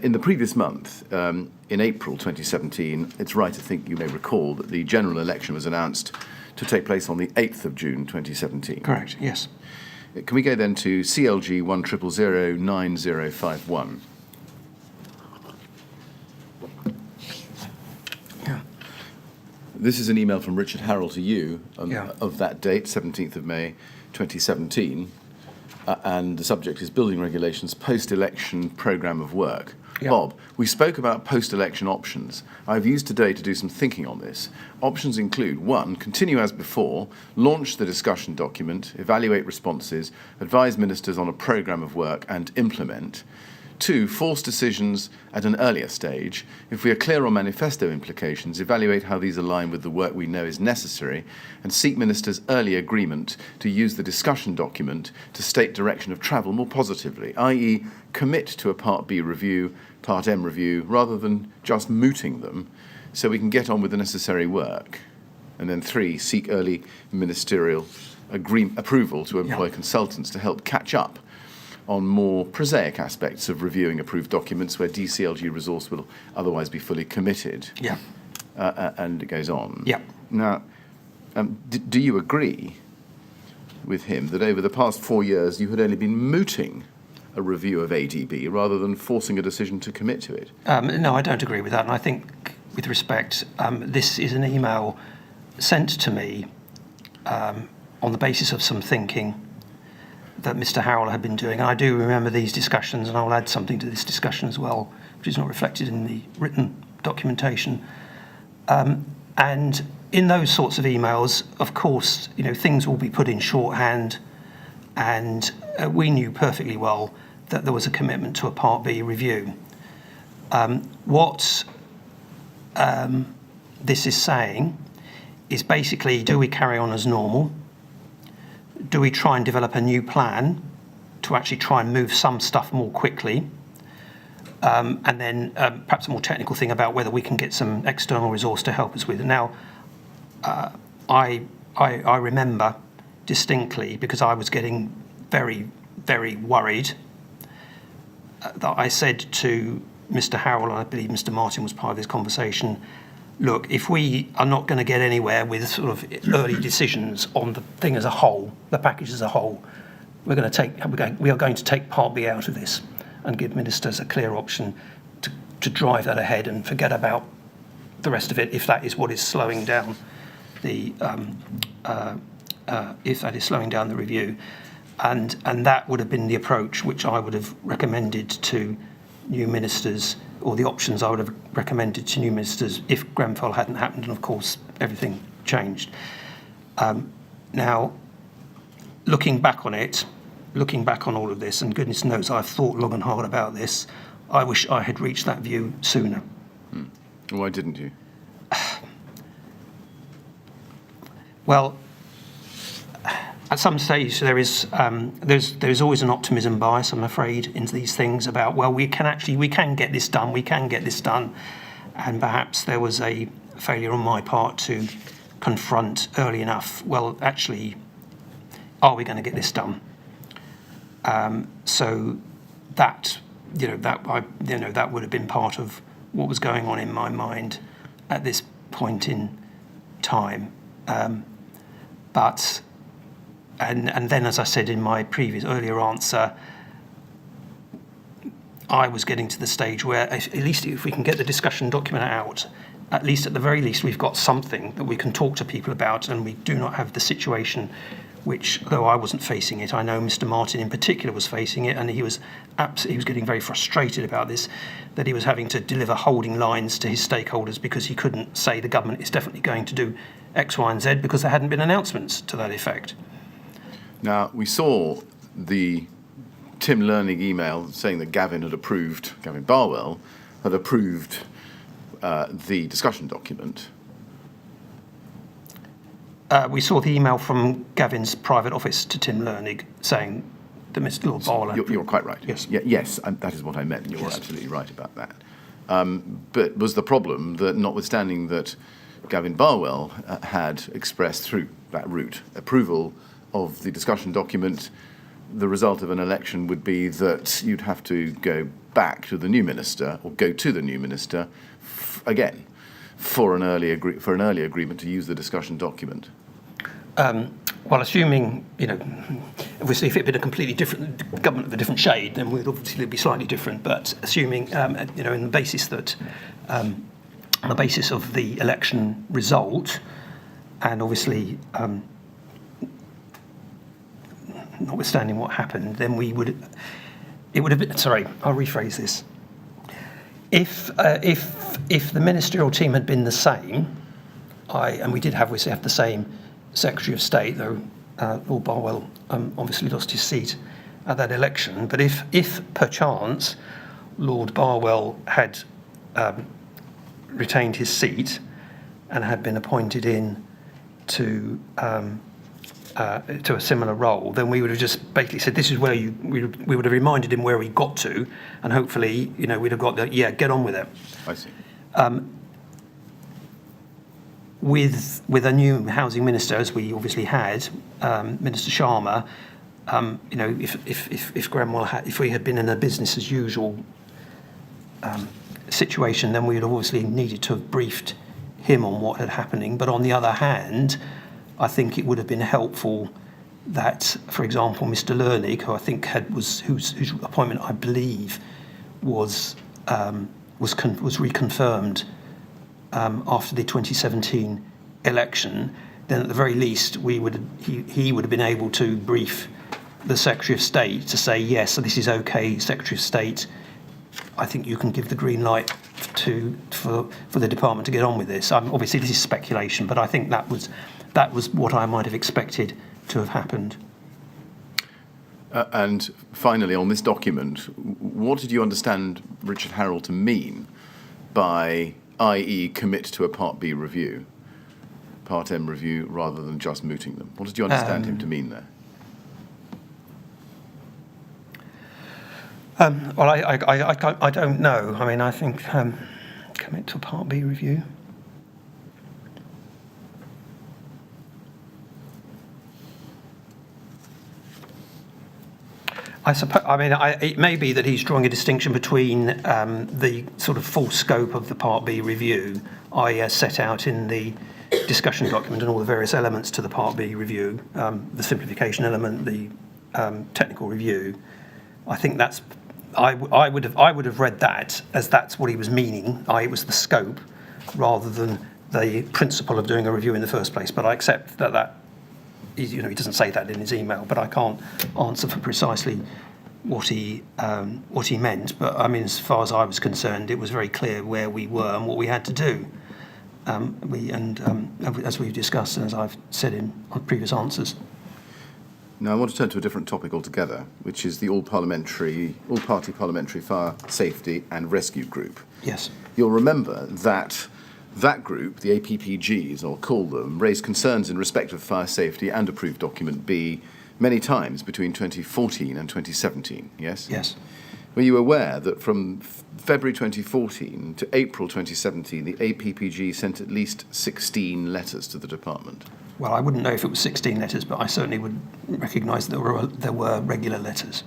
In the previous month, in April 2017, it's right to think, you may recall, that the general election was announced to take place on the 8th of June 2017. Correct, yes. Can we go then to CLG 100095051? Yeah. This is an email from Richard Harrell to you of that date, 17th of May 2017. And the subject is Building Regulations Post-Election Programme of Work. Yeah. Bob, we spoke about post-election options. I've used today to do some thinking on this. Options include 1, continue as before, launch the discussion document, evaluate responses, advise ministers on a programme of work and implement. 2, force decisions at an earlier stage. If we are clear on manifesto implications, evaluate how these align with the work we know is necessary, and seek ministers' early agreement to use the discussion document to state direction of travel more positively, i.e. commit to a Part B review, Part M review, rather than just mooting them, so we can get on with the necessary work. And then 3, seek early ministerial approval to employ consultants to help catch up on more prosaic aspects of reviewing approved documents where DCLG resource will otherwise be fully committed. Yeah. and it goes on. Yeah. Now, do you agree with him that over the past 4 years you had only been mooting a review of ADB rather than forcing a decision to commit to it? No, I don't agree with that. And I think, with respect, this is an email sent to me on the basis of some thinking that Mr. Harrell had been doing. And I do remember these discussions, and I'll add something to this discussion as well, which is not reflected in the written documentation. And in those sorts of emails, of course, things will be put in shorthand, and we knew perfectly well that there was a commitment to a Part B review. What this is saying is basically, do we carry on as normal? Do we try and develop a new plan to actually try and move some stuff more quickly? And then perhaps a more technical thing about whether we can get some external resource to help us with it. Now, I remember distinctly, because I was getting very, very worried, that I said to Mr. Harrell, and I believe Mr. Martin was part of this conversation, look, if we are not going to get anywhere with sort of early decisions on the thing as a whole, the package as a whole, we are going to take Part B out of this and give ministers a clear option to drive that ahead and forget about the rest of it if that is what is slowing down the review, and that would have been the approach which I would have recommended to new ministers, or the options I would have recommended to new ministers if Grenfell hadn't happened, and of course everything changed. Now, looking back on all of this, and goodness knows I've thought long and hard about this, I wish I had reached that view sooner. Why didn't you? Well, at some stage there's always an optimism bias, I'm afraid, in these things about, well, we can get this done, and perhaps there was a failure on my part to confront early enough, well, actually, are we going to get this done? So that would have been part of what was going on in my mind at this point in time. But then, as I said in my earlier answer, I was getting to the stage where, at least if we can get the discussion document out, at the very least, we've got something that we can talk to people about, and we do not have the situation which, though I wasn't facing it, I know Mr. Martin in particular was facing it, and he was getting very frustrated about this, that he was having to deliver holding lines to his stakeholders because he couldn't say the government is definitely going to do X, Y, and Z because there hadn't been announcements to that effect. Now, we saw the Tim Learning email saying that Gavin Barwell had approved the discussion document. We saw the email from Gavin's private office to Tim Learning saying that Mr. Lord Barwell... You're quite right. Yes. Yes, that is what I meant. You're Yes. absolutely right about that. But was the problem that, notwithstanding that Gavin Barwell had expressed through that route approval of the discussion document, the result of an election would be that you'd have to go back to the new minister, or go to the new minister again for an early agreement to use the discussion document? Well, assuming, obviously if it had been a completely different government of a different shade, then we'd obviously be slightly different. But assuming, in the basis that, on the basis of the election result, and obviously, notwithstanding what happened, then it would have been. Sorry, I'll rephrase this. If the ministerial team had been the same, and we did obviously have the same Secretary of State, though Lord Barwell obviously lost his seat at that election. But if perchance Lord Barwell had retained his seat and had been appointed in to a similar role, then we would have just basically said, this is where we would have reminded him where he got to, and hopefully, we'd have got the, get on with it. I see. With a new housing minister, as we obviously had, Minister Sharma, if we had been in a business as usual situation, then we would have obviously needed to have briefed him on what had happening. But on the other hand, I think it would have been helpful that, for example, Mr. Lernig, who I think whose appointment I believe was reconfirmed after the 2017 election, then at the very least he would have been able to brief the Secretary of State to say, yes, so this is okay, Secretary of State, I think you can give the green light for the department to get on with this. Obviously this is speculation, but I think that was what I might have expected to have happened. And finally, on this document, what did you understand Richard Harrell to mean by, i.e., commit to a Part B review, Part M review, rather than just mooting them? What did you understand him to mean there? Well, I don't know. I mean, I think commit to a Part B review. I suppose. I mean, it may be that he's drawing a distinction between the sort of full scope of the Part B review, i.e., as set out in the discussion document and all the various elements to the Part B review, the simplification element, the technical review. I think that's. I would have read that as that's what he was meaning, i.e., it was the scope, rather than the principle of doing a review in the first place. But I accept that. He doesn't say that in his email, but I can't answer for precisely what he meant. But I mean, as far as I was concerned, it was very clear where we were and what we had to do. As we've discussed and as I've said on previous answers. Now I want to turn to a different topic altogether, which is the all-party parliamentary fire safety and rescue group. Yes. You'll remember that group, the APPGs, I'll call them, raised concerns in respect of fire safety and approved document B many times between 2014 and 2017, yes? Yes. Were you aware that from February 2014 to April 2017, the APPG sent at least 16 letters to the department? Well, I wouldn't know if it was 16 letters, but I certainly would recognise there were regular letters.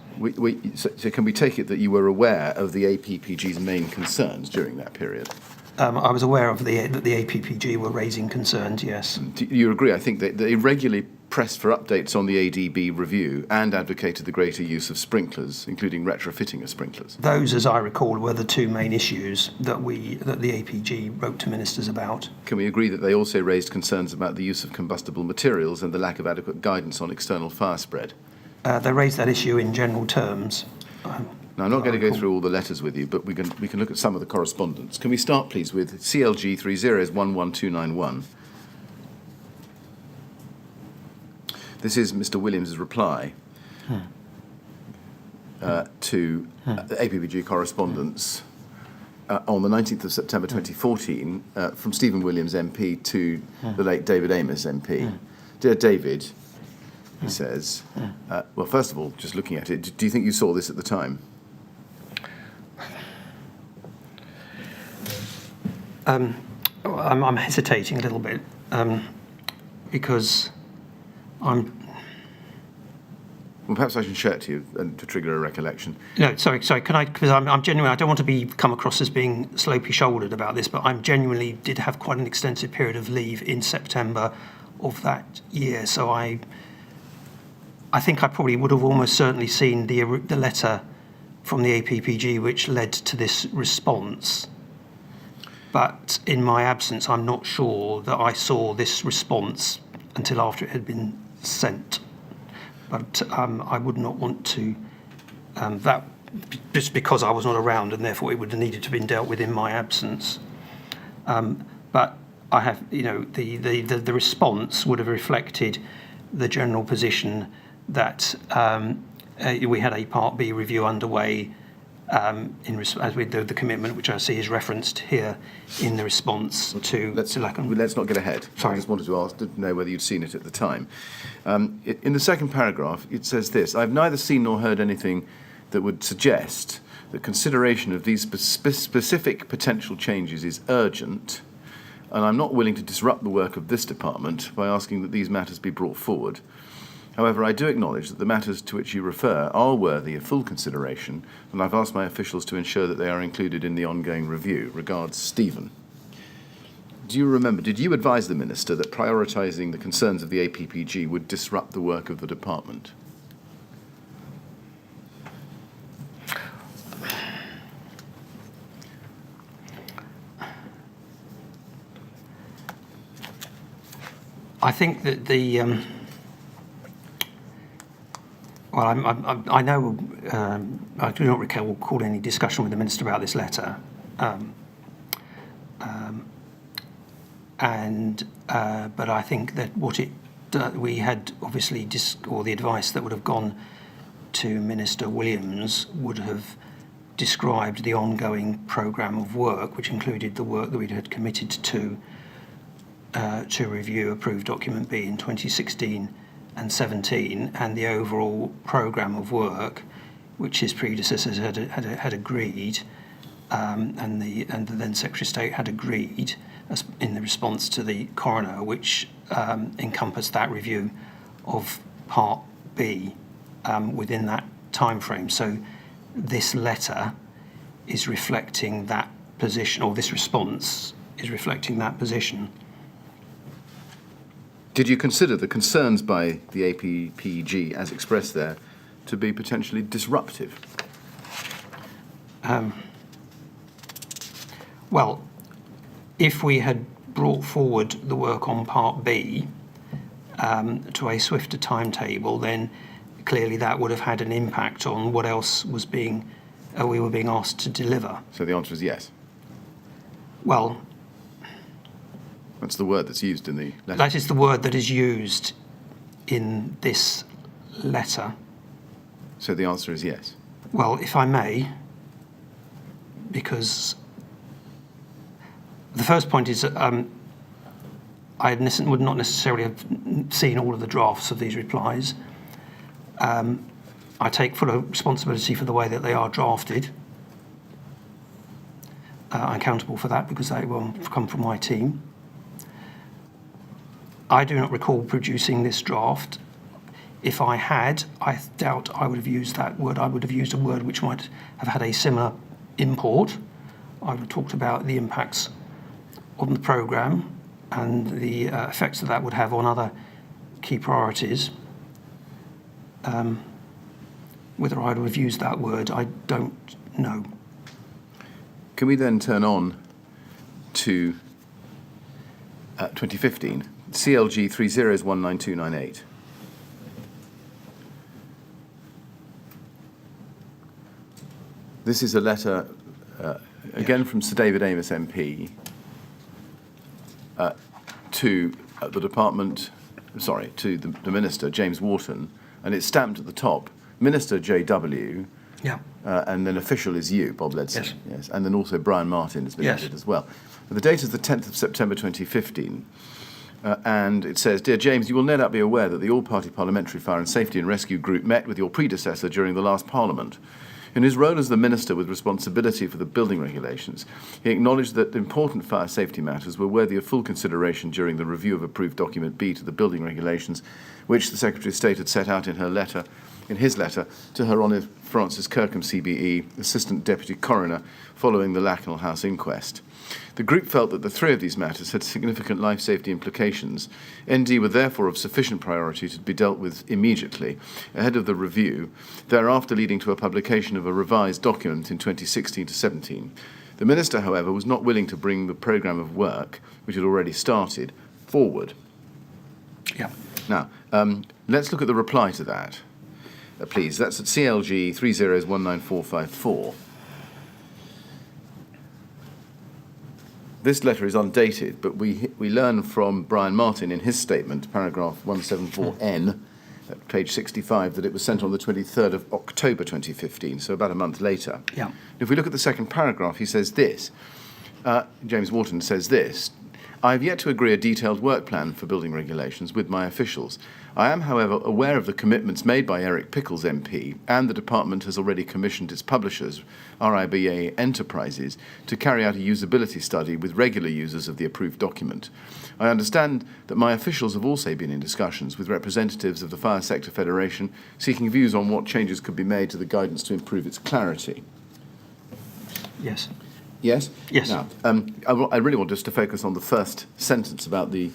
So can we take it that you were aware of the APPG's main concerns during that period? I was aware of that the APPG were raising concerns, yes. Do you agree? I think that they regularly pressed for updates on the ADB review and advocated the greater use of sprinklers, including retrofitting of sprinklers. Those, as I recall, were the two main issues that the APG wrote to ministers about. Can we agree that they also raised concerns about the use of combustible materials and the lack of adequate guidance on external fire spread? They raised that issue in general terms. Now, I'm not going to go through all the letters with you, but we can look at some of the correspondence. Can we start, please, with CLG 3011291? This is Mr. Williams' reply to the APPG correspondence on the 19th of September 2014 from Stephen Williams MP to the late David Amos MP. Dear David, he says, well, first of all, just looking at it, do you think you saw this at the time? I'm hesitating a little bit because I'm... Well, perhaps I should share it to you to trigger a recollection. No, sorry. Can I? Because I'm genuinely. I don't want to come across as being slopey-shouldered about this, but I'm genuinely did have quite an extensive period of leave in September of that year. So I think I probably would have almost certainly seen the letter from the APPG which led to this response. But in my absence, I'm not sure that I saw this response until after it had been sent. But I would not want to, that just because I was not around and therefore it would have needed to have been dealt with in my absence. But I have, the response would have reflected the general position that we had a Part B review underway as with the commitment, which I see is referenced here in the response to... Let's not get ahead. Sorry. I just wanted to know whether you'd seen it at the time. In the second paragraph, it says this: I've neither seen nor heard anything that would suggest that consideration of these specific potential changes is urgent, and I'm not willing to disrupt the work of this department by asking that these matters be brought forward. However, I do acknowledge that the matters to which you refer are worthy of full consideration, and I've asked my officials to ensure that they are included in the ongoing review. Regards, Stephen. do you remember, did you advise the Minister that prioritising the concerns of the APPG would disrupt the work of the department? I think that I know I do not recall any discussion with the Minister about this letter, but I think that we had obviously or the advice that would have gone to Minister Williams would have described the ongoing programme of work, which included the work that we had committed to review approved document B in 2016 and 17, and the overall programme of work which his predecessors had agreed, and the then Secretary of State had agreed in the response to the coroner, which encompassed that review of Part B within that time frame. So this letter is reflecting that position, or this response is reflecting that position. Did you consider the concerns by the APPG, as expressed there, to be potentially disruptive? Well, if we had brought forward the work on Part B to a swifter timetable, then clearly that would have had an impact on what else was we were being asked to deliver. So the answer is yes. Well, that's the word that's used in the letter. that is the word that is used in this letter. So the answer is yes. Well, if I may, because the first point is that I would not necessarily have seen all of the drafts of these replies. I take full responsibility for the way that they are drafted. I'm accountable for that because they will come from my team. I do not recall producing this draft. If I had, I doubt I would have used that word. I would have used a word which might have had a similar import. I would have talked about the impacts on the programme and the effects that would have on other key priorities. Whether I would have used that word, I don't know. Can we then turn on to 2015, CLG 30199298? This is a letter, again from Sir David Amos MP, to the department, to the Minister, James Wharton, and it's stamped at the top, Minister JW, Yeah. and then official is you, Bob Ledsome. Yes. And then also Brian Martin has been Yes. added as well. The date is the 10th of September 2015, and it says, Dear James, you will no doubt be aware that the All-Party Parliamentary Fire and Safety and Rescue Group met with your predecessor during the last Parliament. In his role as the Minister with responsibility for the building regulations, he acknowledged that important fire safety matters were worthy of full consideration during the review of approved document B to the building regulations, which the Secretary of State had set out in his letter to Her Honour Francis Kirkham CBE, Assistant Deputy Coroner, following the Lacknell House inquest. The group felt that the three of these matters had significant life safety implications. ND were therefore of sufficient priority to be dealt with immediately, ahead of the review, thereafter leading to a publication of a revised document in 2016 to 17. The Minister, however, was not willing to bring the programme of work, which had already started, forward. Yeah. Now, let's look at the reply to that, please. That's at CLG 30194454. This letter is undated, but we learn from Brian Martin in his statement, paragraph 174N, at page 65, that it was sent on the 23rd of October 2015, so about a month later. Yeah. If we look at the second paragraph, he says this. James Wharton says this. I have yet to agree a detailed work plan for building regulations with my officials. I am, however, aware of the commitments made by Eric Pickles MP, and the department has already commissioned its publishers, RIBA Enterprises, to carry out a usability study with regular users of the approved document. I understand that my officials have also been in discussions with representatives of the Fire Sector Federation, seeking views on what changes could be made to the guidance to improve its clarity. Yes. Yes? Yes. Now, I really want us to focus on the first sentence about the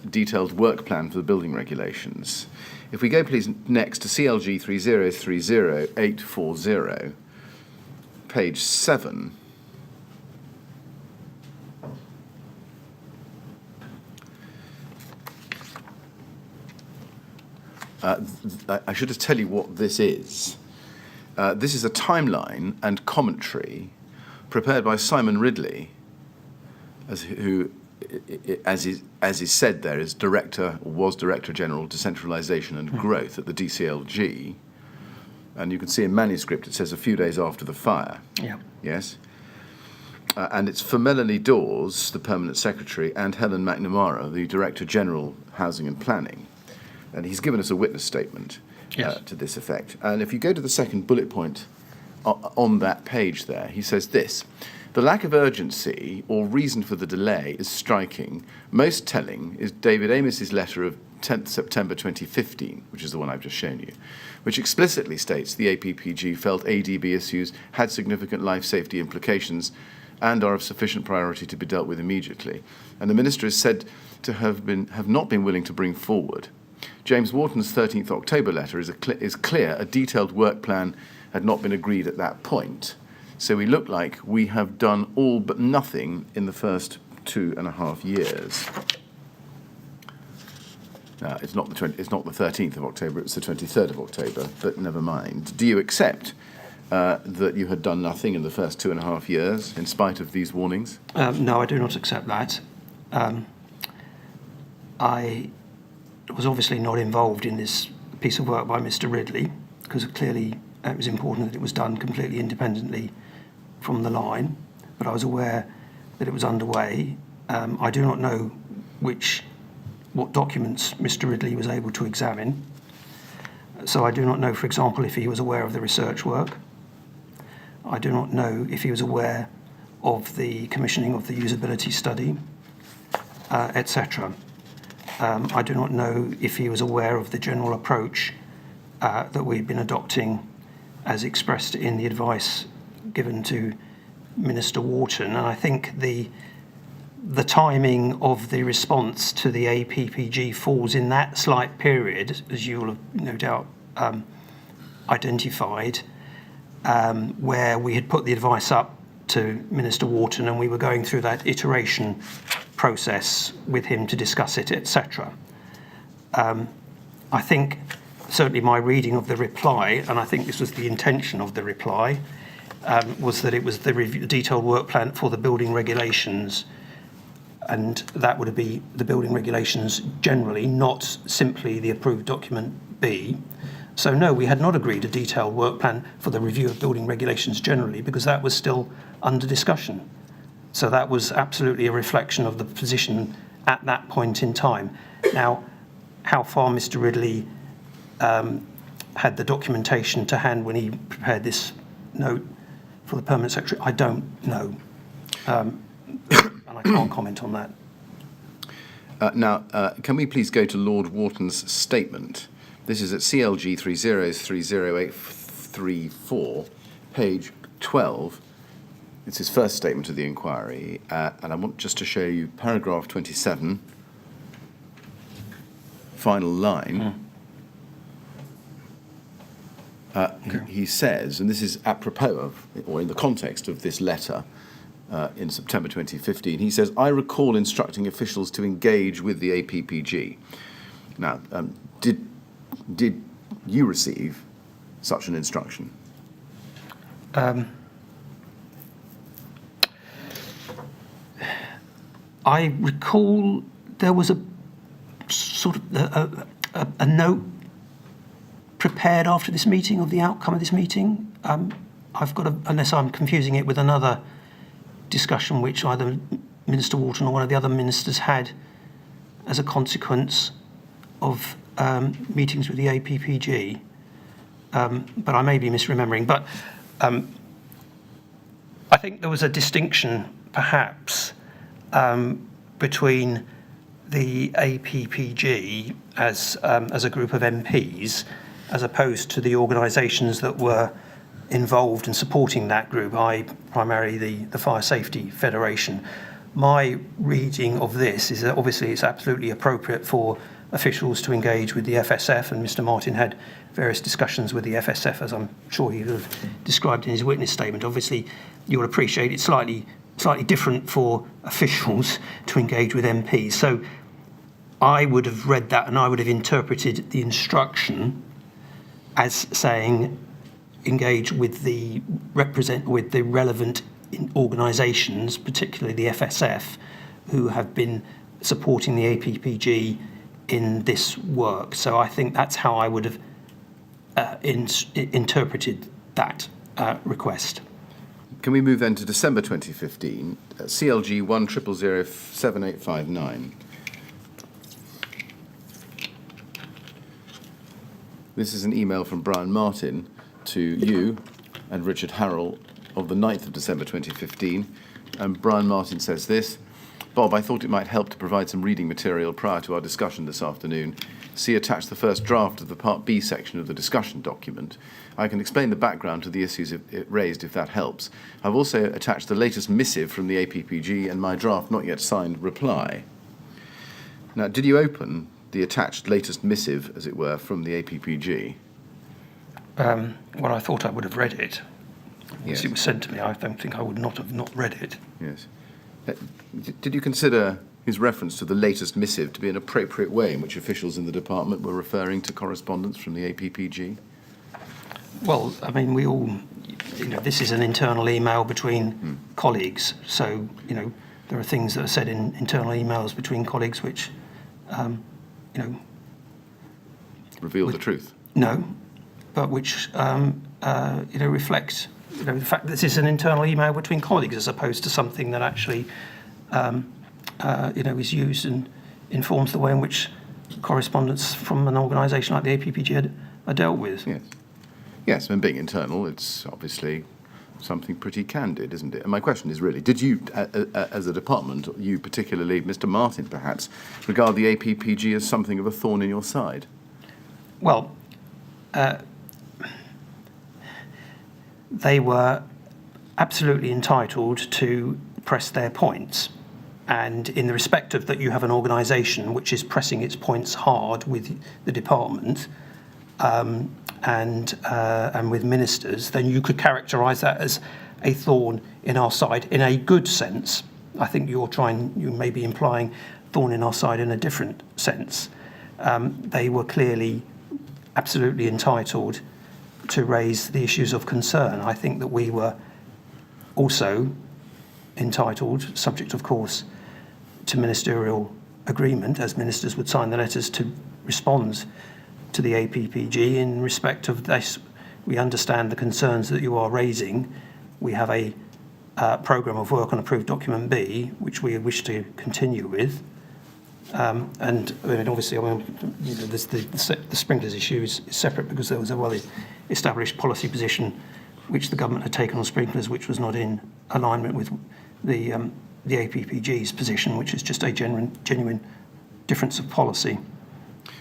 detailed work plan for the building regulations. If we go, please, next to CLG 3030840, page 7. I should just tell you what this is. This is a timeline and commentary prepared by Simon Ridley, who, as is said there, is Director, or was Director General Decentralisation and Growth at the DCLG. And you can see in manuscript it says a few days after the fire. Yeah. Yes? And it's for Melanie Dawes, the Permanent Secretary, and Helen McNamara, the Director General, Housing and Planning. And he's given us a witness statement to this effect. And if you go to the second bullet point on that page there, he says this: the lack of urgency or reason for the delay is striking. Most telling is David Amos's letter of 10th September 2015, which is the one I've just shown you, which explicitly states the APPG felt ADB issues had significant life safety implications and are of sufficient priority to be dealt with immediately. And the Minister is said to have not been willing to bring forward. James Wharton's 13th October letter is clear. A detailed work plan had not been agreed at that point. So we look like we have done all but nothing in the first 2.5 years. It's not the 13th of October, it's the 23rd of October, but never mind. Do you accept that you had done nothing in the first 2.5 years, in spite of these warnings? No, I do not accept that. I was obviously not involved in this piece of work by Mr. Ridley, because clearly it was important that it was done completely independently from the line, but I was aware that it was underway. I do not know what documents Mr. Ridley was able to examine. So I do not know, for example, if he was aware of the research work. I do not know if he was aware of the commissioning of the usability study, etc. I do not know if he was aware of the general approach that we've been adopting as expressed in the advice given to Minister Wharton. And I think the timing of the response to the APPG falls in that slight period, as you will have no doubt identified, where we had put the advice up to Minister Wharton and we were going through that iteration process with him to discuss it, etc. I think certainly my reading of the reply, and I think this was the intention of the reply, was that it was the detailed work plan for the building regulations, and that would be the building regulations generally, not simply the approved document B. So no, we had not agreed a detailed work plan for the review of building regulations generally, because that was still under discussion. So that was absolutely a reflection of the position at that point in time. Now, how far Mr. Ridley had the documentation to hand when he prepared this note for the Permanent Secretary, I don't know. And I can't comment on that. Now, can we please go to Lord Wharton's statement? This is at CLG 3030834, page 12. It's his first statement of the inquiry, and I want just to show you paragraph 27, final line. He says, and this is apropos of, or in the context of this letter in September 2015, he says, I recall instructing officials to engage with the APPG. Now, did you receive such an instruction? I recall there was a sort of a note prepared after this meeting of the outcome of this meeting. I've got unless I'm confusing it with another discussion which either Minister Wharton or one of the other ministers had as a consequence of meetings with the APPG. But I may be misremembering. But I think there was a distinction, perhaps, between the APPG as a group of MPs, as opposed to the organisations that were involved in supporting that group, primarily the Fire Safety Federation. My reading of this is that obviously it's absolutely appropriate for officials to engage with the FSF, and Mr. Martin had various discussions with the FSF, as I'm sure he would have described in his witness statement. Obviously, you'll appreciate it's slightly different for officials to engage with MPs. So I would have read that and I would have interpreted the instruction as saying engage with the relevant organisations, particularly the FSF, who have been supporting the APPG in this work. So I think that's how I would have interpreted that request. Can we move then to December 2015, CLG 100007859. This is an email from Brian Martin to you and Richard Harrell of the 9th of December 2015. And Brian Martin says this: Bob, I thought it might help to provide some reading material prior to our discussion this afternoon. See attached the first draft of the Part B section of the discussion document. I can explain the background to the issues it raised if that helps. I've also attached the latest missive from the APPG and my draft not yet signed reply. Now, did you open the attached latest missive, as it were, from the APPG? Well, I thought I would have read it. Yes. It was sent to me. I don't think I would not have not read it. Yes. Did you consider his reference to the latest missive to be an appropriate way in which officials in the department were referring to correspondence from the APPG? Well, I mean, we all, this is an internal email between colleagues. So, there are things that are said in internal emails between colleagues which, Reveal the truth? No, but which, reflect, the fact that this is an internal email between colleagues as opposed to something that actually, is used and informs the way in which correspondence from an organisation like the APPG are dealt with. Yes. Yes, and being internal, it's obviously something pretty candid, isn't it? And my question is really, did you, as a department, you particularly, Mr. Martin perhaps, regard the APPG as something of a thorn in your side? Well, they were absolutely entitled to press their points. And in the respect of that you have an organisation which is pressing its points hard with the department, and with ministers, then you could characterise that as a thorn in our side in a good sense. I think you may be implying thorn in our side in a different sense. They were clearly absolutely entitled to raise the issues of concern. I think that we were also entitled, subject of course to ministerial agreement, as ministers would sign the letters, to respond to the APPG in respect of this. We understand the concerns that you are raising. We have a programme of work on approved document B, which we wish to continue with. And obviously, the sprinklers issue is separate because there was a well-established policy position which the government had taken on sprinklers, which was not in alignment with the APPG's position, which is just a genuine difference of policy.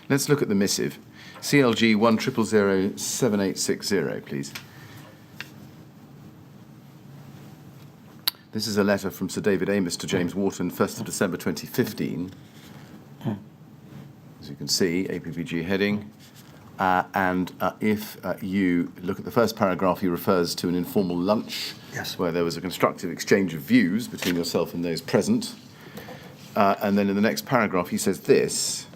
Let's look at the missive. CLG 100007860, please. This is a letter from Sir David Amos to James Wharton, 1st of December 2015. As you can see, APPG heading. If you look at the first paragraph, he refers to an informal lunch, yes, where there was a constructive exchange of views between yourself and those present. And then in the next paragraph, he says this.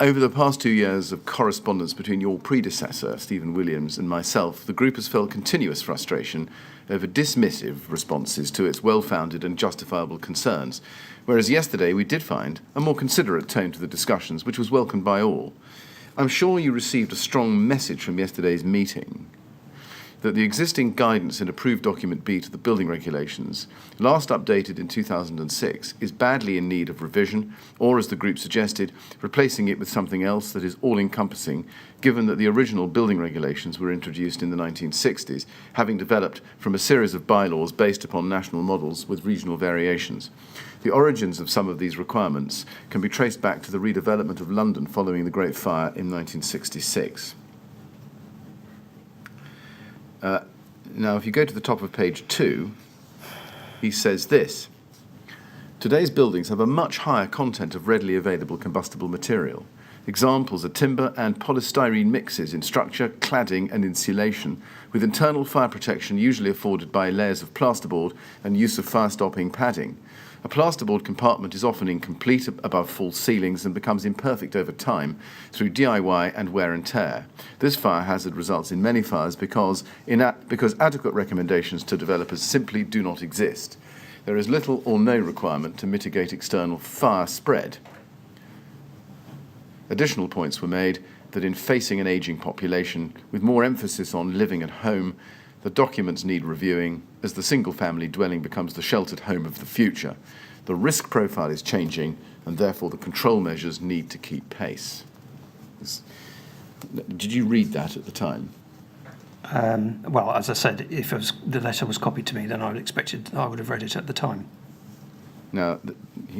Over the past 2 years of correspondence between your predecessor, Stephen Williams, and myself, the group has felt continuous frustration over dismissive responses to its well-founded and justifiable concerns, whereas yesterday we did find a more considerate tone to the discussions, which was welcomed by all. I'm sure you received a strong message from yesterday's meeting that the existing guidance in approved document B to the building regulations, last updated in 2006, is badly in need of revision, or as the group suggested, replacing it with something else that is all-encompassing, given that the original building regulations were introduced in the 1960s, having developed from a series of bylaws based upon national models with regional variations. The origins of some of these requirements can be traced back to the redevelopment of London following the Great Fire in 1966. Now, if you go to the top of page 2, he says this: today's buildings have a much higher content of readily available combustible material. Examples are timber and polystyrene mixes in structure, cladding and insulation, with internal fire protection usually afforded by layers of plasterboard and use of fire-stopping padding. A plasterboard compartment is often incomplete above false ceilings and becomes imperfect over time through DIY and wear and tear. This fire hazard results in many fires because adequate recommendations to developers simply do not exist. There is little or no requirement to mitigate external fire spread. Additional points were made that in facing an ageing population, with more emphasis on living at home, the documents need reviewing as the single-family dwelling becomes the sheltered home of the future. The risk profile is changing, and therefore the control measures need to keep pace. Did you read that at the time? Well, as I said, if the letter was copied to me, then I would have read it at the time. Now,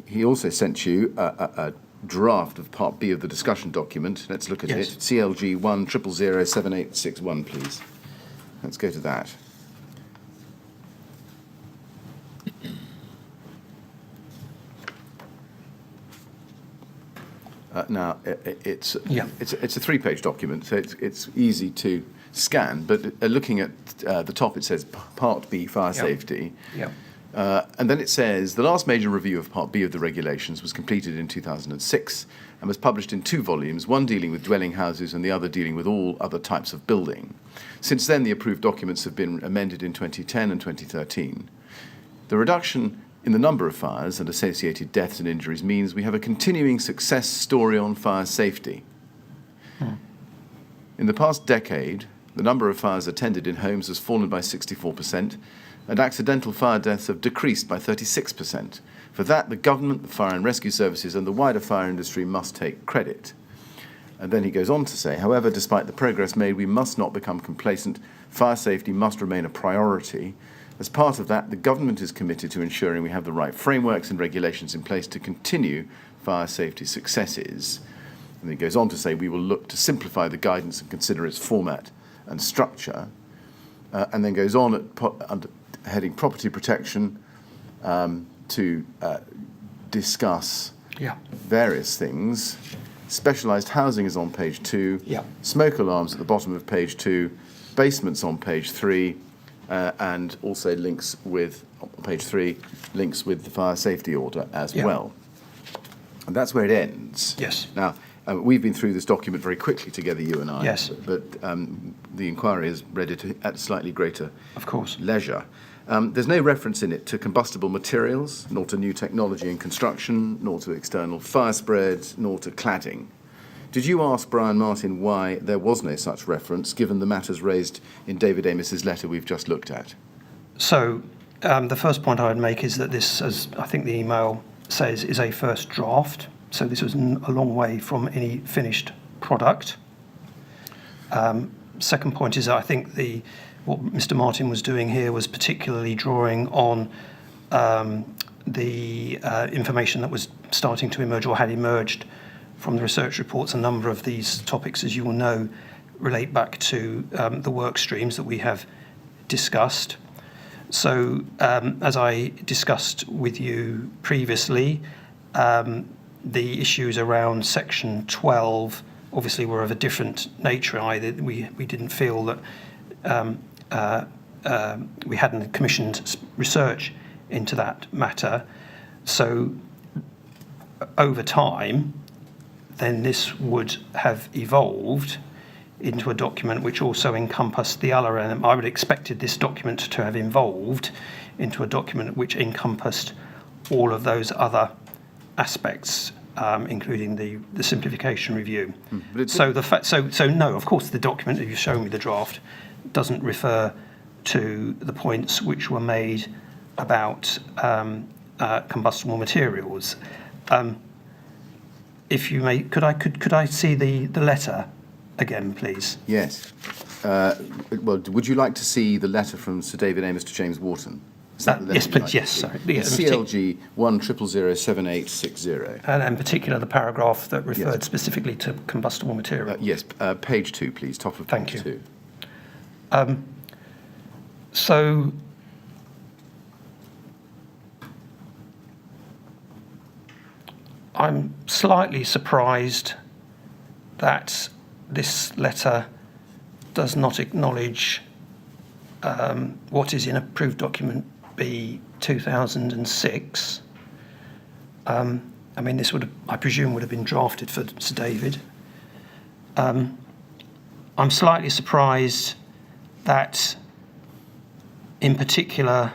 he also sent you a draft of Part B of the discussion document. Let's look at Yes. it. CLG 100007861, please. Let's go to that. Now, it's a 3-page document, so it's easy to scan, but looking at the top, it says Part B, Fire Safety. Yeah. And then it says, the last major review of Part B of the regulations was completed in 2006 and was published in 2 volumes, one dealing with dwelling houses and the other dealing with all other types of building. Since then, the approved documents have been amended in 2010 and 2013. The reduction in the number of fires and associated deaths and injuries means we have a continuing success story on fire safety. In the past decade, the number of fires attended in homes has fallen by 64%, and accidental fire deaths have decreased by 36%. For that, the government, the fire and rescue services, and the wider fire industry must take credit. And then he goes on to say, however, despite the progress made, we must not become complacent. Fire safety must remain a priority. As part of that, the government is committed to ensuring we have the right frameworks and regulations in place to continue fire safety successes. And he goes on to say, we will look to simplify the guidance and consider its format and structure. And then goes on under heading property protection to discuss various things. Specialised housing is on page 2. Yeah. Smoke alarms at the bottom of page 2. Basements on page 3. And also links with, on page 3, links with the fire safety order as well. And that's where it ends. Yes. Now, we've been through this document very quickly together, you and I. Yes. But the inquiry has read it at slightly greater Of course. leisure. There's no reference in it to combustible materials, nor to new technology in construction, nor to external fire spreads, nor to cladding. Did you ask Brian Martin why there was no such reference, given the matters raised in David Amos's letter we've just looked at? So the first point I would make is that this, as I think the email says, is a first draft. So this was a long way from any finished product. Second point is that I think what Mr. Martin was doing here was particularly drawing on the information that was starting to emerge or had emerged from the research reports. A number of these topics, as you will know, relate back to the work streams that we have discussed. So as I discussed with you previously, the issues around section 12 obviously were of a different nature. Either we didn't feel that we hadn't commissioned research into that matter. So over time, then this would have evolved into a document which also encompassed the other element. I would have expected this document to have evolved into a document which encompassed all of those other aspects, including the simplification review. So no, of course, the document that you've shown me, the draft, doesn't refer to the points which were made about combustible materials. If you may, could I see the letter again, please? Yes. Well, would you like to see the letter from Sir David Amos to James Wharton? Is that the letter Yes, you'd please. like Yes, to see? sorry. It's CLG 100007860. And in particular, the paragraph that referred Yes. specifically to combustible material. Yes, page 2, please, top of Thank page you. 2. So I'm slightly surprised that this letter does not acknowledge what is in approved document B 2006. I mean, this would have, I presume, would have been drafted for Sir David. I'm slightly surprised that, in particular,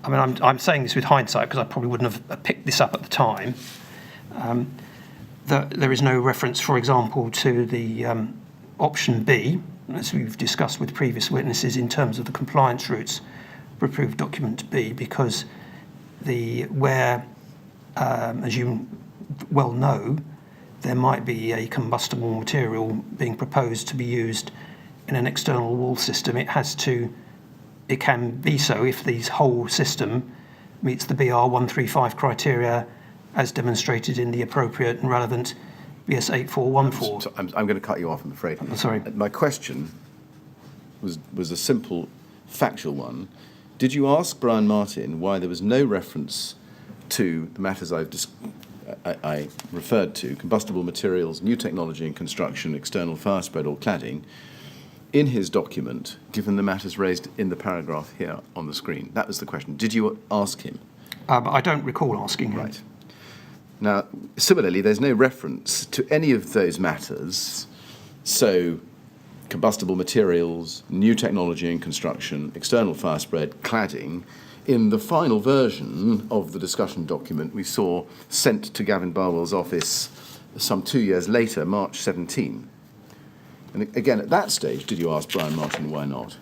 I mean, I'm saying this with hindsight because I probably wouldn't have picked this up at the time. That there is no reference, for example, to the option B, as we've discussed with previous witnesses, in terms of the compliance routes for approved document B, because where, as you well know, there might be a combustible material being proposed to be used in an external wall system. It can be so if the whole system meets the BR 135 criteria as demonstrated in the appropriate and relevant BS 8414. So I'm going to cut you off, I'm afraid. I'm sorry. My question was a simple factual one. Did you ask Brian Martin why there was no reference to the matters I referred to, combustible materials, new technology in construction, external fire spread or cladding, in his document, given the matters raised in the paragraph here on the screen? That was the question. Did you ask him? I don't recall asking him. Right. Now, similarly, there's no reference to any of those matters, so combustible materials, new technology in construction, external fire spread, cladding, in the final version of the discussion document we saw sent to Gavin Barwell's office some 2 years later, March 17. And again, at that stage, did you ask Brian Martin why not?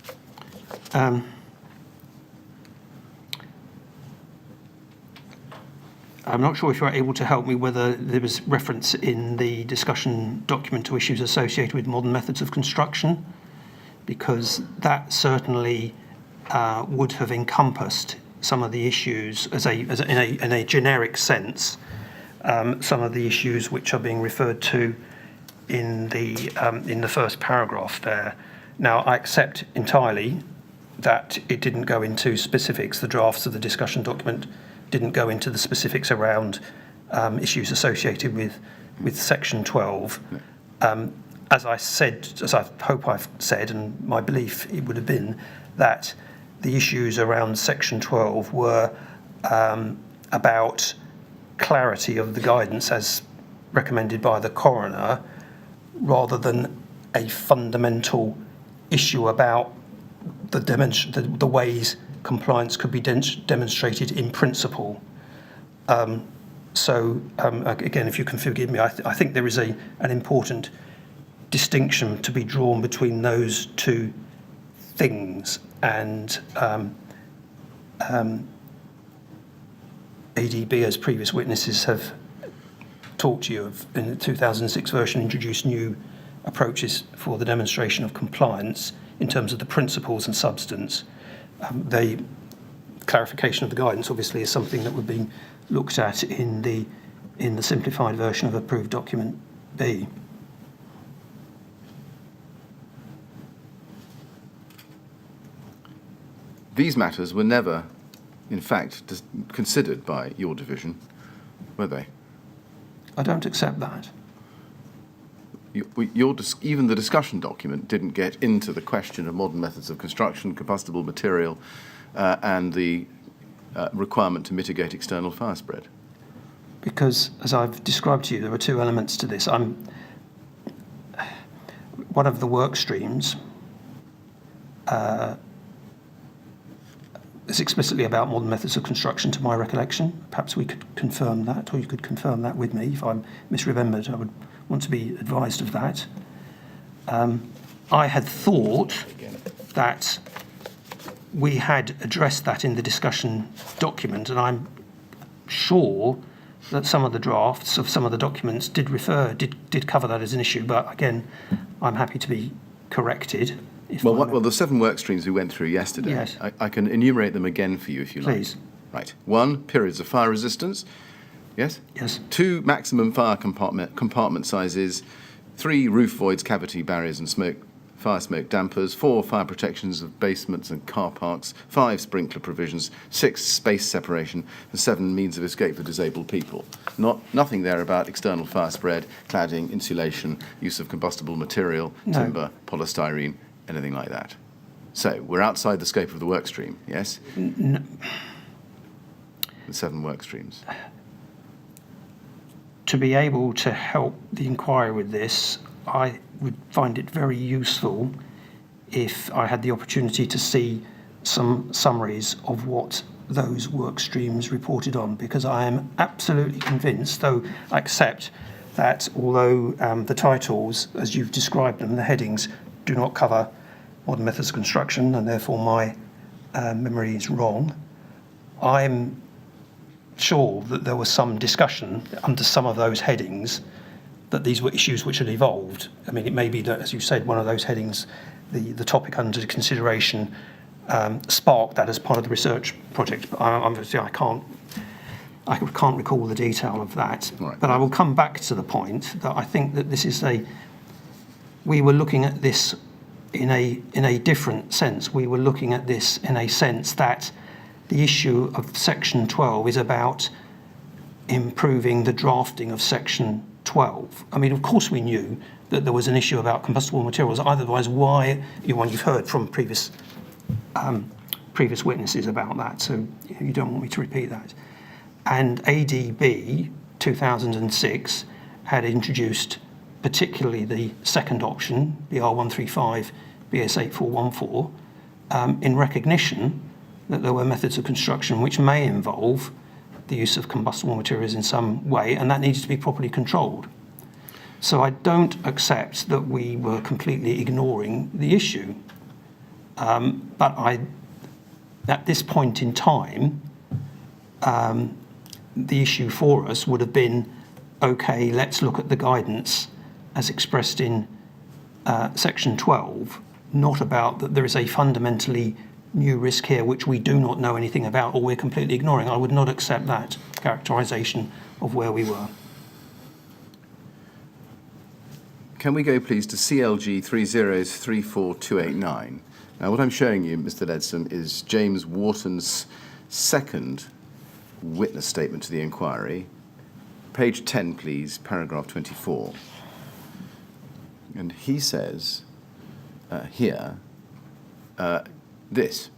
I'm not sure if you're able to help me whether there was reference in the discussion document to issues associated with modern methods of construction, because that certainly would have encompassed some of the issues in a generic sense, some of the issues which are being referred to in the first paragraph there. Now, I accept entirely that it didn't go into specifics. The drafts of the discussion document didn't go into the specifics around issues associated with Section 12. As I hope I've said, and my belief it would have been, that the issues around Section 12 were about clarity of the guidance as recommended by the coroner, rather than a fundamental issue about the ways compliance could be demonstrated in principle. Again, if you can forgive me, I think there is an important distinction to be drawn between those two things, and ADB, as previous witnesses have talked to you of, in the 2006 version, introduced new approaches for the demonstration of compliance in terms of the principles and substance. The clarification of the guidance obviously is something that would be looked at in the simplified version of approved document B. These matters were never, in fact, considered by your division, were they? I don't accept that. Even the discussion document didn't get into the question of modern methods of construction, combustible material, and the requirement to mitigate external fire spread. Because, as I've described to you, there are two elements to this. One of the work streams is explicitly about modern methods of construction, to my recollection. Perhaps we could confirm that, or you could confirm that with me. If I'm misremembered, I would want to be advised of that. I had thought that we had addressed that in the discussion document, and I'm sure that some of the drafts of some of the documents did cover that as an issue, but again, I'm happy to be corrected. Well, the 7 work streams we went through yesterday, yes. I can enumerate them again for you if you like. Please. Right. 1, periods of fire resistance. Yes? Yes. 2, maximum fire compartment sizes. 3, roof voids, cavity barriers and smoke fire smoke dampers, 4 fire protections of basements and car parks, 5 sprinkler provisions, 6 space separation, and 7 means of escape for disabled people. Nothing there about external fire spread, cladding, insulation, use of combustible material, timber, polystyrene, anything like that. So we're outside the scope of the work stream, yes? No. The 7 work streams. To be able to help the inquiry with this, I would find it very useful if I had the opportunity to see some summaries of what those work streams reported on, because I am absolutely convinced, though I accept that although the titles, as you've described them, the headings, do not cover modern methods of construction, and therefore my memory is wrong, I'm sure that there was some discussion under some of those headings that these were issues which had evolved. I mean, it may be that, as you said, one of those headings, the topic under consideration, sparked that as part of the research project. But I can't recall the detail of that. Right. But I will come back to the point that I think that this is we were looking at this in a different sense. We were looking at this in a sense that the issue of Section 12 is about improving the drafting of Section 12. I mean, of course we knew that there was an issue about combustible materials. Otherwise, why? You've heard from previous witnesses about that, so you don't want me to repeat that. And ADB 2006 had introduced particularly the second option, BR 135, BS 8414, in recognition that there were methods of construction which may involve the use of combustible materials in some way, and that needed to be properly controlled. So I don't accept that we were completely ignoring the issue. But at this point in time, the issue for us would have been, okay, let's look at the guidance as expressed in Section 12, not about that there is a fundamentally new risk here which we do not know anything about or we're completely ignoring. I would not accept that characterisation of where we were. Can we go, please, to CLG 3034289? Now, what I'm showing you, Mr. Ledsome, is James Wharton's second witness statement to the inquiry. Page 10, please, paragraph 24. And he says here this.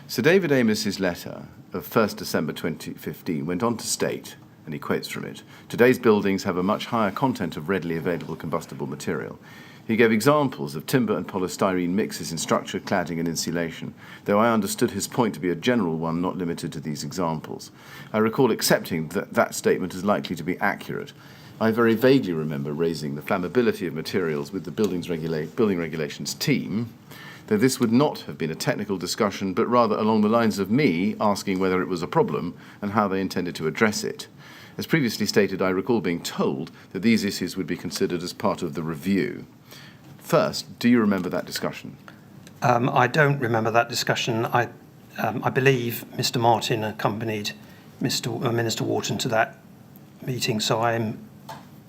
Sir David Amos's letter of 1st December 2015 went on to state, and he quotes from it, "Today's buildings have a much higher content of readily available combustible material." He gave examples of timber and polystyrene mixes in structure, cladding and insulation, though I understood his point to be a general one, not limited to these examples. I recall accepting that that statement is likely to be accurate. I very vaguely remember raising the flammability of materials with the building regulations team, though this would not have been a technical discussion, but rather along the lines of me asking whether it was a problem and how they intended to address it. As previously stated, I recall being told that these issues would be considered as part of the review. First, do you remember that discussion? I don't remember that discussion. I believe Mr. Martin accompanied Minister Wharton to that meeting, so I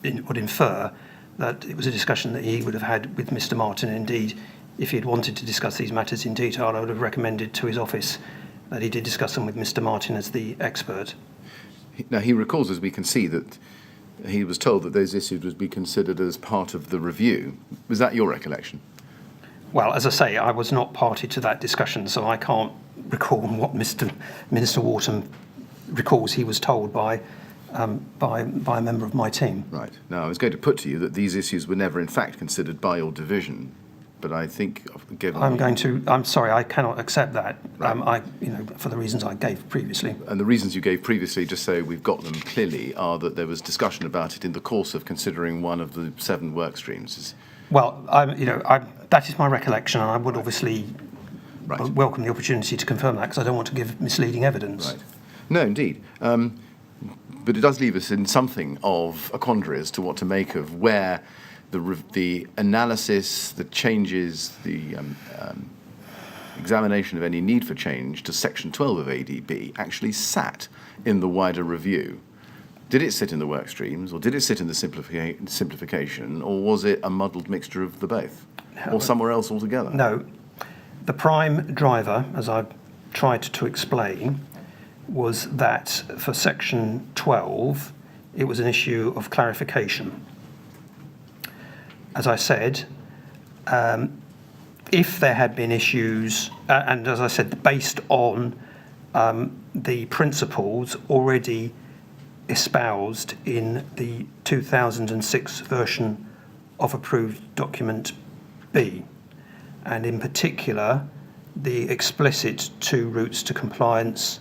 would infer that it was a discussion that he would have had with Mr. Martin. Indeed, if he had wanted to discuss these matters in detail, I would have recommended to his office that he did discuss them with Mr. Martin as the expert. Now, he recalls, as we can see, that he was told that those issues would be considered as part of the review. Was that your recollection? Well, as I say, I was not party to that discussion, so I can't recall what Minister Wharton recalls he was told by a member of my team. Right. Now, I was going to put to you that these issues were never in fact considered by your division, but I think, given... I'm sorry, I cannot accept that, Right. For the reasons I gave previously. And the reasons you gave previously, just so we've got them clearly, are that there was discussion about it in the course of considering one of the 7 work streams. Well, that is my recollection, and I would obviously welcome the opportunity to confirm that, because I don't want to give misleading evidence. Right. No, indeed. But it does leave us in something of a quandary as to what to make of where the analysis, the changes, the examination of any need for change to Section 12 of ADB actually sat in the wider review. Did it sit in the work streams, or did it sit in the simplification, or was it a muddled mixture of the both? Or somewhere else altogether? No. The prime driver, as I've tried to explain, was that for section 12, it was an issue of clarification. As I said, if there had been issues, and as I said, based on the principles already espoused in the 2006 version of approved document B, and in particular, the explicit 2 routes to compliance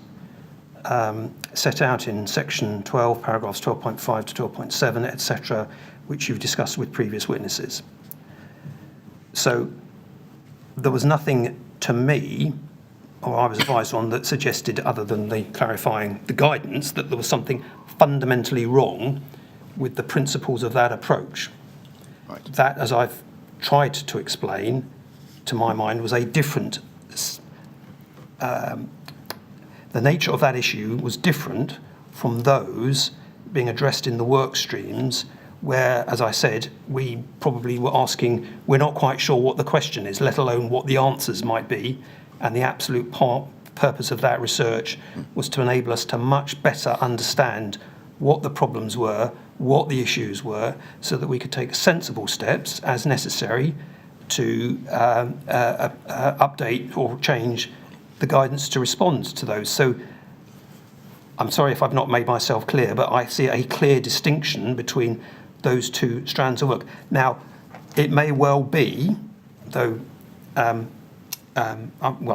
set out in section 12, paragraphs 12.5 to 12.7, etc., which you've discussed with previous witnesses. So there was nothing to me, or I was advised on, that suggested, other than the clarifying the guidance, that there was something fundamentally wrong with the principles of that approach. Right. That, as I've tried to explain, to my mind, was a different. The nature of that issue was different from those being addressed in the work streams, where, as I said, we probably were asking, we're not quite sure what the question is, let alone what the answers might be, and the absolute purpose of that research was to enable us to much better understand what the problems were, what the issues were, so that we could take sensible steps as necessary to update or change the guidance to respond to those. So I'm sorry if I've not made myself clear, but I see a clear distinction between those 2 strands of work. Now, it may well be, though, well,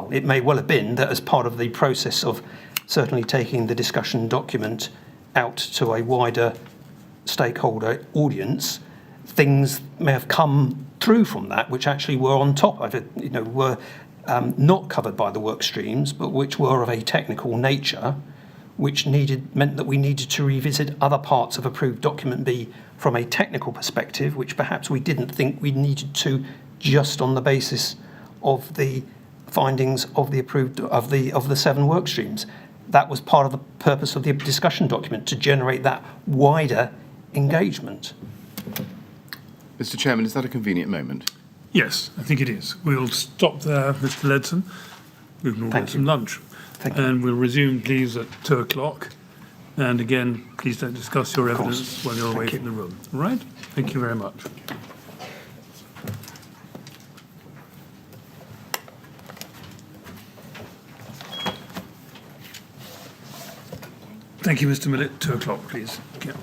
it may well have been that as part of the process of certainly taking the discussion document out to a wider stakeholder audience, things may have come through from that which actually were on top of it, were not covered by the work streams, but which were of a technical nature, which meant that we needed to revisit other parts of approved document B from a technical perspective, which perhaps we didn't think we needed to, just on the basis of the findings of the approved of the 7 work streams. That was part of the purpose of the discussion document, to generate that wider engagement. Mr. Chairman, is that a convenient moment? Yes, I think it is. We'll stop there, Mr. Ledsome. We can all get some lunch. Thank you. And we'll resume, please, at 2:00. And again, please don't discuss your evidence while you're away from the room. All right? Thank you very much. Thank you, Mr. Millett. 2:00, please. Yeah.